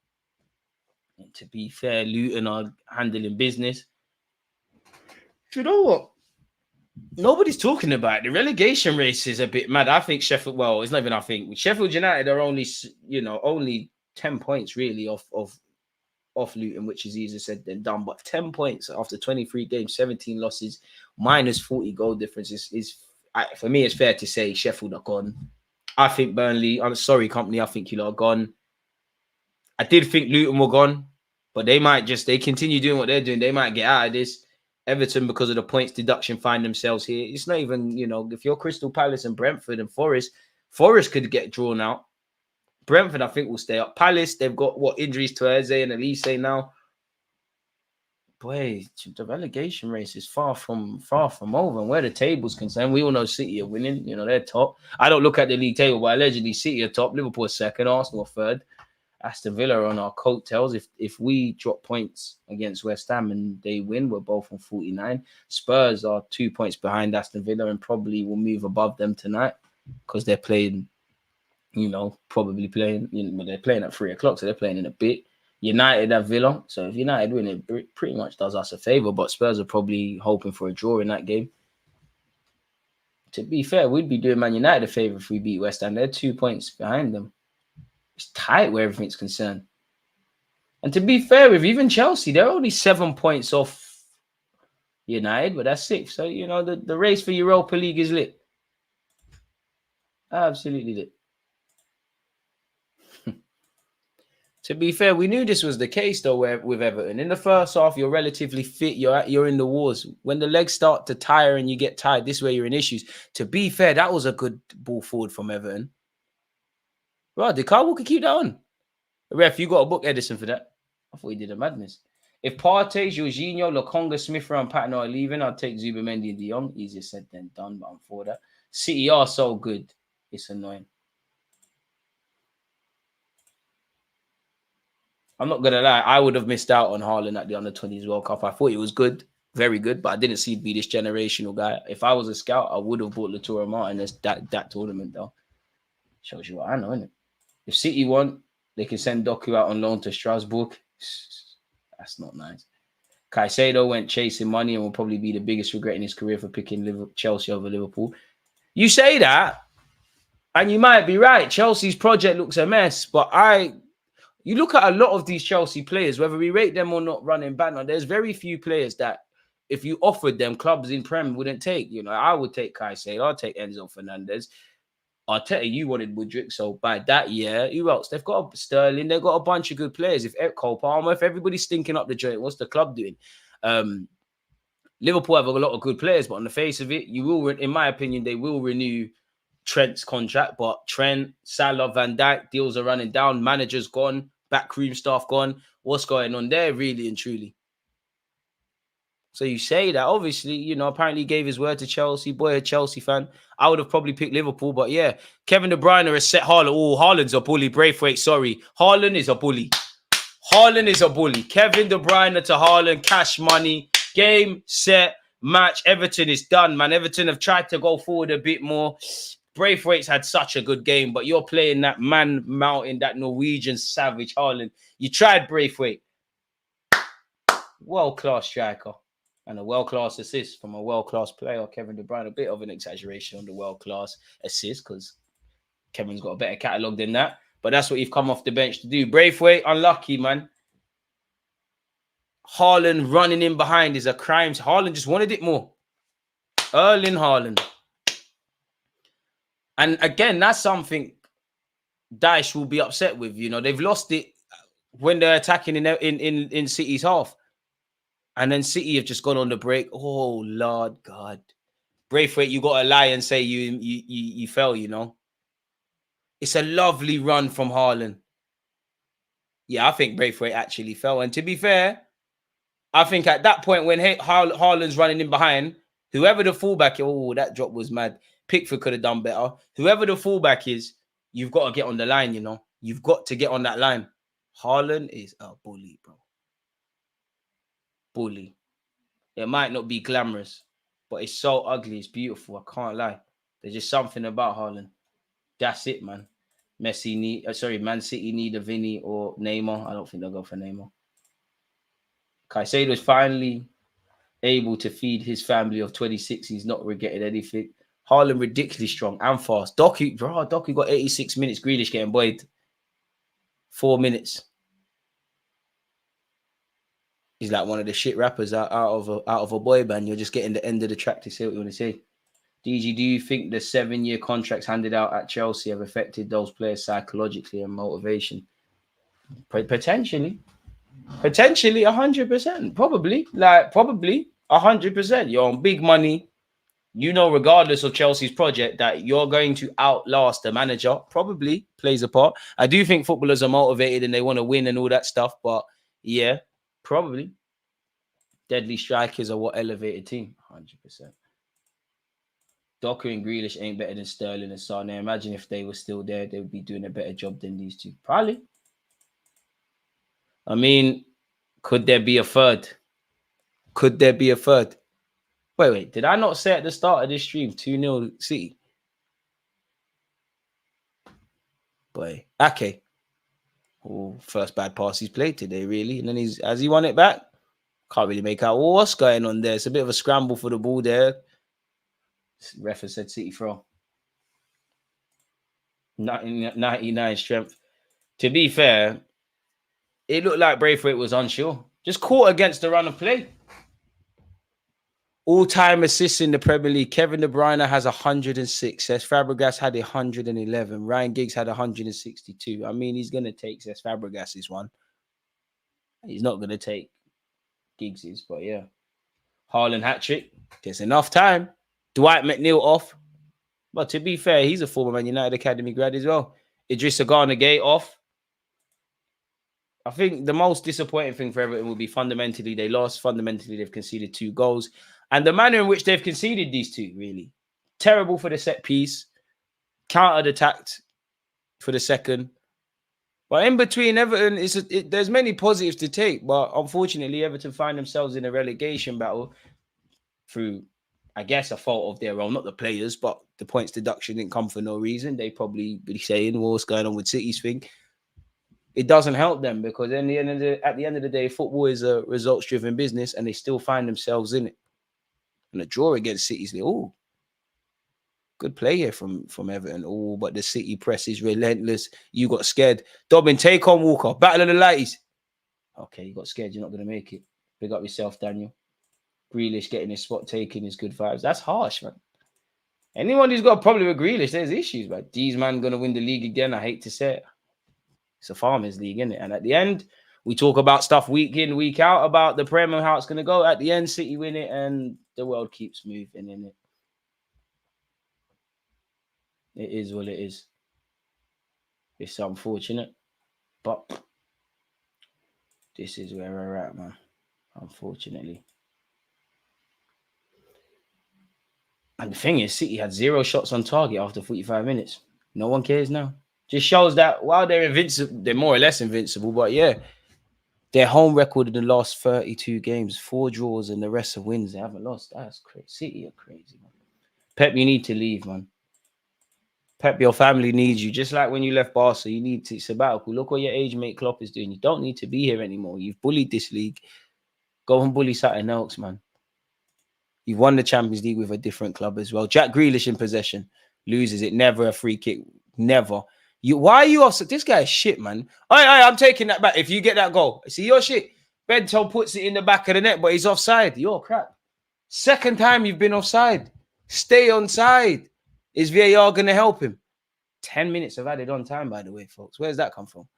And to be fair, Luton are handling business. Do you know what? Nobody's talking about it. The relegation race is a bit mad. I think Sheffield, well, it's not even I think. Sheffield United are only, only 10 points really off Luton, which is easier said than done. But 10 points after 23 games, 17 losses, minus 40 goal difference is for me, it's fair to say Sheffield are gone. I think Burnley, I'm sorry, company, I think you lot are gone. I did think Luton were gone, but they continue doing what they're doing. They might get out of this. Everton, because of the points deduction, find themselves here. It's not even, if you're Crystal Palace and Brentford and Forest could get drawn out. Brentford, I think, will stay up. Palace, they've got injuries to Eze and Elise now. Boy, the relegation race is far from over. And where the table's concerned, we all know City are winning. They're top. I don't look at the league table, but allegedly City are top. Liverpool are second. Arsenal are third. Aston Villa are on our coattails. If we drop points against West Ham and they win, we're both on 49. Spurs are 2 points behind Aston Villa and probably will move above them tonight because they're playing, probably playing, but they're playing at 3 o'clock, so they're playing in a bit. United have Villa, so if United win, it pretty much does us a favour, but Spurs are probably hoping for a draw in that game. To be fair, we'd be doing Man United a favour if we beat West Ham. They're 2 points behind them. It's tight where everything's concerned. And to be fair, with even Chelsea, they're only 7 points off United, but that's 6. So, the race for Europa League is lit. Absolutely lit. To be fair, we knew this was the case, though, with Everton. In the first half, you're relatively fit. You're in the wars. When the legs start to tire and you get tired, this is where you're in issues. To be fair, that was a good ball forward from Everton. Right, did Kyle Walker keep that on? Ref, you got to book Edison for that. I thought he did a madness. If Partey, Jorginho, Lokonga, Smith and Patton are leaving, I'll take Zubamendi and De Jong. Easier said than done, but I'm for that. City are so good. It's annoying. I'm not going to lie. I would have missed out on Haaland at the Under-20s World Cup. I thought he was good, very good, but I didn't see him be this generational guy. If I was a scout, I would have bought Lautaro Martinez that tournament, though. Shows you what I know, innit? If City want, they can send Doku out on loan to Strasbourg. That's not nice. Caicedo went chasing money and will probably be the biggest regret in his career for picking Chelsea over Liverpool. You say that, and you might be right. Chelsea's project looks a mess, but you look at a lot of these Chelsea players, whether we rate them or not running banner, there's very few players that if you offered them, clubs in Prem wouldn't take. I would take Caicedo, I'd take Enzo Fernandez. Arteta, you wanted Woodrick, so by that year, who else? They've got Sterling, they've got a bunch of good players. If Cole Palmer, if everybody's stinking up the joint, what's the club doing? Liverpool have a lot of good players, but on the face of it, in my opinion, they will renew Trent's contract. But Trent, Salah, Van Dijk, deals are running down, managers gone, backroom staff gone. What's going on there, really and truly? So you say that, obviously, apparently he gave his word to Chelsea. Boy, a Chelsea fan. I would have probably picked Liverpool, but yeah. Kevin De Bruyne has set Haaland. Oh, Haaland's a bully. Braithwaite, sorry. Haaland is a bully. Haaland is a bully. Kevin De Bruyne to Haaland. Cash money. Game, set, match. Everton is done, man. Everton have tried to go forward a bit more. Braithwaite's had such a good game, but you're playing that man mountain, that Norwegian savage Haaland. You tried Braithwaite. World-class striker. And a world-class assist from a world-class player, Kevin De Bruyne. A bit of an exaggeration on the world-class assist because Kevin's got a better catalogue than that. But that's what you've come off the bench to do. Braithwaite, unlucky, man. Haaland running in behind is a crime. Haaland just wanted it more. Erling Haaland. And again, that's something Dyche will be upset with. They've lost it when they're attacking in City's half. And then City have just gone on the break. Oh, Lord God. Braithwaite, you got to lie and say you fell, It's a lovely run from Haaland. Yeah, I think Braithwaite actually fell. And to be fair, I think at that point when Haaland's running in behind, whoever the fullback, that drop was mad. Pickford could have done better. Whoever the fullback is, you've got to get on the line, you know. You've got to get on that line. Haaland is a bully, bro. Bully. It might not be glamorous, but it's so ugly. It's beautiful. I can't lie. There's just something about Haaland. That's it, man. Man City need a Vinny or Neymar. I don't think they'll go for Neymar. Caicedo's finally able to feed his family of 26. He's not regretting anything. Haaland ridiculously strong and fast. Doku got 86 minutes. Grealish getting buoyed. 4 minutes. He's like one of the shit rappers out of a boy band. You're just getting the end of the track to say what you want to say. DG, do you think the 7-year contracts handed out at Chelsea have affected those players psychologically and motivation? Potentially, 100%. Probably 100%. You're on big money. You know, regardless of Chelsea's project, that you're going to outlast the manager. Probably plays a part. I do think footballers are motivated and they want to win and all that stuff. But yeah, probably. Deadly strikers are what elevated team. 100%. Doku and Grealish ain't better than Sterling and Son. Imagine if they were still there, they would be doing a better job than these two. Probably. I mean, could there be a third? Wait. Did I not say at the start of this stream 2-0 City? Boy, Ake. Oh, first bad pass he's played today, really. And then has he won it back? Can't really make out what's going on there. It's a bit of a scramble for the ball there. Ref has said City throw. 99 strength. To be fair, it looked like Braithwaite was unsure. Just caught against the run of play. All-time assists in the Premier League. Kevin De Bruyne has 106. Cesc Fabregas had 111. Ryan Giggs had 162. I mean, he's going to take Cesc Fabregas's one. He's not going to take Giggs's, but yeah. Haaland hat-trick. There's enough time. Dwight McNeil off. But to be fair, he's a former Man United Academy grad as well. Idrissa Gana Gay off. I think the most disappointing thing for Everton will be fundamentally they lost. Fundamentally, they've conceded 2 goals. And the manner in which they've conceded these 2, really. Terrible for the set piece. Counter-attacked for the second. But in between, Everton, there's many positives to take. But unfortunately, Everton find themselves in a relegation battle through, I guess, a fault of their own. Not the players, but the points deduction didn't come for no reason. They probably be saying, well, what's going on with City's thing? It doesn't help them because at the end of the day, football is a results-driven business and they still find themselves in it. And a draw against City's like, oh, good play here from Everton. Oh, but the City press is relentless. You got scared. Dobbin, take on Walker. Battle of the Lighties. Okay, you got scared. You're not going to make it. Big up yourself, Daniel. Grealish getting his spot taken is good vibes. That's harsh, man. Anyone who's got a problem with Grealish, there's issues, man. These man going to win the league again. I hate to say it. It's a farmers league, isn't it? And at the end, we talk about stuff week in, week out about the Prem and how it's going to go. At the end, City win it and the world keeps moving, in it. It is what it is. It's unfortunate, but this is where we're at, man. Unfortunately. And the thing is, City had 0 shots on target after 45 minutes. No one cares now. Just shows that while they're invincible, they're more or less invincible. But yeah, their home record in the last 32 games, 4 draws and the rest of wins. They haven't lost. That's crazy. City are crazy, man. Pep, you need to leave, man. Pep, your family needs you. Just like when you left Barca, you need to sabbatical. Look what your age mate Klopp is doing. You don't need to be here anymore. You've bullied this league. Go and bully something else, man. You've won the Champions League with a different club as well. Jack Grealish in possession. Loses it. Never a free kick. Never. Why are you offside? This guy is shit, man. I'm taking that back. If you get that goal, see your shit. Bento puts it in the back of the net, but he's offside. You're crap. Second time you've been offside. Stay onside. Is VAR going to help him? 10 minutes of added on time, by the way, folks. Where's that come from?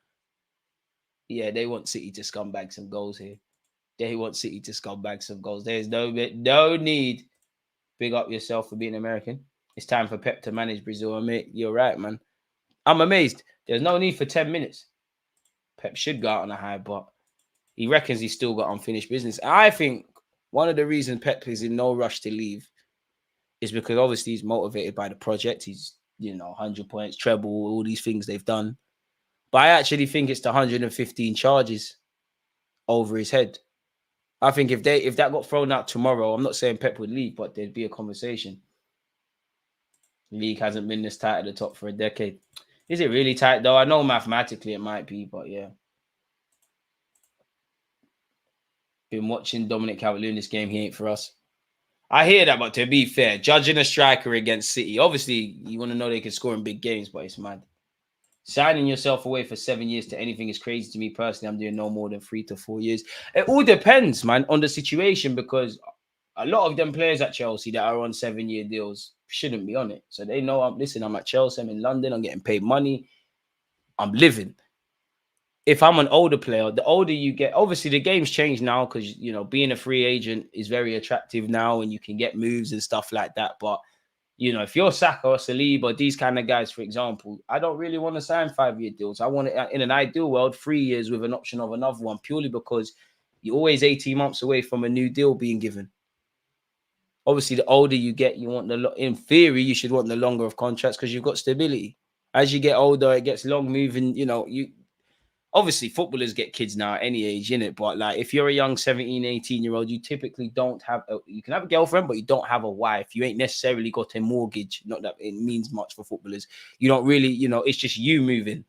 Yeah, they want City to scumbag some goals here. They want City to scumbag some goals. There's no need. Big up yourself for being American. It's time for Pep to manage Brazil. Mate, you're right, man. I'm amazed. There's no need for 10 minutes. Pep should go out on a high, but he reckons he's still got unfinished business. I think one of the reasons Pep is in no rush to leave is because obviously he's motivated by the project. He's 100 points, treble, all these things they've done. But I actually think it's the 115 charges over his head. I think if that got thrown out tomorrow, I'm not saying Pep would leave, but there'd be a conversation. The league hasn't been this tight at the top for a decade. Is it really tight though? I know mathematically it might be, but yeah. Been watching Dominic Calvert-Lewin this game. He ain't for us. I hear that, but to be fair, judging a striker against City, obviously you want to know they can score in big games, but it's mad. Signing yourself away for 7 years to anything is crazy to me personally. I'm doing no more than 3 to 4 years. It all depends, man, on the situation, because a lot of them players at Chelsea that are on 7-year deals shouldn't be on it. So they know I'm at Chelsea, I'm in London, I'm getting paid money, I'm living. If I'm an older player, the older you get, obviously the game's changed now because, being a free agent is very attractive now and you can get moves and stuff like that. But, if you're Saka or Saliba, these kind of guys, for example, I don't really want to sign 5-year deals. I want it in an ideal world, 3 years with an option of another one, purely because you're always 18 months away from a new deal being given. Obviously, the older you get, in theory, you should want the longer of contracts because you've got stability. As you get older, it gets long moving, obviously, footballers get kids now at any age, innit? But like, if you're a young 17, 18-year-old, you typically don't have you can have a girlfriend, but you don't have a wife. You ain't necessarily got a mortgage. Not that it means much for footballers. You don't really, it's just you moving.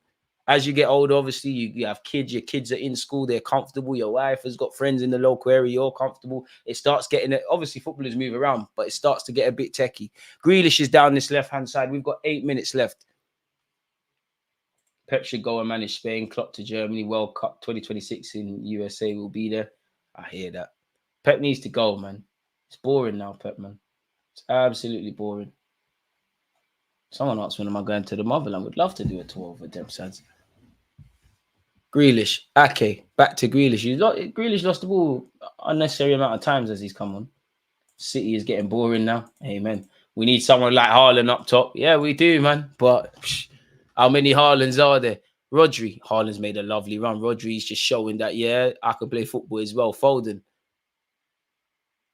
As you get older, obviously, you have kids. Your kids are in school. They're comfortable. Your wife has got friends in the local area. You're comfortable. It starts getting it. Obviously, footballers move around, but it starts to get a bit techie. Grealish is down this left-hand side. We've got 8 minutes left. Pep should go and manage Spain. Klopp to Germany. World Cup 2026 in USA will be there. I hear that. Pep needs to go, man. It's boring now, Pep, man. It's absolutely boring. Someone asked when am I going to the motherland? Would love to do a tour over them sides. Grealish. Ake. Back to Grealish. Grealish lost the ball unnecessary amount of times as he's come on. City is getting boring now. Amen. We need someone like Haaland up top. Yeah, we do, man. But how many Haalands are there? Rodri. Haaland's made a lovely run. Rodri's just showing that, yeah, I could play football as well. Foden.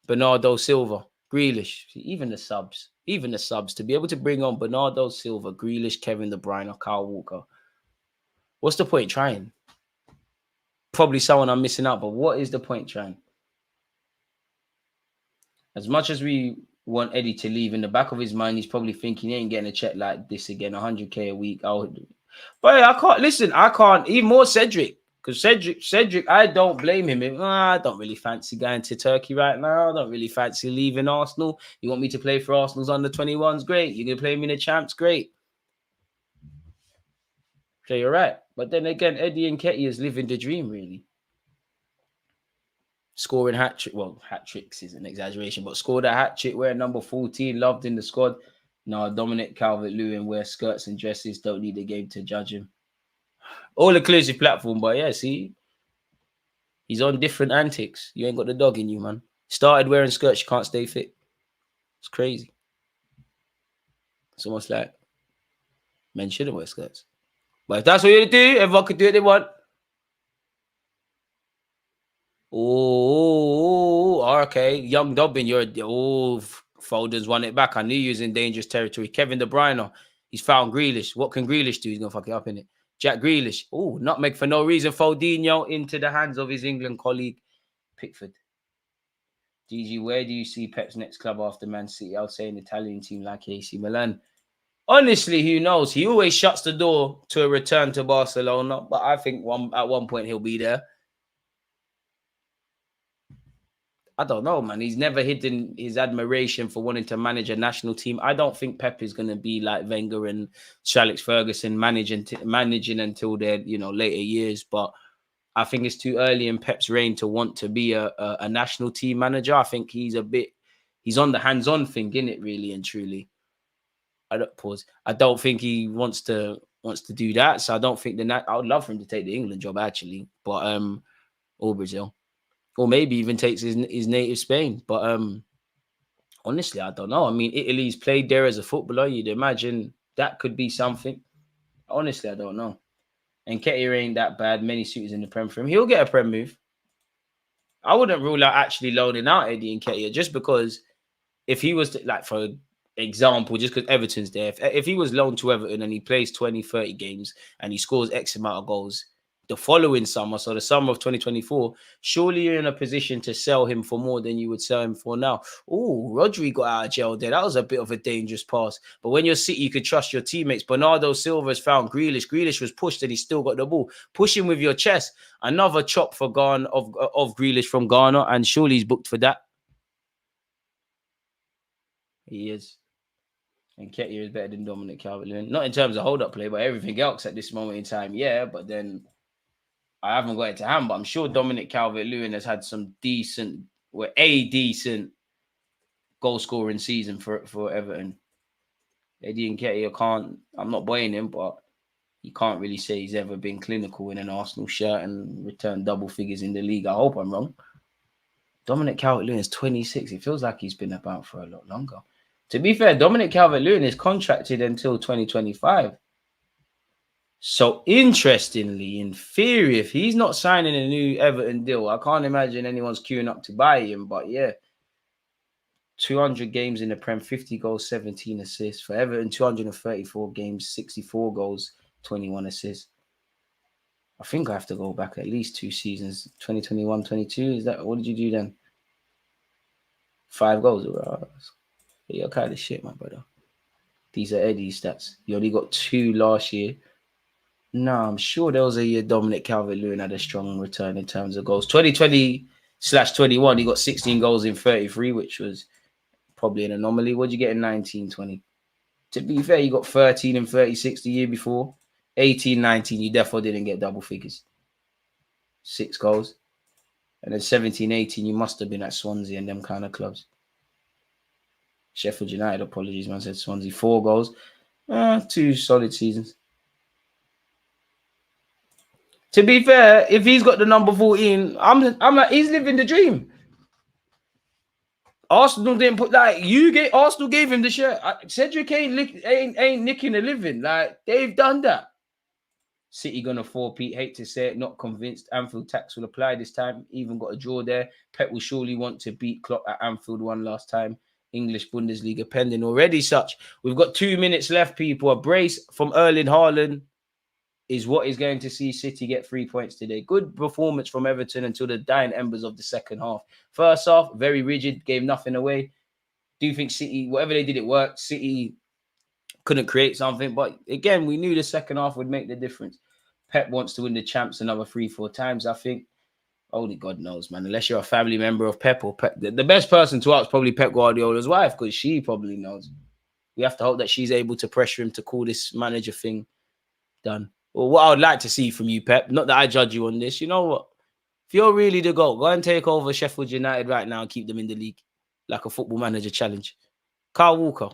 Bernardo Silva. Grealish. Even the subs. To be able to bring on Bernardo Silva, Grealish, Kevin De Bruyne, or Kyle Walker. What's the point trying? Probably someone I'm missing out, but what is the point trying? As much as we want Eddie to leave, in the back of his mind, he's probably thinking he ain't getting a check like this again, 100k a week. But I can't listen. I can't even more Cedric, because Cedric, I don't blame him. I don't really fancy going to Turkey right now. I don't really fancy leaving Arsenal. You want me to play for Arsenal's under 21s? Great. You can play me in the champs? Great. So you're right. But then again, Eddie Nketiah is living the dream, really. Scoring hat-trick. Well, hat-tricks is an exaggeration, but scored a hat-trick, wearing number 14, loved in the squad. No, Dominic Calvert-Lewin wears skirts and dresses. Don't need a game to judge him. All inclusive platform, but yeah, see, he's on different antics. You ain't got the dog in you, man. Started wearing skirts, you can't stay fit. It's crazy. It's almost like men shouldn't wear skirts. But if that's what you do, everyone can do what they want. Oh, okay. Young Dobbin, Foden's won it back. I knew he was in dangerous territory. Kevin De Bruyne, he's found Grealish. What can Grealish do? He's going to fuck it up, innit? Jack Grealish. Oh, nutmeg for no reason. Fodinho into the hands of his England colleague, Pickford. GG, where do you see Pep's next club after Man City? I would say an Italian team like AC Milan. Honestly, who knows? He always shuts the door to a return to Barcelona, but I think at one point he'll be there. I don't know, man. He's never hidden his admiration for wanting to manage a national team. I don't think Pep is going to be like Wenger and Sir Alex Ferguson managing until their later years. But I think it's too early in Pep's reign to want to be a national team manager. I think he's on the hands-on thing, innit, really and truly. I don't think he wants to do that. So I don't think I would love for him to take the England job actually, but or Brazil. Or maybe even takes his native Spain. But honestly, I don't know. I mean, Italy's played there as a footballer. You'd imagine that could be something. Honestly, I don't know. And Nketiah ain't that bad. Many suitors in the Prem for him. He'll get a Prem move. I wouldn't rule out actually loaning out Eddie Nketiah just because if he was to, like, for example, just because Everton's there, if he was loaned to Everton and he plays 20, 30 games and he scores X amount of goals the following summer, so the summer of 2024, surely you're in a position to sell him for more than you would sell him for now. Oh, Rodri got out of jail there. That was a bit of a dangerous pass. But when you're City, you could trust your teammates. Bernardo Silva's found Grealish. Grealish was pushed and he still got the ball. Push him with your chest. Another chop for Ghana of Grealish from Ghana, and surely he's booked for that. He is. And Ketia is better than Dominic Calvert-Lewin. Not in terms of hold-up play, but everything else at this moment in time, yeah. But then I haven't got it to hand, but I'm sure Dominic Calvert-Lewin has had some decent goal-scoring season for Everton. Eddie Nketiah I'm not buying him, but you can't really say he's ever been clinical in an Arsenal shirt and returned double figures in the league. I hope I'm wrong. Dominic Calvert-Lewin is 26. It feels like he's been about for a lot longer. To be fair, Dominic Calvert-Lewin is contracted until 2025. So interestingly, in theory, if he's not signing a new Everton deal, I can't imagine anyone's queuing up to buy him. But yeah, 200 games in the Prem, 50 goals, 17 assists. For Everton, 234 games, 64 goals, 21 assists. I think I have to go back at least 2 seasons. 2021, 22. Is that, what did you do then? 5 goals. You're kind of shit, my brother. These are Eddie's stats. You only got 2 last year. No, I'm sure there was a year Dominic Calvert-Lewin had a strong return in terms of goals. 2020/21, he got 16 goals in 33, which was probably an anomaly. What did you get in 19/20? To be fair, you got 13 and 36 the year before. 18/19, you definitely didn't get double figures. 6 goals. And then 17/18, you must have been at Swansea and them kind of clubs. Sheffield United, apologies, man, said Swansea. 4 goals. 2 solid seasons. To be fair, if he's got the number 14, I'm like, he's living the dream. Arsenal didn't put Arsenal gave him the shirt. Cedric ain't nicking a living. Like, they've done that. City gonna 4-peat. Hate to say it, not convinced. Anfield tax will apply this time. Even got a draw there. Pep will surely want to beat Klopp at Anfield one last time. English Bundesliga pending already. Such. We've got 2 minutes left, people. A brace from Erling Haaland is what is going to see City get 3 points today. Good performance from Everton until the dying embers of the second half. First half, very rigid, gave nothing away. Do you think City, whatever they did, it worked? City couldn't create something. But again, we knew the second half would make the difference. Pep wants to win the champs another 3-4 times, I think. Only God knows, man. Unless you're a family member of Pep or Pep. The best person to ask probably Pep Guardiola's wife, because she probably knows. We have to hope that she's able to pressure him to call this manager thing done. Well, what I would like to see from you, Pep, not that I judge you on this, you know what? If you're really the GOAT, go and take over Sheffield United right now and keep them in the league like a football manager challenge. Kyle Walker.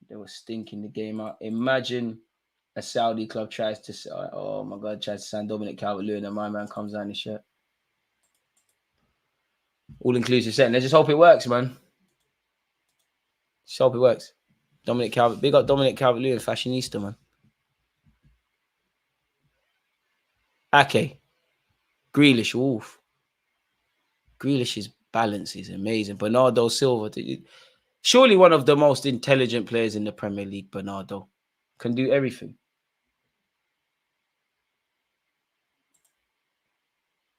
They were stinking the game out. Imagine a Saudi club tries to sign Dominic Calvert-Lewin and my man comes down his shirt. All-inclusive setting. I just hope it works, man. Just hope it works. Big up Dominic Calvert-Lewin, fashionista, man. Ake. Grealish, oof. Grealish's balance is amazing. Bernardo Silva, surely one of the most intelligent players in the Premier League, Bernardo. Can do everything.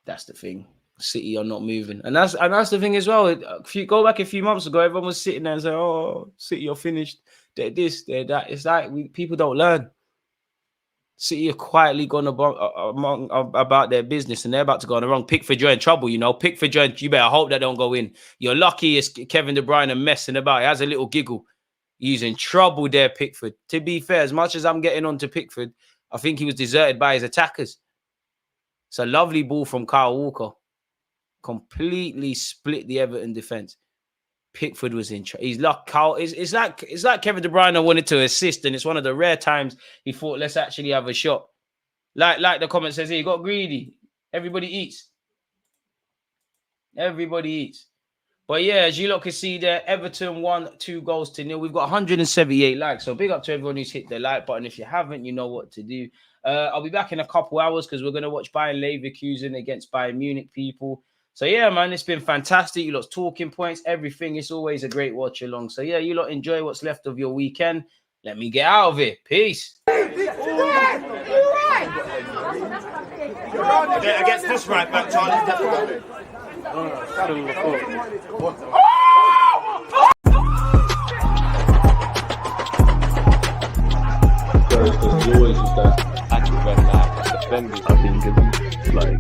That's the thing. City are not moving. And that's the thing as well. If you go back a few months ago, everyone was sitting there and saying, oh, City are finished. They're this, they're that. It's like people don't learn. City have quietly gone about their business and they're about to go on the wrong. Pickford, you're in trouble, you know. Pickford, you better hope they don't go in. You're lucky it's Kevin De Bruyne messing about. He has a little giggle. He's in trouble there, Pickford. To be fair, as much as I'm getting on to Pickford, I think he was deserted by his attackers. It's a lovely ball from Kyle Walker. Completely split the Everton defense. Pickford was in trouble. He's like Kyle. It's like Kevin De Bruyne wanted to assist, and it's one of the rare times he thought, let's actually have a shot. Like the comment says here, he got greedy. Everybody eats. Everybody eats. But yeah, as you lot can see there, Everton won 2-0. We've got 178 likes. So big up to everyone who's hit the like button. If you haven't, you know what to do. I'll be back in a couple hours because we're going to watch Bayern Leverkusen against Bayern Munich, people. So yeah, man, it's been fantastic. You lot's talking points, everything. It's always a great watch along. So yeah, you lot enjoy what's left of your weekend. Let me get out of it. Peace. Against this right back, Charlie. There's always just that active red flag defending. I think it's like